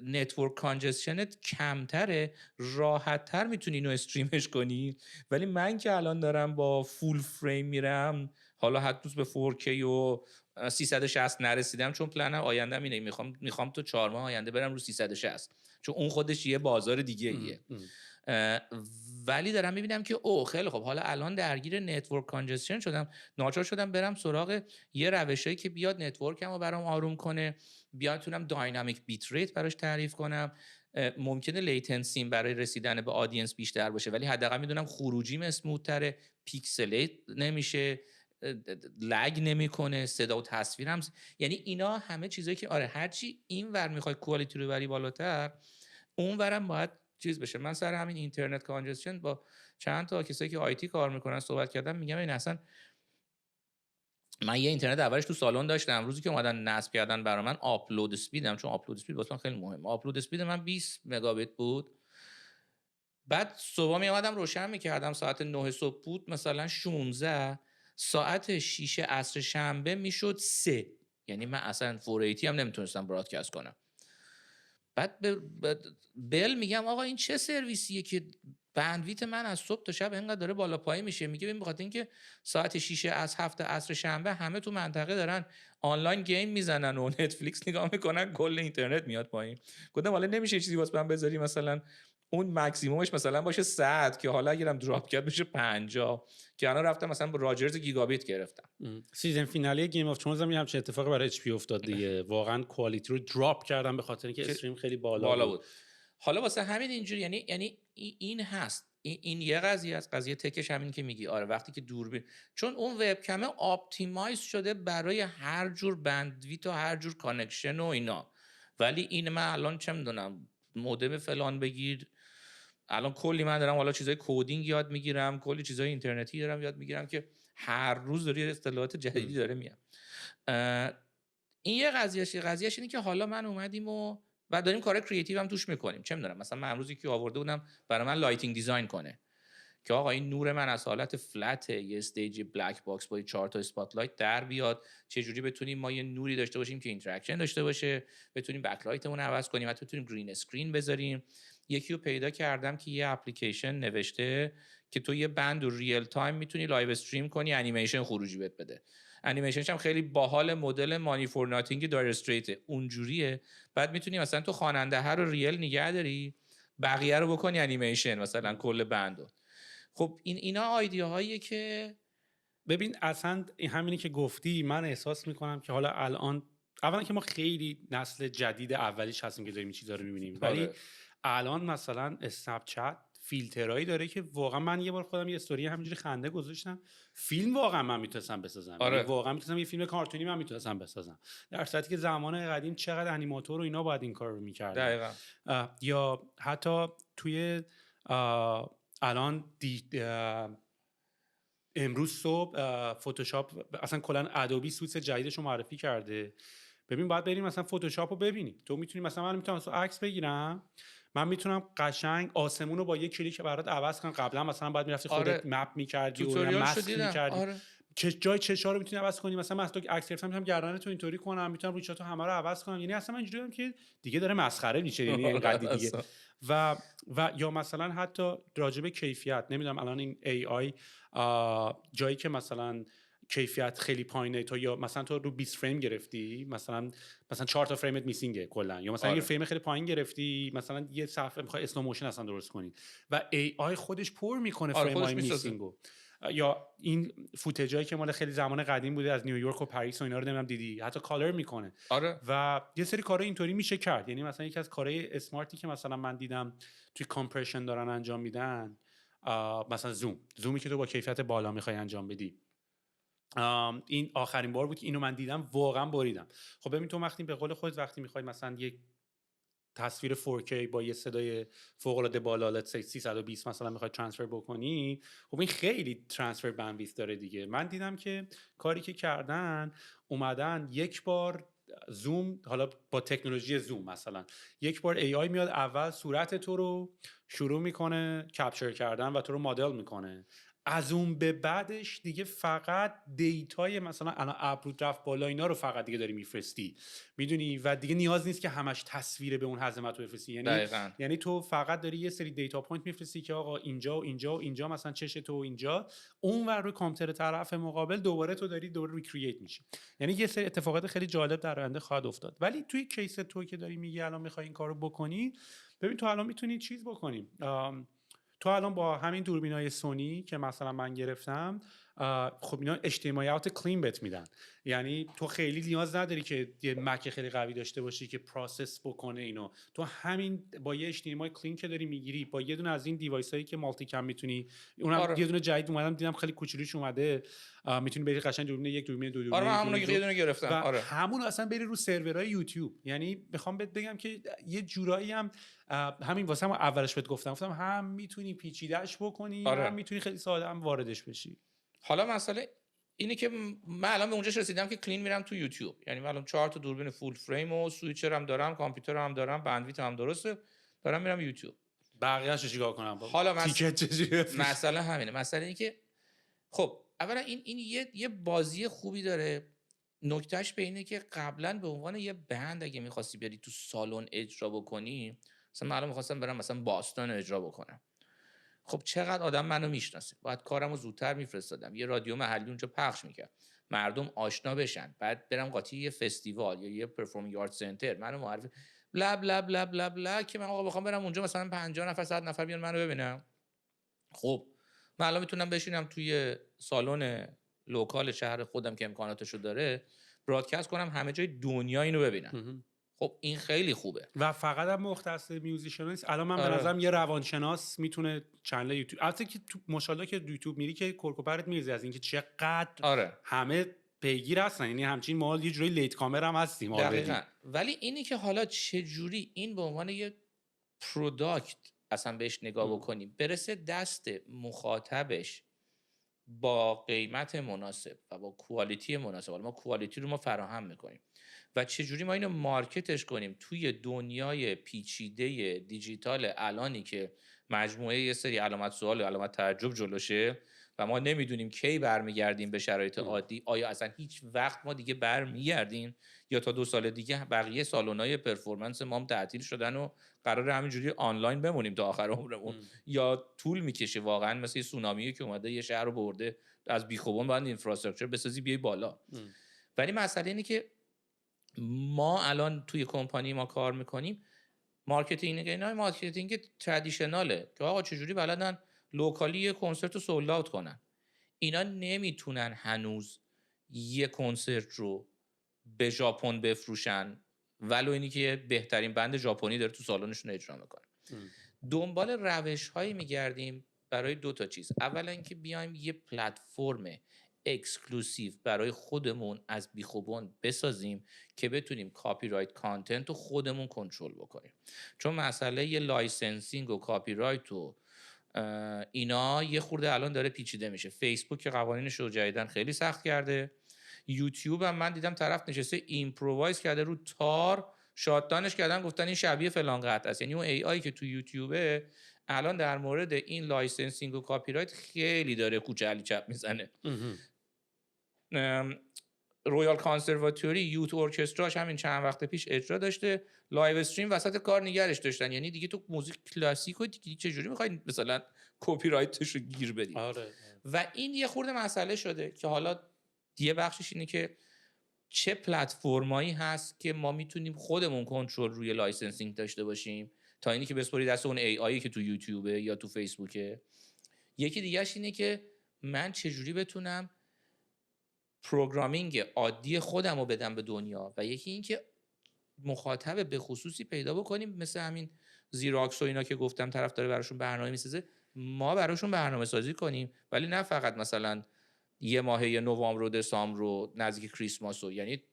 [SPEAKER 2] نتورک کانجسشنت کمتره، راحت‌تر میتونی اینو استریمش کنی. ولی من که الان دارم با فول فریم میرم، حالا حتی به 4K و 360 نرسیدم، چون پلنم آیندهم اینه، میخوام تو 4 ماه آینده برم رو 360، چون اون خودش یه بازار دیگه ایه. ولی دارم میبینم که خیلی خب، حالا الان درگیر نتورک کانجسشن شدم، ناچار شدم برم سراغ یه روشی که بیاد نتورکمو برام آروم کنه، بیاتونم داینامیک بیت ریت براش تعریف کنم. ممکنه لیتنسیم برای رسیدن به آدینس بیشتر باشه، ولی حداقل میدونم خروجیم اسموت‌تره، پیکسلیت نمیشه، لگ نمیکنه، صدا و تصویرم. یعنی اینا همه چیزایی که هرچی این ور میخوای کوالیتی رو بری بالاتر، اون ورم باید چیز بشه. من سر همین اینترنت کانجسشن با چند تا کسایی که آیتی کار میکنن صحبت کردم، میگم این اصلا من یه اینترنت اولش تو سالن داشتم، روزی که اومدن نصب کردن برای من آپلود اسپیدم، چون آپلود اسپید واسه من خیلی مهمه، آپلود اسپید من 20 مگابیت بود. بعد صبح می اومدم روشن میکردم، ساعت 9 صبح بود مثلا 16، ساعت 6 عصر شنبه میشد 3. یعنی من اصلا 480 هم نمیتونستم برادکست کنم. بعد بل میگم آقا این چه سرویسیه که بندویت من از صبح تا شب اینقدر داره بالا پایین میشه؟ میگه ببین بخاطر اینکه ساعت 6 از هفته عصر شنبه همه تو منطقه دارن آنلاین گیم میزنن و نتفلیکس نگاه میکنن، کل اینترنت میاد پایین. گفتم حالا نمیشه چیزی واسه من بذاری مثلا اون ماکسیمومش مثلا باشه 100 که حالا اگرم دراپ کرد بشه 50، که الان رفتم مثلا با راجرز گیگابیت گرفتم.
[SPEAKER 1] سیزن فیناله گیم اف ترونز هم همچین اتفاقی برای اچ پی افتاد دیگه. واقعا کوالیتی رو دراپ کردم به خاطر اینکه استریم خیلی بالا بود.
[SPEAKER 2] حالا واسه همین اینجوری، یعنی این هست، این یه قضیه از قضیه تکش همین که میگی وقتی که دوربین، چون اون وبکم آپتیمایز شده برای هر جور بندویت و هر جور کانکشن و اینا. ولی این من الان چه میدونم مودم فلان بگیر، الان کلی من دارم حالا چیزای کدینگ یاد میگیرم، کلی چیزای اینترنتی دارم یاد میگیرم که هر روز داره اصطلاحات جدیدی داره میاد. این یه قضیهش اینه که حالا من اومدیم و داریم کار کریتیو هم توش میکنیم. چه میدونم مثلا من امروز یکی آورده بودم برای من لایتینگ دیزاین کنه که آقا این نور من از حالت فلت یه استیج بلک باکس با 4 تا اسپاتلایت در بیاد، چه جوری بتونیم ما یه نوری داشته باشیم که اینتراکشن داشته باشه، بتونیم بک لایتمون عوض کنیم، حتی بتونیم گرین اسکرین بذاریم. یکی رو پیدا کردم که یه اپلیکیشن نوشته که تو یه بند رو ریل تایم میتونی لایو استریم کنی، انیمیشن خروجی بهت بده. انیمیشنش هم خیلی باحال، مدل مانی فور ناتینگ دایر استریت اونجوریه. بعد میتونی مثلا تو خواننده ها رو ریل نگه داری، بقیه رو بکنی انیمیشن، مثلا کل بندو. خب اینا آیدیاهاییه که
[SPEAKER 1] ببین اصلا همینی که گفتی، من احساس میکنم که حالا الان اولا که ما خیلی نسل جدید اولیش هستیم که داریم این چیزا رو میبینیم، ولی الان مثلا اسنپ چت فیلترایی داره که واقعا من یه بار خودم یه استوری همینجوری خنده گذاشتم، فیلم واقعا من میتونستم بسازم. یعنی واقعا میتونستم یه فیلم کارتونی من میتونستم بسازم، در صورتی که زمان قدیم چقدر انیماتور و اینا باید این کار رو میکردن.
[SPEAKER 2] دقیقاً.
[SPEAKER 1] یا حتی توی الان امروز صبح فتوشاپ اصلا کلا ادوبی سویت جدیدش رو معرفی کرده. ببین باید بریم مثلا فتوشاپ رو ببینی. تو میتونی مثلا من میتونم عکس بگیرم، من میتونم قشنگ آسمون رو با یک کلیک برات عوض کنم. قبلا مثلا باید میرفتی خودت مپ میکردی و ماسک میکردی. جای چشا رو میتونی عوض کنی. مثلا من تو عکس گرفتم میتونم گردنتو اینطوری کنم، میتونم روی همه رو عوض کنم. یعنی اصلا من اینجوریام که دیگه داره مسخره میشه، یعنی اینقدر دیگه. و یا مثلا حتی راجب کیفیت، نمیدونم الان این AI جایی که مثلا کیفیت خیلی پایینه، تو یا مثلا تو رو 20 فریم گرفتی، مثلا 4 تا فریمت میسینگه کلا، یا مثلا یه فریم خیلی پایین گرفتی، مثلا یه صفحه میخوای اسلو موشن اصلا درست کنی و AI خودش پر میکنه فریمای میسینگو. یا این فوتیجایی که مال خیلی زمان قدیم بوده از نیویورک و پاریس و اینا رو نمیدونم دیدی، حتی کالر میکنه. و یه سری کارا اینطوری میشه کرد. یعنی مثلا یکی از کارهای اسمارتی که مثلا من دیدم توی کامپرشن دارن انجام میدن، مثلا زومی که تو با کیفیت بالا میخوای انجام بدی، این آخرین بار بود که اینو من دیدم، واقعا بریدم. خب ببین تو وقتی به قول خودت وقتی میخوای مثلا یک تصویر 4K با یه صدای فوق العاده بالا، let's say 320 مثلا میخوای ترانسفر بکنی، خب این خیلی ترانسفر بندویث داره دیگه. من دیدم که کاری که کردن، اومدن یک بار زوم، حالا با تکنولوژی زوم مثلا یک بار AI میاد اول صورت تو رو شروع میکنه کپچر کردن و تو رو مدل میکنه، از اون به بعدش دیگه فقط دیتای مثلا الان ابرود رفت بالا اینا رو فقط دیگه داری میفرستی، میدونی، و دیگه نیاز نیست که همش تصویر به اون حزمت رو بفرستی. یعنی تو فقط داری یه سری دیتا پوینت میفرستی که آقا اینجا و اینجا و اینجا مثلا چش تو و اینجا، اون ور روی کامپیوتر طرف مقابل دوباره تو داری دوباره ریکرییت میشی. یعنی یه سری اتفاقات خیلی جالب در آینده خواهد افتاد. ولی توی کیس تو که داری میگی الان میخوای این کارو بکنی، ببین تو الان میتونی چیز بکنی. تو الان با همین دوربینای سونی که مثلا من گرفتم، خب اینا HDMI out کلین بت میدن. یعنی تو خیلی نیاز نداری که یه مک خیلی قوی داشته باشی که پروسس بکنه اینو. تو همین با یه HDMI کلین که داری میگیری، با یه دونه از این دیوایس هایی که مالتی کم میتونی، اونم یه دونه جدید اومدم دیدم خیلی کوچولوش اومده، میتونی بری قشنگ دوربین یک دوربین دو دوربین.
[SPEAKER 2] همون رو یه دونه گرفتم.
[SPEAKER 1] همون اصلا بری رو سرورهای یوتیوب. یعنی میخوام بهت بگم که یه جورایی هم همین واسه هم اولش بهت گفتم هم میتونی پیچیده‌اش بکنی، هم میتونی خیلی ساده هم واردش بشی.
[SPEAKER 2] حالا مسئله اینه که من الان به اونجاش رسیدم که کلین میرم تو یوتیوب. یعنی من الان 4 تا دوربین فول فریم و سویچر هم دارم، کامپیوتر هم دارم، بندویت هم درسته، دارم میرم یوتیوب.
[SPEAKER 1] بقیه‌اشو چیکار کنم؟
[SPEAKER 2] حالا مسئله همینه. مسئله اینه که خب اولا این یه بازی خوبی داره. نکتهش به اینه که قبلا به عنوان یه بند اگه می‌خواستی بری تو سالن اجرا بکنی، مثلا من الان می‌خواستم برم مثلا باستون اجرا بکنم، خب چقدر آدم منو میشناسه، باید کارمو زودتر میفرستادم، یه رادیو محلی اونجا پخش میکرد، مردم آشنا بشن، بعد برم قاطی یه فستیوال یا یه پرفورمینگ آرت سنتر منو معرفی بلا بلا بلا بلا بلا که من آقا بخوام برم اونجا مثلا 50 نفر 100 نفر بیان منو ببینم. خب من الان میتونم بشینم توی سالن لوکال شهر خودم که امکاناتشو داره، برادکست کنم همه جای دنیا اینو ببینن. خب این خیلی خوبه
[SPEAKER 1] و فقط هم مختص میوزیشن نیست. الان من به نظرم یه روانشناس میتونه چنل یوتیوب، البته که ماشاءالله که یوتیوب میری که کرکوپرت میریزی از اینکه چقدر همه پیگیر هستن. یعنی همچین ما یه جوری لیت کامر هم هستیم
[SPEAKER 2] دقیقاً. ولی اینی که حالا چه جوری این به عنوان یه پروداکت اصلا بهش نگاه بکنیم، برسه دست مخاطبش با قیمت مناسب و با کوالیتی مناسب، ما کوالیتی رو ما فراهم میکنیم و چجوری ما اینو مارکتش کنیم توی دنیای پیچیده دیجیتال الانی که مجموعه یه سری علامت سوال و علامت تعجب جلوشه و ما نمیدونیم کی برمیگردیم به شرایط عادی. آیا اصلا هیچ وقت ما دیگه برمیگردیم یا تا 2 سال دیگه بقیه سالن‌های پرفورمنس ما هم تعطیل شدن و قرار همینجوری آنلاین بمونیم تا آخر عمرمون یا طول میکشه واقعا مثل یه سونامی که اومده یه شهر رو برده از بیخوبان باید اینفراستراکچر بسازی بیای بالا. ولی مسئله اینه که ما الان توی کمپانی ما کار میکنیم مارکتینگ، اینا مارکتینگ ترادیشناله که آقا چجوری بلدن لوکالی یه کنسرت رو سولد اوت کنن. اینا نمیتونن هنوز یه کنسرت رو به ژاپن بفروشن ولو اینی که بهترین بند ژاپنی داره تو سالنشون اجرا میکنه. دنبال روش‌هایی میگردیم برای 2 تا چیز. اولا اینکه بیایم یه پلتفرم اکسکلوسیو برای خودمون از بیخوبان بسازیم که بتونیم کاپی رایت کانتنت رو خودمون کنترل بکنیم، چون مسئله یه لایسنسینگ و کاپی رایت و اینا یه خورده الان داره پیچیده میشه. فیسبوک که قوانینش رو جدیدن خیلی سخت کرده. یوتیوب هم من دیدم طرف نشسته ایمپرووایز کرده رو تار، شاتدانش کردن گفتن این شبیه فلان قطعه است. یعنی اون ای آی که تو یوتیوبه الان در مورد این لایسنسینگ و کاپی رایت خیلی داره کوچه علی چپ میزنه. رویال کانسرواتوری یوت ارکستراش همین چند وقت پیش اجرا داشته، لایو استریم وسط کار نگرش داشتن. یعنی دیگه تو موزیک کلاسیک و دیگه چجوری میخواید مثلا کپی رایتش رو گیر بدید؟ و این یه خورده مسئله شده که حالا یه بخشش اینه که چه پلتفرمایی هست که ما میتونیم خودمون کنترل روی لایسنسینگ داشته باشیم تا اینی که بسپاری دست اون ای آی که تو یوتیوبه یا تو فیسبوکه. یکی دیگهش اینه که من چجوری بتونم پروگرامینگ عادی خودم رو بدم به دنیا و یکی این که مخاطب به خصوصی پیدا بکنیم مثل همین زیراکس و اینا که گفتم طرف داره براشون برنامه میسازه، ما براشون برنامه سازی کنیم ولی نه فقط مثلا یه ماهه نوامبر و دسامبر و نزدیک کریسمس و، یعنی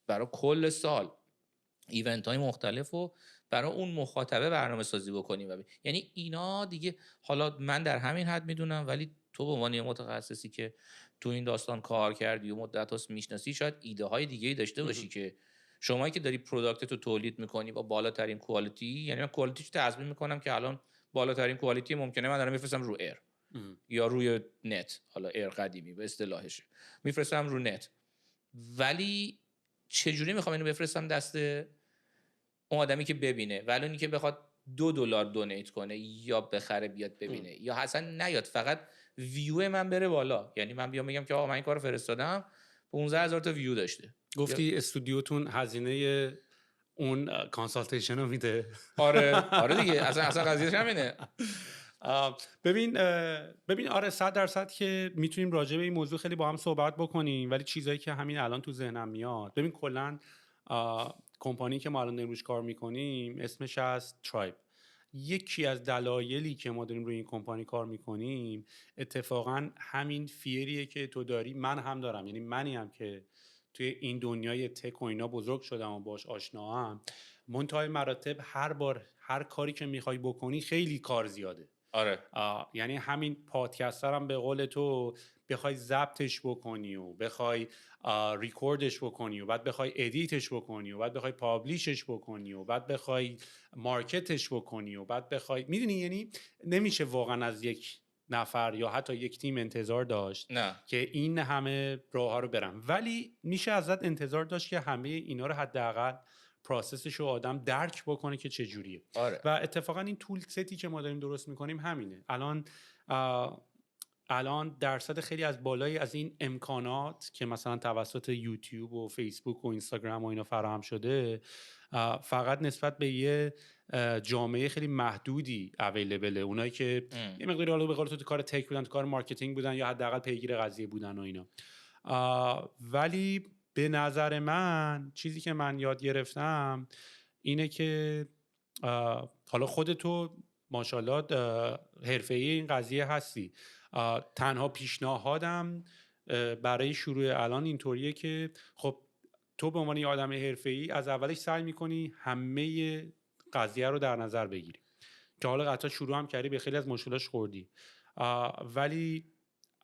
[SPEAKER 2] برای کل سال ایونت های مختلف و برای اون مخاطبه برنامه سازی بکنیم یعنی اینا دیگه حالا من در همین حد میدونم ولی تو به عنوان متخصصی که تو این داستان کار کردی و مدت هاست میشناسی شاید ایده های دیگه داشته باشی که شمایی که داری پروداکت رو تولید میکنی با بالاترین کوالیتی، یعنی من کوالیتیش تضمین میکنم که الان بالاترین کوالیتی ممکنه من دارم میفرستم رو ایر یا روی نت، حالا ایر قدیمی به اصطلاحشه میفرستم رو نت، ولی چجوری میخوام اینو بفرستم دست اون آدمی که ببینه ولی اونی که بخواد $2 دونیت کنه یا بخره بیاد ببینه یا اصلا نیاد فقط ویو من بره بالا. یعنی من بیام بگم که آقا من این کارو فرستادم 15,000 تا ویو داشته.
[SPEAKER 1] گفتی استودیوتون هزینه اون کانسالتیشن رو میده؟
[SPEAKER 2] آره دیگه اصلا قضیهش همینه.
[SPEAKER 1] ببین آره 100% که میتونیم راجع به این موضوع خیلی با هم صحبت بکنیم، ولی چیزایی که همین الان تو ذهنم میاد، ببین کلا کمپانی که ما الان امروز کار میکنیم اسمش از ترایب. یکی از دلایلی که ما داریم روی این کمپانی کار میکنیم اتفاقا همین فیریه که تو داری من هم دارم. یعنی منی هم که توی این دنیای تک و اینا بزرگ شدم و باش آشناام، منتهای مراتب هر بار هر کاری که میخوای بکنی خیلی کار زیاده.
[SPEAKER 2] آره
[SPEAKER 1] یعنی همین پادکست هم به قول تو بخوای ضبطش بکنی و بخوای ریکوردش بکنی و بعد بخوای ادیتش بکنی و بعد بخوای پابلیشش بکنی و بعد بخوای مارکتش بکنی و بعد بخوای، میدونی یعنی نمیشه واقعا از یک نفر یا حتی یک تیم انتظار داشت
[SPEAKER 2] نه.
[SPEAKER 1] که این همه راه ها رو برن، ولی میشه ازت انتظار داشت که همه اینا رو حداقل پروسسش رو آدم درک بکنه که چه جوریه.
[SPEAKER 2] آره.
[SPEAKER 1] و اتفاقا این تول ستی که ما داریم درست میکنیم همینه. الان درصد خیلی از بالایی از این امکانات که مثلا توسط یوتیوب و فیسبوک و اینستاگرام و اینا فراهم شده فقط نسبت به یه جامعه خیلی محدودی اویلیبله. اونایی که یه مقداری حالا به قول تو کار تک بودن، تو کار مارکتینگ بودن یا حداقل پیگیر قضیه بودن و اینا. ولی به نظر من چیزی که من یاد گرفتم اینه که حالا خودتو ماشاءالله حرفه‌ای این قضیه هستی. تنها پیشنهادم برای شروع الان اینطوریه که خب تو به عنوان یه آدم حرفه‌ای از اولش سعی میکنی همه قضیه رو در نظر بگیری که حالا قطعا شروع هم کردی به خیلی از مشکلاش خوردی، ولی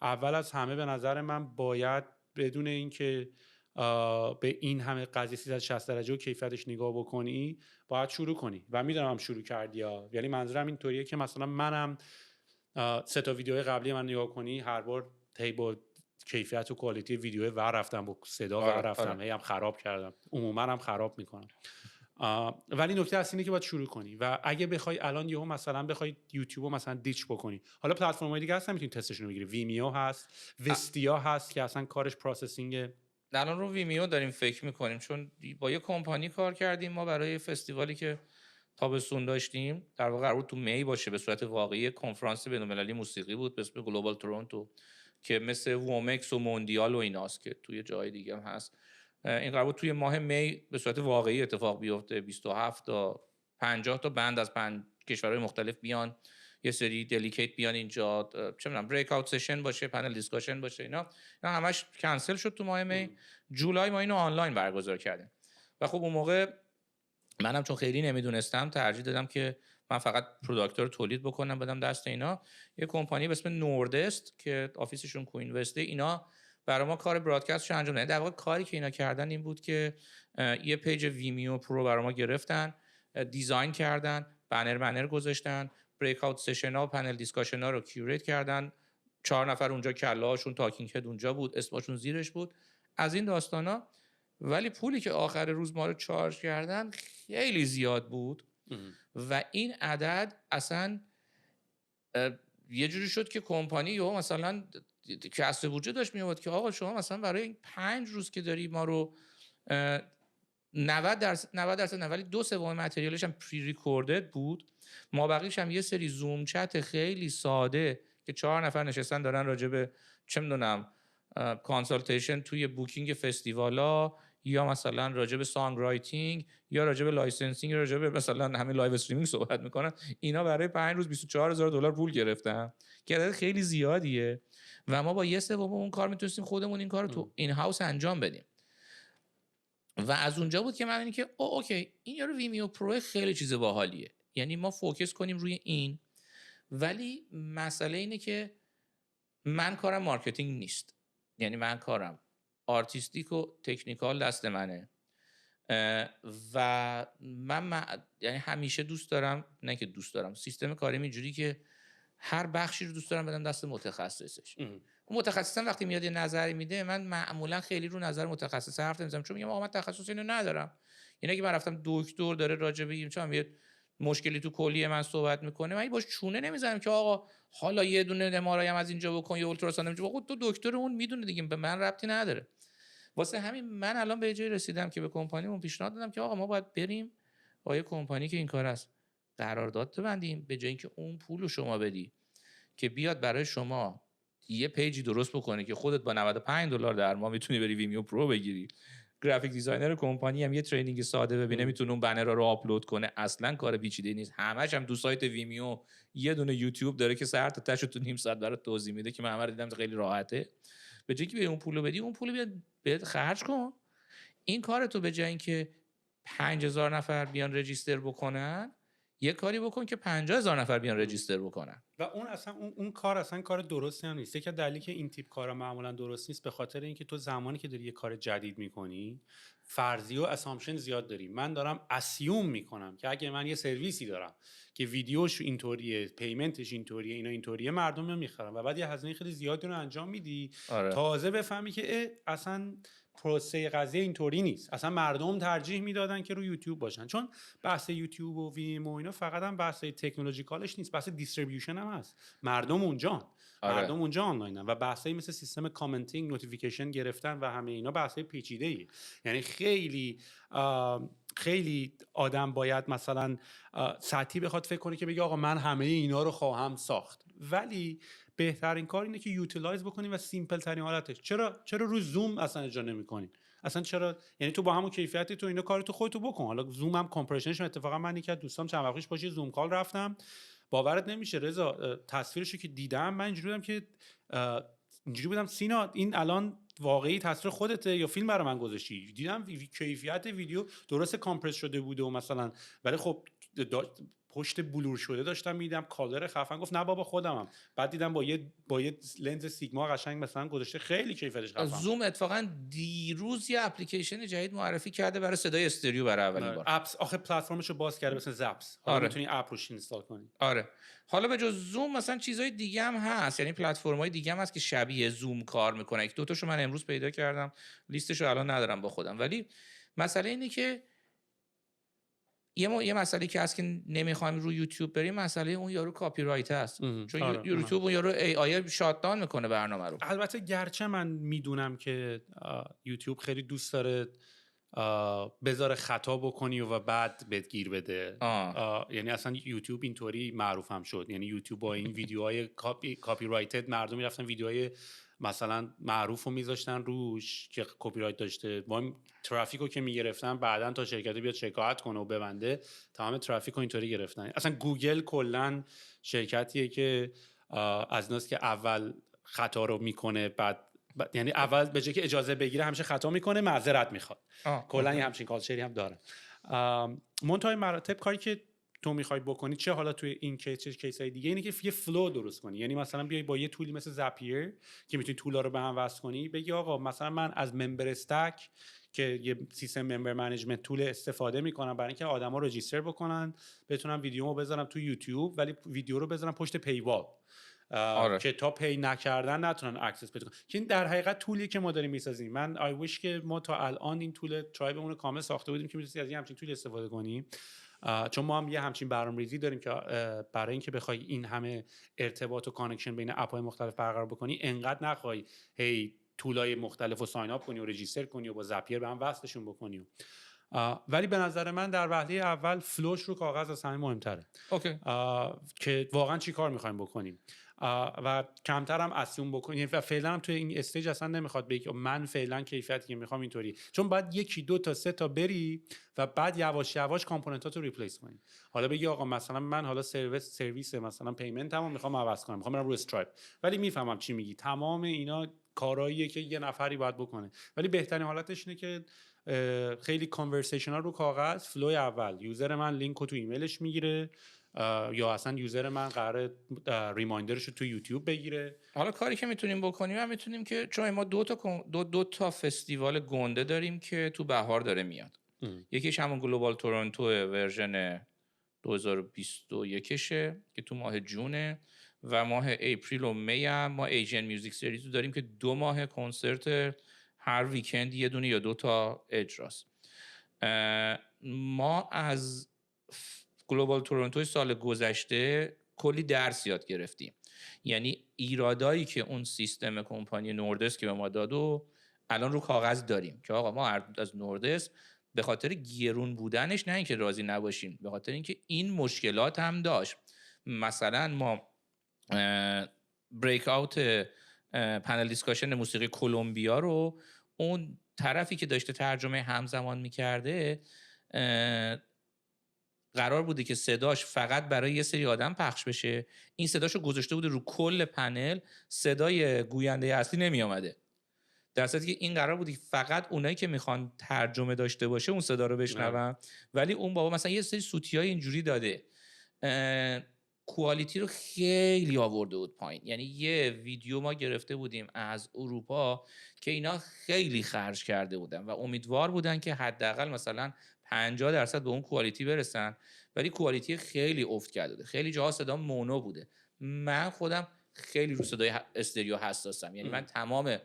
[SPEAKER 1] اول از همه به نظر من باید بدون اینکه به این همه قضیه 360 درجه و کیفیتش نگاه بکنی باید شروع کنی و میدونم هم شروع کردی ها. یعنی منظورم اینطوریه که مثلا منم 3 تا ویدیو قبلی من نگاه کنی هر بار با کیفیت و کوالیتی ویدیو ور رفتم با صدا ور رفتم هی هم خراب کردم، عموما هم خراب میکنم. ولی نکته اصلی اینه که باید شروع کنی و اگه بخوای الان یهو مثلا بخوای یوتیوب مثلا دیچ بکنی، حالا پلتفرم‌های دیگه هستن میتونی تستشون رو بگیری، ویمیو هست، وستیا هست که اصلا کارش پروسسینگ.
[SPEAKER 2] الان رو ویمیو داریم فکر میکنیم، چون با یه کمپانی کار کردیم ما برای فستیوالی که تابستون داشتیم، در واقع قرار تو می باشه، به صورت واقعی کنفرانس بین‌المللی موسیقی بود به اسم گلوبال تورنتو که مثل وومکس و موندیال و ایناست که توی جای دیگه هم هست. این قرار بود توی ماه می به صورت واقعی اتفاق بیفته. 27 تا 50 تا بند از 5 کشورهای مختلف بیان، یه سری دلیکیت بیان اینجا، چه می‌دونم بریک اوت سشن باشه، پنل دیسکاشن باشه، اینا همش کنسل شد تو ماه می. جولای ما اینو آنلاین برگزار کردیم و خب اون موقع منم چون خیلی نمیدونستم ترجیح دادم که من فقط پروداکت رو تولید بکنم بدم دست اینا. یه کمپانی به اسم نوردست که آفیسشون کوین وسته، اینا برای ما کار برادکستش انجام دادن. در واقع کاری که اینا کردن این بود که یه پیج ویمیو پرو برای ما گرفتن، دیزاین کردن، بنر گذاشتن، بریک اوت سشن ها و پنل دیسکاشن ها رو کیوریت کردن. 4 نفر اونجا کله‌هاشون تاکینگ هد اونجا بود، اسمشون زیرش بود، از این داستانا. ولی پولی که آخر روز ما رو چارج کردن خیلی زیاد بود و این عدد اصلا یه جوری شد که کمپانی یا مثلا کسب بودجه داشت میاد که آقا شما مثلا برای این 5 روز که داری ما رو 90% نه، ولی 2/3 متریالش هم پری ریکوردد بود، ما بقیش هم یه سری زوم چت خیلی ساده که 4 نفر نشستن دارن راجع به چه میدونم کانسالتیشن توی بوکینگ فستیوالا، یا مثلا راجع به سانگ رایتینگ، یا راجع به لایسنسینگ، یا راجع به مثلا همین لایو استریمینگ صحبت میکنن. اینا برای 5 روز $24,000 پول گرفتن که عدد خیلی زیادیه و ما با 1/3 اون کار میتونستیم خودمون این کار رو تو این هاوس انجام بدیم. و از اونجا بود که من این که اوکی این یارو ویمیو پرو خیلی چیز باحالیه، یعنی ما فوکس کنیم روی این. ولی مسئله اینه که من کارم مارکتینگ نیست، یعنی من کارم آرتیستیک و تکنیکال دست منه و من یعنی همیشه دوست دارم، نه که دوست دارم، سیستم کاریم اینجوری که هر بخشی رو دوست دارم بدم دست متخصصش. اون متخصصا وقتی میاد یه نظری میده من معمولا خیلی رو نظر متخصص حرف نمیزنم، چون میگم آقا من تخصص اینو ندارم. اینا که من رفتم دکتر داره راجع به چون یه مشکلی تو کلیه من صحبت میکنه، من باش چونه نمیزنم که آقا حالا یه دونه ام‌آرآی هم از اینجا بکن یا اولتراساند اینجا بکن، تو دکتر اون میدونه دیگه، به من ربطی نداره. واسه همین من الان به جای رسیدم که به کمپانیمون پیشنهاد دادم که آقا ما باید بریم با یه کمپانی که این کار است قرارداد ببندیم، به جای اینکه اون پولو شما بدی که بیاد برای شما یه پیجی درست بکنه که خودت با $95 در ماه میتونی بری ویمیو پرو بگیری. گرافیک دیزاینر کمپانی هم یه ترینینگ ساده ببینه میتونه اون بنرها رو آپلود کنه، اصلا کار پیچیده نیست. همش هم تو سایت ویمیو یه دونه یوتیوب داره که سر تا تاشو تو نیم ساعت برات توضیح میده که من همه رو دیدم خیلی راحته. به جای که به اون پولو بدی، اون پولو بیاد بهت خرج کن. این کارتو به جای اینکه 5000 نفر بیان رجیستر بکنن، یه کاری بکن که 50000 نفر بیان رجیستر بکنن.
[SPEAKER 1] و اون اصلا اون کار اصلا کار درستی هم نیست. یکی از دلیلی که این تیپ کارا معمولا درست نیست به خاطر اینکه تو زمانی که داری یه کار جدید میکنی فرضی و اسامپشن زیاد داری. من دارم اسیوم میکنم که اگه من یه سرویسی دارم که ویدیوش اینطوریه، پیمنتش اینطوریه، اینا اینطوریه، مردم رو میخرن و بعد یه هزینه خیلی زیادی رو انجام میدی.
[SPEAKER 2] آره.
[SPEAKER 1] تازه بفهمی که اصلا پروسه قضیه اینطوری نیست. اصلا مردم ترجیح میدادن که روی یوتیوب باشن، چون بحث یوتیوب و ویمیو اینا فقط هم بحث تکنولوژیکالش نیست، بحث دیستریبیوشن هم هست. مردم اونجا مردم اونجا آنلاینن و بحثایی مثل سیستم کامنتینگ، نوتیفیکیشن گرفتن و همه اینا بحثای پیچیده‌ای. یعنی خیلی آدم باید مثلا سطحی بخواد فکر کنه که بگه آقا من همه اینا رو خواهم ساخت، ولی بهترین کار اینه که یوتیلایز بکنیم و سیمپل ترین حالتش. چرا رو زوم اصلا اجرا نمی‌کنین؟ اصلا چرا؟ یعنی تو با همون کیفیتی تو اینا کارتو خودتو بکن. حالا زوم هم کامپرشنش، اتفاقا من یکی از دوستام چند وقت پیش باشه زوم کال رفتم، باورت نمیشه رضا، تصویرشو که دیدم من اینجوری بودم سینا این الان واقعی تصویر خودته یا فیلم برای من گذاشتی؟ دیدم کیفیت ویدیو درست کامپرس شده بوده و مثلا، ولی خب پشت بلور شده داشتم میدم، کالر خفن، گفت نه بابا خودمم. بعد دیدم با یه لنز سیگما قشنگ مثلا گذاشته، خیلی کیفیتش خفن.
[SPEAKER 2] زوم اتفاقا دیروز یه اپلیکیشن جدید معرفی کرده برای صدای استریو برای اولین بار.
[SPEAKER 1] اپس آخه پلتفرمشو باز کرده مثل زپس، حالا میتونی اپ روش اینستال کنی.
[SPEAKER 2] آره حالا به جز زوم مثلا چیزهای دیگه هم هست، یعنی پلتفرم‌های دیگه هم هست که شبیه زوم کار میکنه. یک دو تاشو من امروز پیدا کردم، لیستشو الان ندارم با خودم، ولی مسئله اینه که یه مسئله که هست که نمیخوایم روی یوتیوب بریم، مسئله اون یارو کاپی رایت هست، چون یوتیوب اون یارو ای آی شات داون میکنه برنامه رو.
[SPEAKER 1] البته گرچه من میدونم که یوتیوب خیلی دوست داره بذاره خطا بکنی و بعد بهت گیر بده. یعنی اصلا یوتیوب اینطوری معروف هم شد، یعنی یوتیوب با این ویدیوهای کاپی رایتد مردم میرفتن ویدیوهای مثلا معروف رو میذاشتن روش که کپی رایت داشته، با این ترافیک رو که میگرفتن بعدن تا شرکت بیاد شکایت کنه و ببنده تمام ترافیک رو اینطوری گرفتن. اصلا گوگل کلا شرکتیه که از ایناست که اول خطا رو میکنه، بعد یعنی اول به جای که اجازه بگیره همیشه خطا میکنه، معذرت میخواد. کلا این همچین کالچری هم داره. منتهای مراتب کاری که تو میخوای بکنی، چه حالا توی این کیس های دیگه، اینه که یه فلو درست کنی. یعنی مثلا بیای با یه تولی مثل زاپیر که میتونی تولا رو به هم وصل کنی، بگی آقا مثلا من از ممبر استک که یه سیستم ممبر منیجمنت تول استفاده میکنم برای اینکه آدما رجیستر بکنن، بتونم ویدیومو بذارم تو یوتیوب، ولی ویدیو رو بذارم پشت پیوال که تا پی نکردن نتونن اکسس پیدا کنن. که این در حقیقت تولیه که ما داریم میسازیم. من آی ویش که ما تا الان این تول ترایبمون رو کامل ساخته بودیم که میتونی از این همچین تولی استفاده کنیم، چون ما هم یه همچین برنامه‌ریزی داریم که برای اینکه بخوای این همه ارتباط و کانکشن بین اپ‌های مختلف برقرار بکنی، انقدر نخوای هی تولای مختلف رو ساین اپ کنی و رجیستر کنی و با زاپیر به هم وصلشون بکنی. ولی به نظر من در وهله اول فلوش رو کاغذ از همه مهم‌تره. که واقعا چی کار می‌خوایم بکنیم و کمتر هم اسیوم بکنیم. و فعلا هم توی این استیج اصلا نمیخواد بگی من فعلا کیفیتی که میخوام اینطوری، چون بعد یکی دو تا سه تا بری و بعد یواش یواش کامپوننتاتو ریپلیس کنی. حالا بگی آقا مثلا من حالا سرویس مثلا پیمنتمو میخوام عوض کنم، میخوام برم رو استرایپ، ولی میفهمم چی میگی. تمام اینا کارهاییه که یه نفری باید بکنه، ولی بهترین حالتش اینه که خیلی کانورسیشنال رو کاغذ، فلو اول یوزر من لینک رو تو ایمیلش میگیره، یا اصلا یوزر من قراره ریمایندرش رو تو یوتیوب بگیره.
[SPEAKER 2] حالا کاری که میتونیم بکنیم هم میتونیم که چون ما دو تا فستیوال گنده داریم که تو بهار داره میاد. یکیش همون گلوبال تورنتو ورژن 2021 شه که تو ماه جونه، و ماه اپریل و می هم ما ایجن میوزیک سریز رو داریم که 2 ماه کنسرت هر ویکند یه دونه یا 2 تا اجراست. ما از گلوبال تورنتو سال گذشته کلی درس یاد گرفتیم. یعنی ایرادایی که اون سیستم کمپانی نوردس که به ما داد و الان رو کاغذ داریم که آقا ما از نوردس به خاطر گرون بودنش، نه اینکه راضی نباشیم، به خاطر اینکه این مشکلات هم داشت. مثلا ما بریک آوت پنل دیسکاشن موسیقی کلمبیا رو اون طرفی که داشته ترجمه همزمان میکرده قرار بوده که صداش فقط برای یه سری آدم پخش بشه، این صداشو گذاشته بوده رو کل پنل، صدای گوینده اصلی نمی آمده، در صورتی که این قرار بوده که فقط اونایی که میخوان ترجمه داشته باشه اون صدا رو بشنون. ولی اون بابا مثلا یه سری سوتیای اینجوری داده، کوالیتی رو خیلی آورده بود پایین. یعنی یه ویدیو ما گرفته بودیم از اروپا که اینا خیلی خرج کرده بودن و امیدوار بودن که حداقل مثلا 50% به اون کوالیتی برسن، ولی کوالیتی خیلی افت کرده بوده. خیلی جاها صدا مونو بوده. من خودم خیلی رو صدای استریو حساسم، یعنی من تمام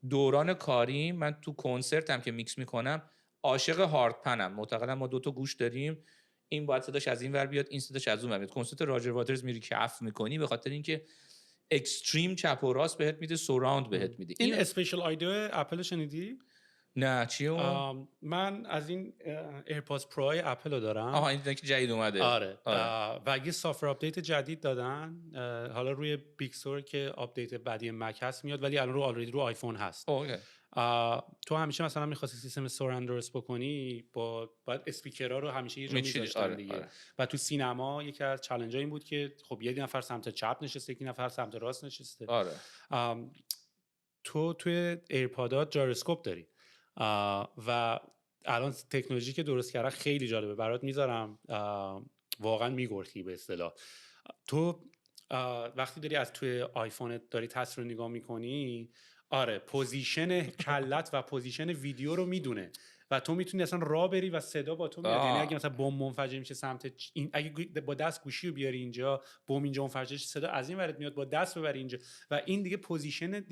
[SPEAKER 2] دوران کاریم، من تو کنسرتم که میکس میکنم عاشق هارد پنم. معتقدم ما 2 تا گوش داریم، این باید صداش از این ور بیاد، این صداش از اون ور بیاد. کنسرت راجر واترز میری کف میکنی به خاطر اینکه اکستریم چپ و راست بهت میده، سوراوند بهت میده.
[SPEAKER 1] این اسپیشال آیدیو اپل شنیدی؟
[SPEAKER 2] نه چیه اون؟
[SPEAKER 1] من از این ایرپادز پرو اپل رو دارم.
[SPEAKER 2] این که جدید اومده.
[SPEAKER 1] آره. و یه سافر آپدیت جدید دادن. حالا روی بیگ استور که آپدیت بعدی مک هست میاد، ولی الان آلردی رو آیفون هست. تو همیشه مثلا می‌خواستی سیستم سوراوند درست بکنی، باید اسپیکرها رو همیشه یه جا می‌ذاشتن دیگه. و تو سینما یکی از چالنج‌ها این بود که خب یه نفر سمت چپ نشسته، یک نفر سمت راست نشسته. تو توی ایرپادات جایروسکوپ داری و الان تکنولوژی که درست کردن خیلی جالبه، برات میذارم. واقعا میگرخی به اصطلاح. تو وقتی داری از توی آیفونت داری تصویر رو نگاه میکنی، آره پوزیشن کلت و پوزیشن ویدیو رو میدونه و تو میتونی اصلا راه بری و صدا با تو میاد. یعنی اگه مثلا بم منفجر میشه سمت این، اگه با دست گوشی رو بیاری اینجا، بم اینجا منفجر شه، صدا از این ورت میاد، با دست ببری اینجا و این دیگه پوزیشن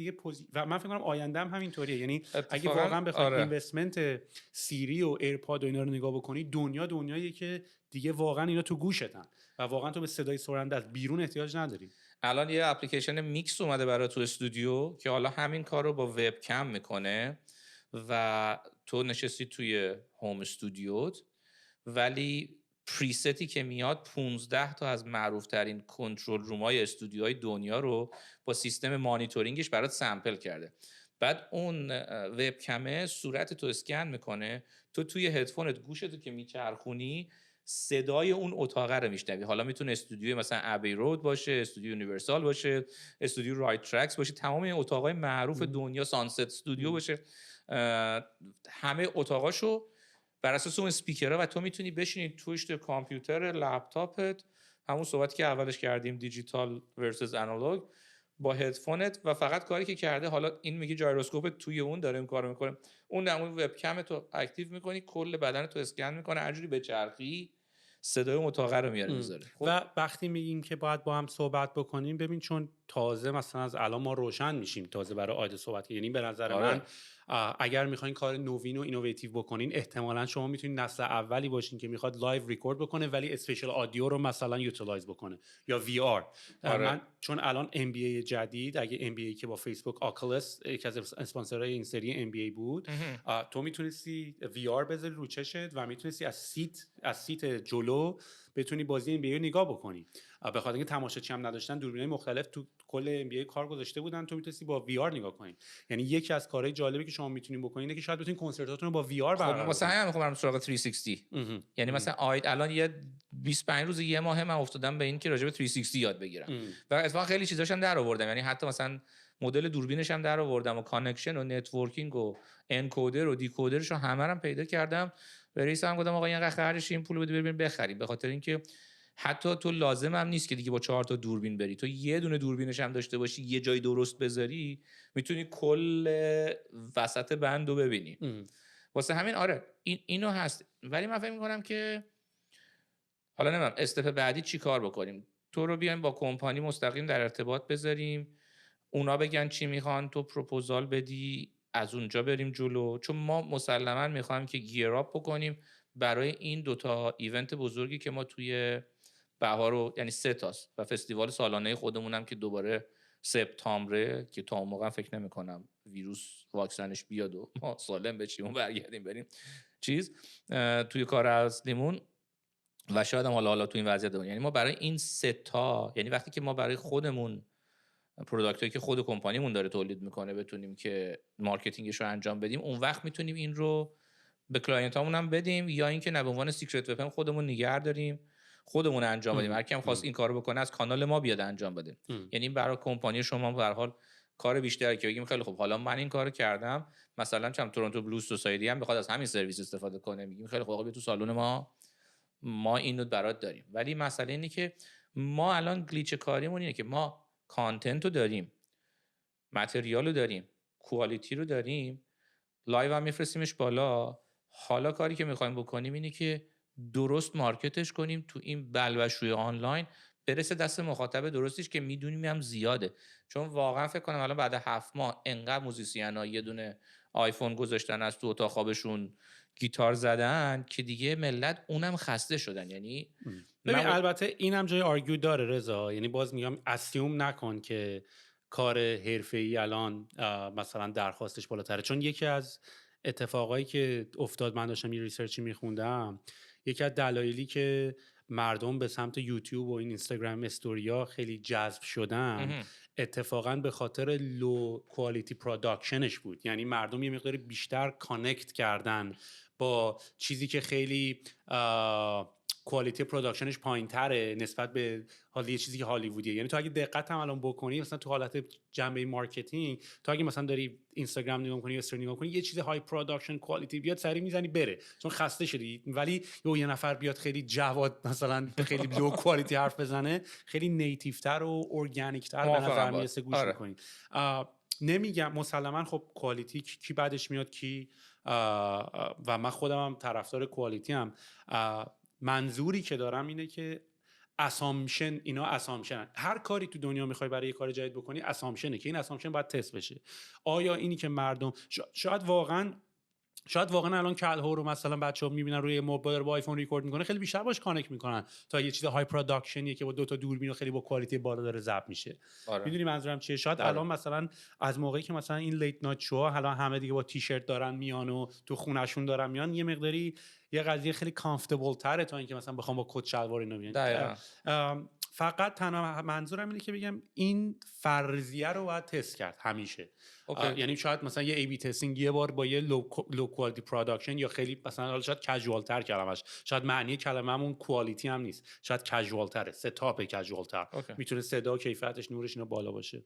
[SPEAKER 1] و من فکر کنم آینده هم همینطوریه. یعنی اگه واقعا بخوای اینوستمنت سیری و ایرپاد و اینا رو نگاه بکنی، دنیاییه که دیگه واقعا اینا تو گوشتن و واقعا تو به صدای سرنده از بیرون احتیاج نداری.
[SPEAKER 2] الان یه اپلیکیشن میکس اومده برای تو استودیو که حالا همین کار رو با وب کم میکنه و تو نشستی توی هوم استودیوت، ولی پریستی که میاد 15 تا از معروف ترین کنترل رومای استودیوهای دنیا رو با سیستم مانیتورینگش برات سمپل کرده. بعد اون وب کمه صورت تو اسکن میکنه، تو توی هدفونت گوشتو که میچرخونی صدای اون اتاق رو میشنوی. حالا میتونه استودیو مثلا ابی رود باشه، استودیو یونیورسال باشه، استودیو رایت ترکس باشه، تمام این اتاقای معروف دنیا، سانست استودیو باشه، همه اتاقاشو بر اساس اون اسپیکرها و تو میتونی بشینی توش کامپیوتر لپتاپت، همون صحبتی که اولش کردیم دیجیتال ورسس آنالوگ، با هدفونت و فقط کاری که کرده، حالا این میگه جایروسکوپ توی اون داره این کارو میکنه، اون در اون وب کم تو اکتیو میکنی، کل بدن تو اسکن میکنه، هر جوری به چرخی صدای اون اتاق رو میاره میذاره.
[SPEAKER 1] و وقتی میگیم که باید با هم صحبت بکنیم، ببین چون تازه مثلا از الان ما روشن میشیم تازه برای آیده صحبت، یعنی به نظر من اگر میخواین کار نوین و اینوویتیو بکنین، احتمالاً شما میتونین نسل اولی باشین که میخواد لایو ریکورد بکنه ولی اسپیشال آدیو رو مثلا یوتیلایز بکنه یا وی آر. من چون الان ام بی ای جدید، اگه ام بی ای که با فیسبوک آکولس یکی از اسپانسرهای این سری ام بی ای بود، تو میتونستی وی آر بذاری رو چشت و میتونستی از سیت جلو بتونی بازی ام بی ای رو نگاه بکنی. به خاطر اینکه تماشاچی هم نداشتن، دوربینای مختلف تو کل ام بی ای کار گذاشته بودن، تو میتونستی با وی آر نگاه کنی. یعنی یکی از کارهای جالبی که شما میتونین بکنین اینه که شاید بتونین کنسرتاتون رو با وی آر برقرار کنین.
[SPEAKER 2] مثلا همین برم سراغ 360. یعنی مثلا الان یه 25 روز یه ماه من افتادم به این که راجع به 360 یاد بگیرم و اتفاقا خیلی چیزاش هم در آوردم. یعنی حتی مثلا مدل دوربینش هم در آوردم و کانکشن و نتورکینگ و انکودر و دیکودرش رو همه رو پیدا کردم. به رئیس هم گفتم آقا اینقدر خرجش، این پولو بده بریم بخریم، به خاطر اینکه حتی تو لازم هم نیست که دیگه با 4 تا دوربین بری، تو یه دونه دوربینش هم داشته باشی، یه جای درست بذاری، میتونی کل وسط بندو ببینی. واسه همین آره اینو هست. ولی من فکر می‌کنم که حالا نمیدونم استپ بعدی چی کار بکنیم. تو رو بیایم با کمپانی مستقیم در ارتباط بذاریم، اونا بگن چی میخوان، تو پروپوزال بدی، از اونجا بریم جلو. چون ما مسلماً میخوایم که گیر اپ بکنیم برای این دوتا ایونت بزرگی که ما توی بهار یعنی 3 تاست و فستیوال سالانه خودمونم که دوباره سپتامبره که تا اون موقع فکر نمی‌کنم ویروس واکسنش بیاد و ما سالم بشیم و برگردیم بریم توی کار اصلیمون و شاید هم حالا تو این وضعیت یعنی ما برای این 3 تا، یعنی وقتی که ما برای خودمون پروداکتایی که خود کمپانیمون داره تولید میکنه بتونیم که مارکتینگش رو انجام بدیم، اون وقت میتونیم این رو به کلاینتامون هم بدیم، یا اینکه نه به عنوان سیکرت وپن خودمون نگه داریم، خودمون انجام بدیم. هر کی هم خواست این کارو بکنه از کانال ما بیاد انجام بده. یعنی برای کمپانی شما به هر حال کار بیشتری که بگیم خیلی خوب حالا من این کارو کردم، مثلا چم تورنتو بلوز سوسایتی هم بخواد از همین سرویس استفاده کنه، میگیم خیلی خوب بیا تو سالن ما اینو برات داریم. ولی مسئله اینه که ما الان گلیچ کاریمون اینه که ما کانتنت رو داریم، متریال رو داریم، کوالیتی رو داریم، لایو هم میفرستیمش بالا. حالا کاری که میخوایم بکنیم اینه که درست مارکتش کنیم تو این بلوشوی آنلاین، برسه دست مخاطب درستیش که میدونیم هم زیاده. چون واقعا فکر کنم الان بعد 7 ماه انقدر موزیسینا یه دونه آیفون گذاشتن از تو اتاق خوابشون گیتار زدن که دیگه ملت اونم خسته شدن. یعنی
[SPEAKER 1] البته اینم جای آرگیو داره رضا، یعنی باز میگم اسیوم نکن که کار حرفه‌ای الان مثلا درخواستش بالاتره. چون یکی از اتفاقایی که افتاد، من داشتم یه ریسرچی میخوندم، یکی از دلایلی که مردم به سمت یوتیوب و این اینستاگرام استوریا خیلی جذب شدن اتفاقا به خاطر لو کوالیتی پروداکشنش بود. یعنی مردم یه مقدار بیشتر کانکت کردن با چیزی که خیلی کوالیتی پروداکشنش پایین تره نسبت به حالا یه چیزی که هالیوودیه. یعنی تو اگه دقت هم الان بکنی مثلا تو حالت جنبه مارکتینگ، تو اگه مثلا داری اینستاگرام نگاه کنی یا استوری نگاه کنی، یه چیز های پروداکشن کوالیتی بیاد سری میزنی بره چون خسته شدی، ولی یه نفر بیاد خیلی جواد مثلا خیلی لو کوالیتی حرف بزنه، خیلی نیتیو تر و ارگانیک تر به نظر میرسه گوش میکنی. نمیگم مسلما خب کوالیتی کی بعدش میاد کی، و من خودم هم طرفدار کوالیتی ام. منظوری که دارم اینه که اسامشن، اینا اسامشن، هر کاری تو دنیا میخوای برای یه کار جدید بکنی اسامشنه که این اسامشن باید تست بشه. آیا اینی که مردم شاید واقعا الان کلهو رو مثلا بچه‌ها میبینن روی موبایل با آیفون ریکورد میکنه، خیلی بیشتر باش کانکت میکنن تا یه چیز های پروداکشنیه که با 2 تا دوربین و خیلی با کوالیتی بالا داره ضبط میشه. میدونی منظورم چیه؟ شاید الان مثلا از موقعی که مثلا این لیت نایت شو الان همه دیگه با تیشرت دارن میان و تو خونه‌شون دارن میان، یه مقداری یه قضیه خیلی کامفتبل تره تا اینکه مثلا بخوام با کت شلوار اینا بیان. فقط تنها منظورم اینه که بگم این فرضیه رو باید تست کرد همیشه. یعنی شاید مثلا یه ای بی تستینگ یه بار با یه لو کوالیتی پروداکشن یا خیلی مثلا شاید کژوال تر کلمش، شاید معنی کلمه‌مون کوالیتی هم نیست، شاید کژوال تره، ستاپ کژوال تر، میتونه صدا و کیفیتش نورش اینا بالا باشه.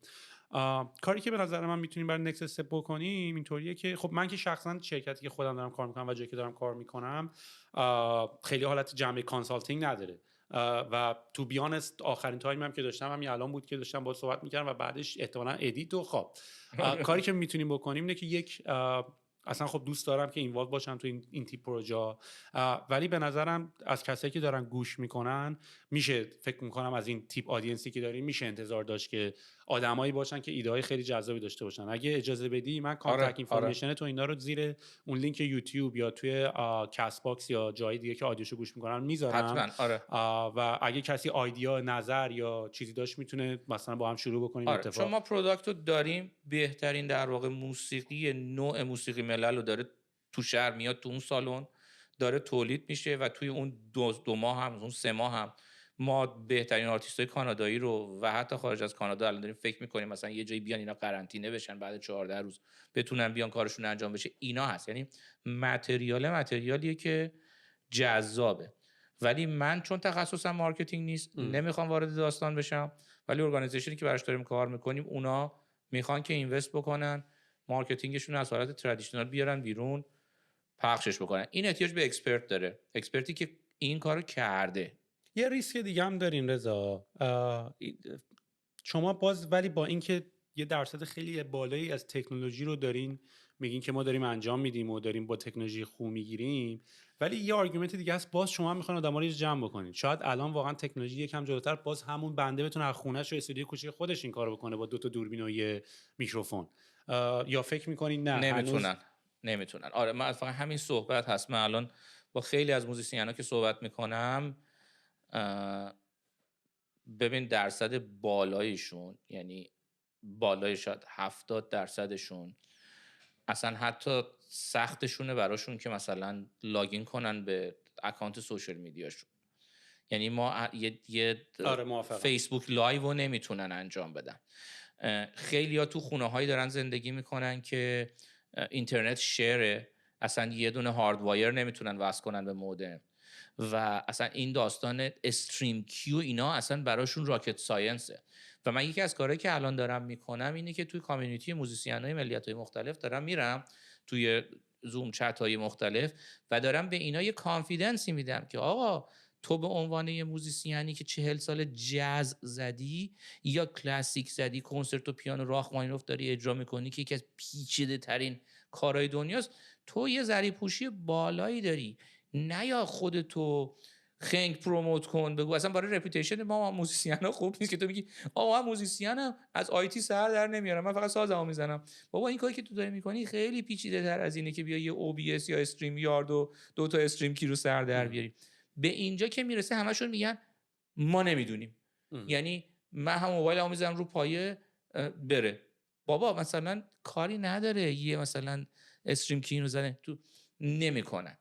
[SPEAKER 1] کاری که به نظر من میتونیم برای نکست استپ بکنیم اینطوریه که خب من که شخصا شرکتی که خودم دارم کار میکنم و جایی که دارم کار میکنم خیلی حالت جنبه کانسالتینگ نداره و تو بیانست آخرین تایم هم که داشتم همین الان بود که داشتم باهاش صحبت میکردم و بعدش احتمالاً ادیت و خواب کاری که میتونیم بکنیم اینه که یک اصلا خب دوست دارم که اینوالو باشم تو این تیپ پروژه، ولی به نظرم از کسایی که دارن گوش میکنن میشه فکر میکنم از این تیپ آدینسی که داریم میشه انتظار داشت که آدمایی باشن که ایده های خیلی جذابی داشته باشن. اگه اجازه بدی من کانتکت اینفورمیشن تو اینا رو زیر اون لینک یوتیوب یا توی کست باکس یا جای دیگه که آدیوشو گوش میکنن میذارم و اگه کسی ایده نظر یا چیزی داشت میتونه مثلا با هم شروع بکنیم اتفاق.
[SPEAKER 2] چون ما پروداکت رو داریم، بهترین در واقع موسیقی نوع موسیقی ملل رو داره تو شهر میاد تو اون سالن داره تولید میشه و توی اون دو ماه هم اون 3 ماه هم ما بهترین آرتیستای کانادایی رو و حتی خارج از کانادا الان داریم فکر میکنیم مثلا یه جایی بیان اینا قرنطینه بشن بعد 14 روز بتونن بیان کارشون انجام بشه. اینا هست، یعنی متریالیه که جذابه. ولی من چون تخصصم مارکتینگ نیست نمیخوام وارد داستان بشم، ولی ارگانایزیشنی که براش داریم کار میکنیم اونا میخوان که اینوست بکنن مارکتینگشون از حالت ترادیشنال بیارن بیرون پخشش بکنن. این احتیاج به اکسپرت داره، اکسپرتی که این کارو کرده.
[SPEAKER 1] یه ریسک دیگه هم دارین رضا، شما باز ولی با اینکه یه درصد خیلی بالایی از تکنولوژی رو دارین میگین که ما داریم انجام میدیم و داریم با تکنولوژی خوب میگیریم، ولی یه آرگومنت دیگه هست باز شما میخواین آدما رو جمع بکنین. شاید الان واقعا تکنولوژی یکم جلوتر باز همون بنده بتونه از خونه‌ش و استودیو کوچیک خودش این کارو بکنه با 2 تا دوربین و یه میکروفون، یا فکر میکنین نه
[SPEAKER 2] نمیتونن. آره من فقط همین صحبت هست. من الان با خیلی از موزیسینا که صحبت میکنم ببین درصد بالایشون، یعنی بالای شاید 70%شون اصلا حتی سختشونه براشون که مثلا لاگین کنن به اکانت سوشال میدیاشون. یعنی ما یه فیسبوک لایو رو نمیتونن انجام بدن. خیلی ها تو خونه هایی دارن زندگی میکنن که اینترنت شیره، اصلا یه دونه هاردوایر نمیتونن وصل کنن به مودم و اصلا این داستان استریم کیو اینا اصلا براشون راکت ساینسه. و من یکی از کارهایی که الان دارم میکنم اینه که توی کامیونیتی موزیسین‌های ملیت‌های مختلف دارم میرم توی زوم چت‌های مختلف و دارم به اینا یه کانفیدنسی میدم که آقا تو به عنوان یه موزیسیانی که 40 سال جاز زدی یا کلاسیک زدی، کنسرت و پیانو راخمانینوف داری اجرا میکنی که یکی از پیچیده ترین کارهای دنیاست، تو یه ذریع‌پوشی بالایی داری، نه یا خودتو خنگ پروموت کن بگو اصلا برای رپیوتیشن ما موزیسینا خوب نیست که تو میگی آقا من موزیسینم از آیتی سر در نمیارم من فقط سازمو میزنم. بابا این کاری که تو داری میکنی خیلی پیچیده تر از اینه که بیا یه OBS یا استریم یارد و 2 تا استریم کی رو سر در بیاری. به اینجا که میرسه همشون میگن ما نمیدونیم. یعنی من هم موبایلمو میذارم رو پایه بره. بابا مثلا کاری نداره یه مثلا استریم کی رو زنه تو نمیکنن.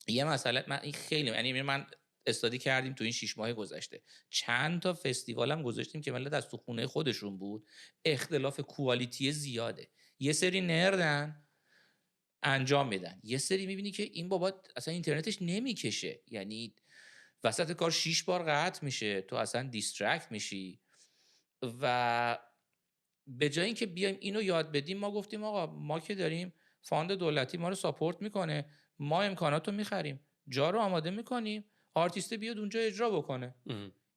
[SPEAKER 2] یه مسئله من این خیلی یعنی من استادی کردیم تو این 6 ماه گذشته. چند تا فستیوال هم گذاشتیم که ملت از تو خونه خودشون بود. اختلاف کوالیتی زیاده. یه سری نردن انجام میدن، یه سری میبینی که این بابا اصلا اینترنتش نمیکشه، یعنی وسط کار 6 بار قطع میشه، تو اصلا دیسترکت میشی. و به جای اینکه بیایم اینو یاد بدیم، ما گفتیم آقا ما که داریم فاند دولتی ما رو ساپورت میکنه، ما امکاناتو میخریم، جا رو آماده میکنیم، آرتیست بیاد اونجا اجرا بکنه.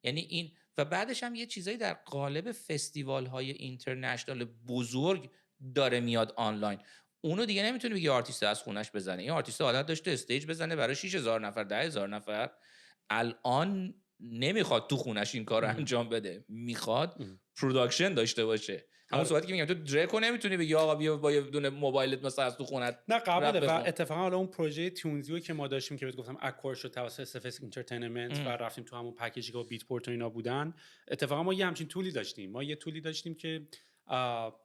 [SPEAKER 2] یعنی این و بعدش هم یه چیزایی در قالب فستیوال های اینترنشنال بزرگ داره میاد آنلاین. اونو دیگه نمیتونی بگی آرتیست از خونش بزنه. این آرتیست عادت داشته استیج بزنه برای 6000 نفر 10000 نفر، الان نمیخواد تو خونش این کار رو انجام بده، میخواد پروداکشن داشته باشه. همون صحبتی که میگم تو درکو نمیتونی بگی آقا بیا با یه دونه موبایلت مثلا از تو خونت. نه
[SPEAKER 1] قبله. و اتفاقا حالا اون پروژه تیونزیو که ما داشتیم که بهت گفتم اکوار شد توسط سفس اینترتینمنت و رفتیم تو همون پکیجی که با بیت پورت و اینا بودن، اتفاقا ما یه همچین تولی داشتیم. ما یه تولی داشتیم که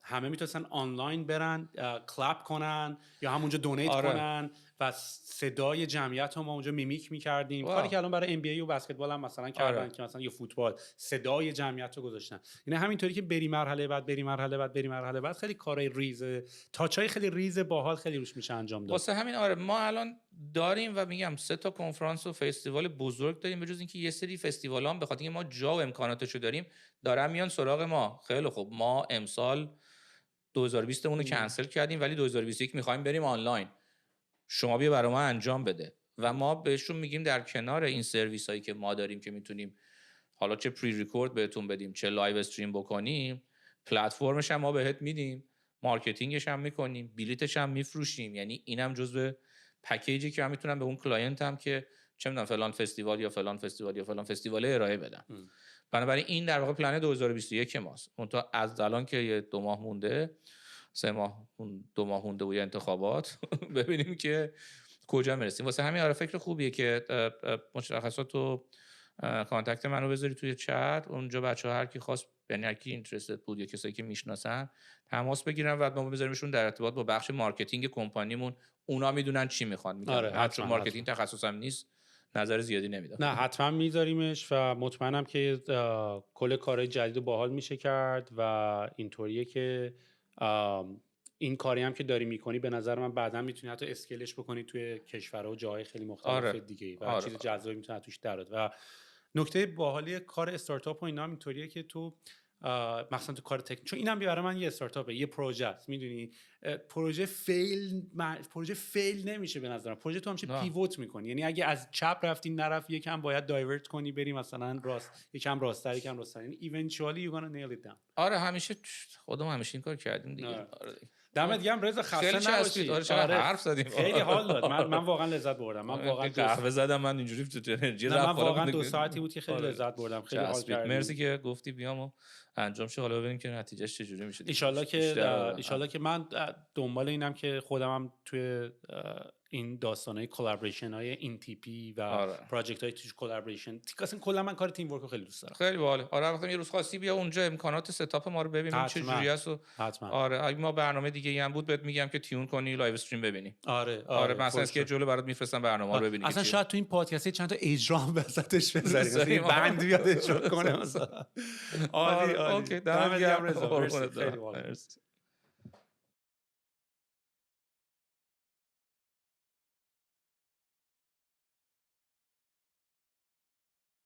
[SPEAKER 1] همه میتونستن آنلاین برن کلپ کنن یا همونجا دونیت کنن و صدای جمعیت رو ما اونجا میمیک میکردیم. کاری که الان برای NBA و بسکتبال هم مثلا کردن که مثلا یا فوتبال صدای جمعیت رو گذاشتن. یعنی همینطوری که بری مرحله بعد خیلی کارهای ریز، تاچای خیلی ریز باحال خیلی روش میشه انجام داد.
[SPEAKER 2] واسه همین ما الان داریم و میگم 3 تا کنفرانس و فستیوال بزرگ داریم، به جز اینکه یه سری فستیوالام به خاطر اینکه ما جا و امکاناتشو داریم دارن میان سراغ ما. خیلی خوب، ما امسال 2020 مون رو کنسل کردیم ولی 2021 میخوایم بریم آنلاین، شما بیا برای ما انجام بده. و ما بهشون میگیم در کنار این سرویس هایی که ما داریم که میتونیم حالا چه پری ریکورد بهتون بدیم چه لایو استریم بکنیم، پلتفرمش هم ما بهت میدیم، مارکتینگش هم میکنیم، بلیتش هم میفروشیم. یعنی اینم جزء پکیجی که من میتونم به اون کلاینت هم که چه میدونم فلان فستیوال یا فلان فستیوال یا فلان فستیوال ارائه بدم. بنابراین این در واقع پلن 2021 ماست. اون تا از الان که یه 2 ماه مونده، 3 ماه 2 ماه مونده و انتخابات ببینیم که کجا میرسیم. واسه همین فکر خوبیه که مشخصات و کانتکت منو بذاری توی چت، اونجا بچه‌ها هر کی خواست، یعنی هر کی اینترستد بود یا کسایی که میشناسن تماس بگیرن و ما بذاریمشون در ارتباط با بخش مارکتینگ کمپانیمون. اونا میدونن چی میخوان. میگن چون مارکتینگ تخصصم نیست نظر زیادی نمیدم.
[SPEAKER 1] نه حتما میذاریمش و مطمئنم که کل کارهای جدید و باحال میشه کرد و اینطوریه که این کاری هم که داری میکنی به نظر من بعداً میتونی حتی اسکیلش بکنی توی کشورها و جاهای خیلی مختلف دیگه و چیز جذابی میتونه توش در بیاد. و نکته باحالی کار استارتاپ و اینا هم اینطوریه که تو مثلا تو کار تکنیک، چون اینم برای من یه استارتاپه، یه پروژه است، میدونی پروژه فیل نمیشه به نظرم. پروژه تو همیشه پیوت میکنی، یعنی اگه از چپ رفتی نرفت یکم باید دایورت کنی بری مثلا راست، یکم راست‌تر یکم راست‌تر، یعنی eventually you're gonna nail it down.
[SPEAKER 2] همیشه خودم همیشه این کار کردیم دیگه.
[SPEAKER 1] دمت گرم رضا، خسته نباشی.
[SPEAKER 2] حرف زدیم،
[SPEAKER 1] خیلی حال داد. من واقعا لذت بردم. من واقعا
[SPEAKER 2] قهوه زدم، من اینجوری تو انرژی
[SPEAKER 1] رفت. من واقعا 2 ساعتی بود که خیلی لذت بردم. خیلی حال کردم.
[SPEAKER 2] مرسی که گفتی بیام و انجام شه. حالا ببینیم که نتیجهش چجوری میشه.
[SPEAKER 1] ان شاءالله که من دنبال اینم که خودم هم توی این داستانای کلابریشن های این تیپی و پروژکت های توش کلابریشن، اصلا کلا من کار تیم ورک رو خیلی دوست دارم.
[SPEAKER 2] خیلی باحال. وقتی یه روز خواستی بیا اونجا امکانات ستاپ ما رو ببینیم چه جوری است. اگه ما برنامه دیگه هم بود بهت میگم که تیون کنی لایو استریم ببینی. مثلا اسکیجول برات میفرستم برنامه رو ببینی.
[SPEAKER 1] اصلا شاید تو این پادکست چند تا اجرا هم وسطش بذاریم، بند بیاد اجرا کنه مثلا.
[SPEAKER 2] اوکی، دمت گرم رضا.
[SPEAKER 1] خیلی باحال.